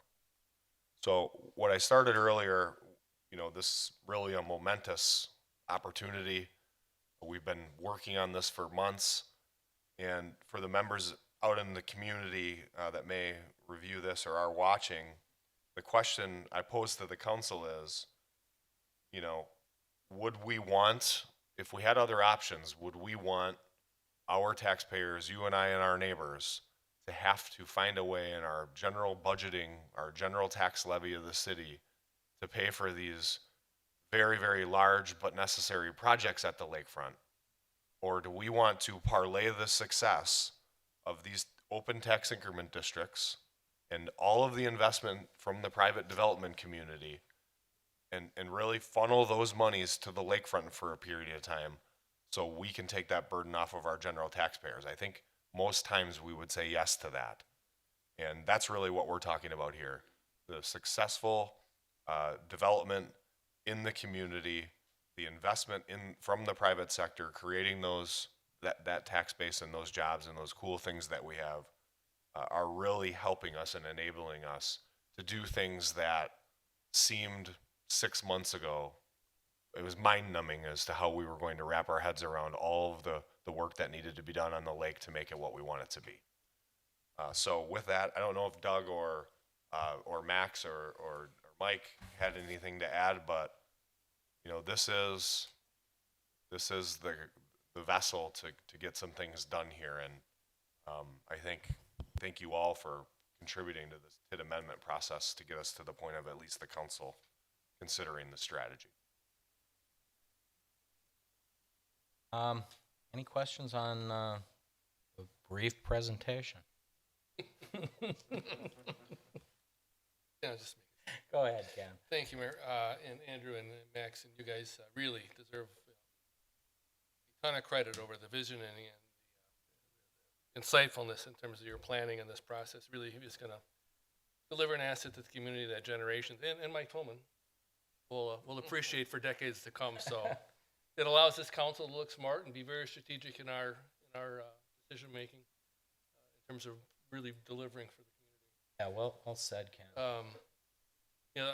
So what I started earlier, you know, this is really a momentous opportunity. We've been working on this for months, and for the members out in the community that may review this or are watching, the question I pose to the council is, you know, would we want, if we had other options, would we want our taxpayers, you and I and our neighbors, to have to find a way in our general budgeting, our general tax levy of the city, to pay for these very, very large but necessary projects at the lakefront? Or do we want to parlay the success of these open tax increment districts and all of the investment from the private development community and really funnel those monies to the lakefront for a period of time so we can take that burden off of our general taxpayers? I think most times we would say yes to that. And that's really what we're talking about here. The successful development in the community, the investment from the private sector, creating that tax base and those jobs and those cool things that we have are really helping us and enabling us to do things that seemed 6 months ago, it was mind-numbing as to how we were going to wrap our heads around all of the work that needed to be done on the lake to make it what we want it to be. So with that, I don't know if Doug or Max or Mike had anything to add, but you know, this is the vessel to get some things done here, and I thank you all for contributing to this TID amendment process to get us to the point of at least the council considering the strategy. Any questions on the brief presentation? Yeah, just Go ahead, Ken. thank you, Mayor, and Andrew and Max, and you guys really deserve a ton of credit over the vision and insightfulness in terms of your planning in this process. Really, is going to deliver an asset to the community that generations, and Mike Tolman will appreciate for decades to come. So it allows this council to look smart and be very strategic in our decision making in terms of really delivering for the community. Yeah, well said, Ken. You know,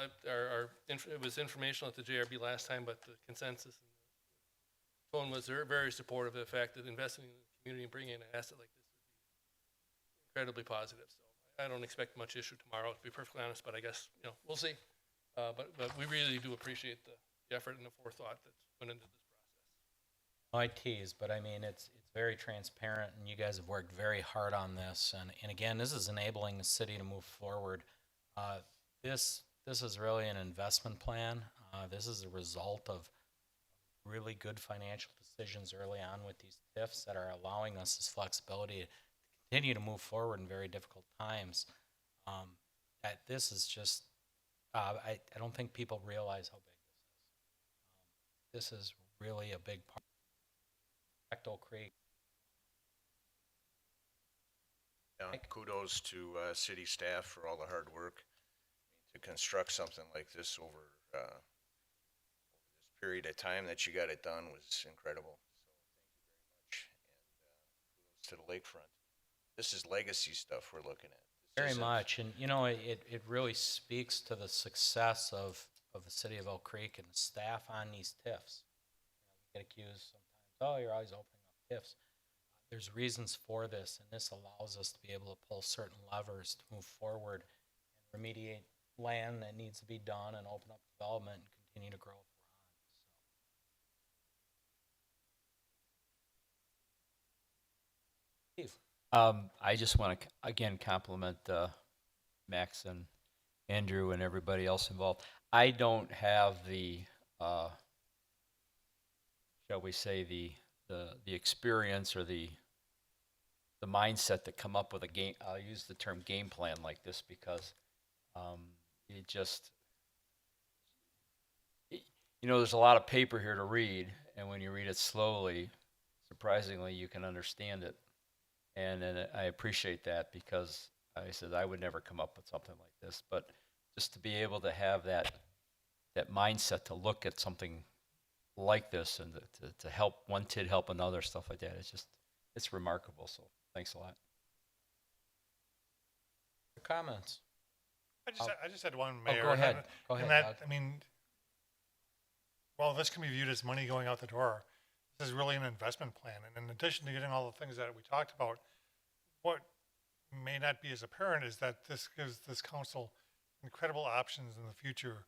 it was informational at the JRB last time, but the consensus and tone was very supportive of the fact that investing in the community and bringing in an asset like this would be incredibly positive. So I don't expect much issue tomorrow, to be perfectly honest, but I guess, you know, we'll see. But we really do appreciate the effort and the forethought that went into this process. I tease, but I mean, it's very transparent, and you guys have worked very hard on this. And again, this is enabling the city to move forward. This is really an investment plan. This is a result of really good financial decisions early on with these TIFs that are allowing us this flexibility to continue to move forward in very difficult times. That this is just, I don't think people realize how big this is. This is really a big part of Oak Creek. Yeah, kudos to city staff for all the hard work. To construct something like this over this period of time that you got it done was incredible. So thank you very much, and kudos to the lakefront. This is legacy stuff we're looking at. Very much, and you know, it really speaks to the success of the city of Oak Creek and the staff on these TIFs. You know, we get accused sometimes, oh, you're always opening up TIFs. There's reasons for this, and this allows us to be able to pull certain levers to move forward and remediate land that needs to be done and open up development and continue to grow if we're on. Steve. I just want to again compliment Max and Andrew and everybody else involved. I don't have the, shall we say, the experience or the mindset to come up with a game. I'll use the term game plan like this because it just, you know, there's a lot of paper here to read, and when you read it slowly, surprisingly, you can understand it. And I appreciate that because I said I would never come up with something like this, but just to be able to have that mindset to look at something like this and to help one TID help another, stuff like that, it's remarkable. So thanks a lot. Comments? I just had one, Mayor. Go ahead. And that, I mean, well, this can be viewed as money going out the door. This is really an investment plan. And in addition to getting all the things that we talked about, what may not be as apparent is that this gives this council incredible options in the future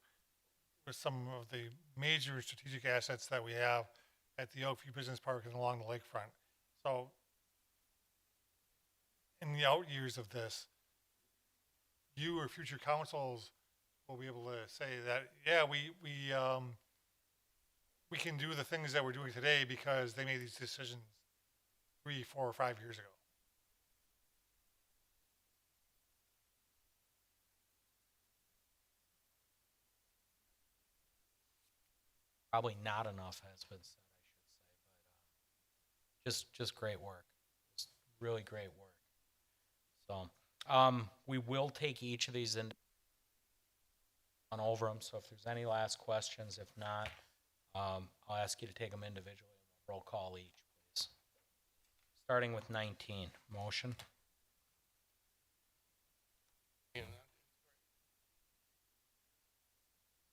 with some of the major strategic assets that we have at the Oakview Business Park and along the lakefront. So in the out years of this, you or future councils will be able to say that, yeah, we can do the things that we're doing today because they made these decisions 3, 4, or 5 years ago. Probably not enough has been said, I should say, but just great work. Just really great work. So we will take each of these on over them. So if there's any last questions, if not, I'll ask you to take them individually. Roll call each, please. Starting with 19. Motion.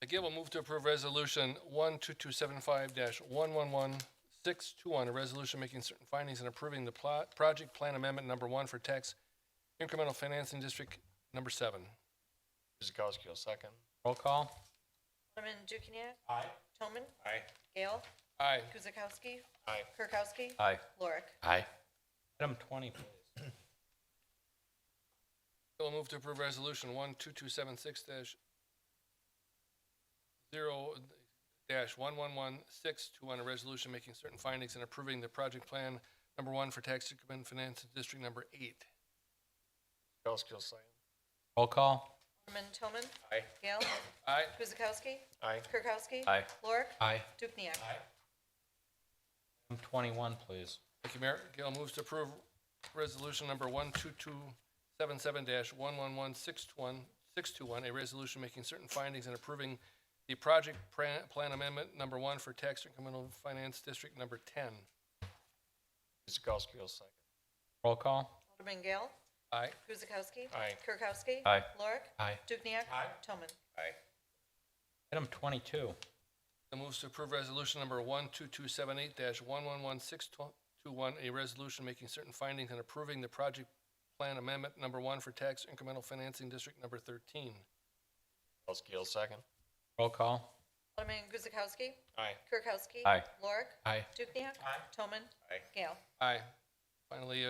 Again, we'll move to approve resolution 12275-111621, a resolution making certain findings and approving the project plan amendment number 1 for tax incremental financing district number 7. Guzekowski will second. Roll call. Alderman Dukenyak. Aye. Tillman. Aye. Gale. Aye. Guzekowski. Aye. Kirkowski. Aye. Lorick. Aye. Item 20, please. We'll move to approve resolution 12276-0-11161, a resolution making certain findings and approving the project plan number 1 for tax increment finance district number 8. Guzekowski will second. Roll call. Alderman Tillman. Aye. Gale. Aye. Guzekowski. Aye. Kirkowski. Aye. Lorick. Aye. Dukenyak. Item 21, please. Thank you, Mayor. Gail moves to approve resolution number 12277-111-621, a resolution making certain findings and approving the project plan amendment number 1 for tax incremental finance district number 10. Guzekowski will second. Roll call. Alderman Gale. Aye. Guzekowski. Aye. Kirkowski. Aye. Lorik. Aye. Dukenyak. Toman. Aye. Item 22. The moves to approve resolution number 12278-111-621, a resolution making certain findings and approving the project plan amendment number 1 for tax incremental financing district number 13. Guzekowski will second. Roll call. Alderman Guzekowski. Aye. Kirkowski. Aye. Lorik. Aye. Dukenyak. Toman. Aye. Gale. Aye. Finally,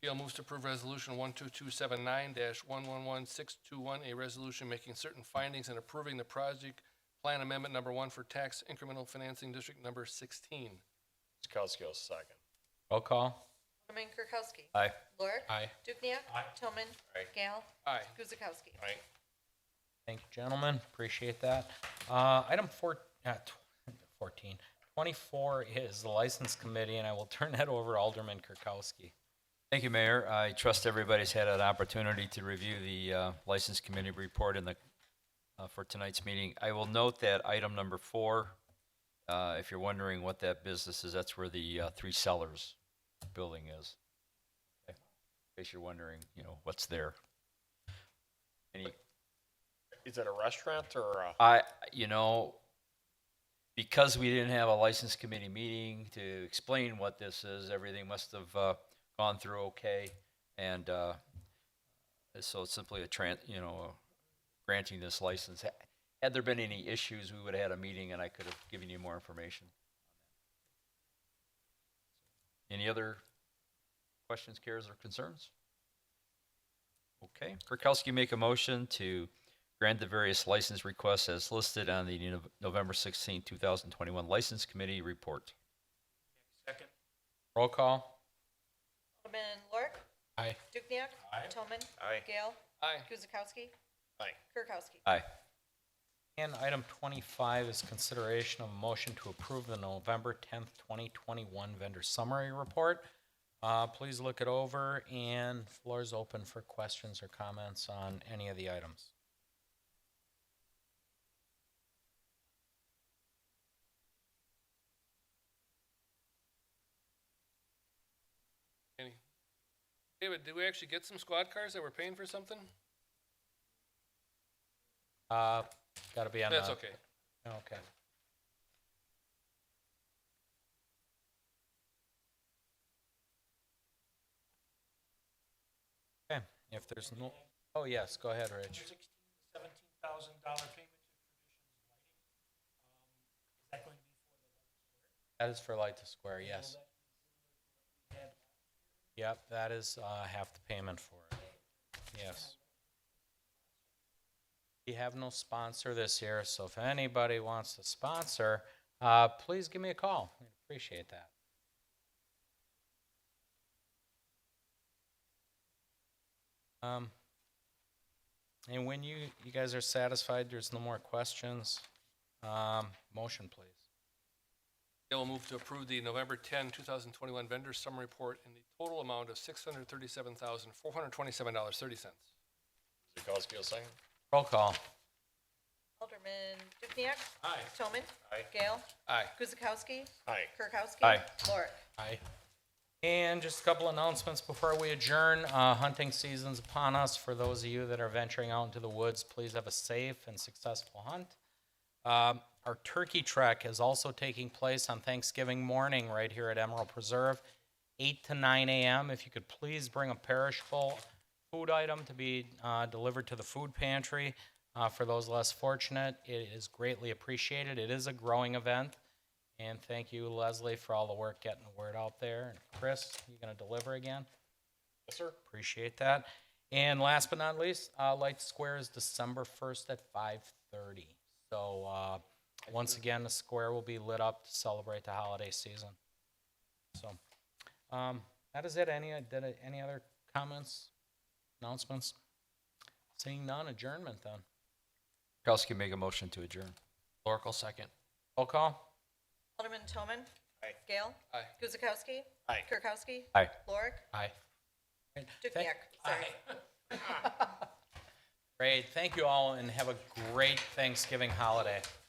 PL moves to approve resolution 12279-111621, a resolution making certain findings and approving the project plan amendment number 1 for tax incremental financing district number 16. Guzekowski will second. Roll call. Alderman Kirkowski. Aye. Lorik. Aye. Dukenyak. Toman. Aye. Gale. Aye. Guzekowski. Aye. Thank you, gentlemen. Appreciate that. Item 14. 24 is the License Committee, and I will turn that over to Alderman Kirkowski. Thank you, Mayor. I trust everybody's had an opportunity to review the License Committee report in the for tonight's meeting. I will note that item number 4, if you're wondering what that business is, that's where the 3 Cellars building is. Okay. In case you're wondering, what's there. Is it a restaurant or Because we didn't have a License Committee meeting to explain what this is, everything must have gone through okay, and so it's simply granting this license. Had there been any issues, we would have had a meeting and I could have given you more information. Any other questions, cares, or concerns? Okay, Kirkowski make a motion to grant the various license requests as listed on the November 16, 2021 License Committee report. Second. Roll call. Alderman Lorik. Aye. Dukenyak. Toman. Aye. Gale. Aye. Guzekowski. Aye. Kirkowski. Aye. And item 25 is consideration of a motion to approve the November 10th, 2021 vendor summary report. Please look it over, and floor is open for questions or comments on any of the items. Any? David, did we actually get some squad cars that were paying for something? Got to be on That's the- okay. Okay. Okay, if there's no, oh yes, go ahead, Rich. $16,000 to $17,000 payment to Traditions Lighting. Is that going to be for the That is for Light to Square, yes. Yep, that is half the payment for it. Yes. We have no sponsor this year, so if anybody wants to sponsor, please give me a call. We'd appreciate that. And when you guys are satisfied, there's no more questions, motion, please. I will move to approve the November 10, 2021 vendor summary report in the total amount of $637,427.30. Guzekowski will second. Roll call. Alderman Dukenyak. Aye. Toman. Aye. Gale. Aye. Guzekowski. Aye. Kirkowski. Aye. Lorik. Aye. And just a couple announcements before we adjourn. Hunting season's upon us. For those of you that are venturing out into the woods, please have a safe and successful hunt. Our turkey trek is also taking place on Thanksgiving morning right here at Emerald Preserve, 8 to 9 a.m. If you could please bring a perishable food item to be delivered to the food pantry. For those less fortunate, it is greatly appreciated. It is a growing event. And thank you, Leslie, for all the work getting the word out there. And Chris, you going to deliver again? Yes, sir. Appreciate that. And last but not least, Light Square is December 1st at 5:30. So once again, the square will be lit up to celebrate the holiday season. So that is it. Any other comments, announcements? Seeing none, adjournment then. Kirkowski make a motion to adjourn. Oracle second. Roll call. Alderman Toman. Aye. Gale. Aye. Guzekowski. Aye. Kirkowski. Aye. Lorik. Aye. Great. Dukenyak, sorry. Great, thank you all, and have a great Thanksgiving holiday.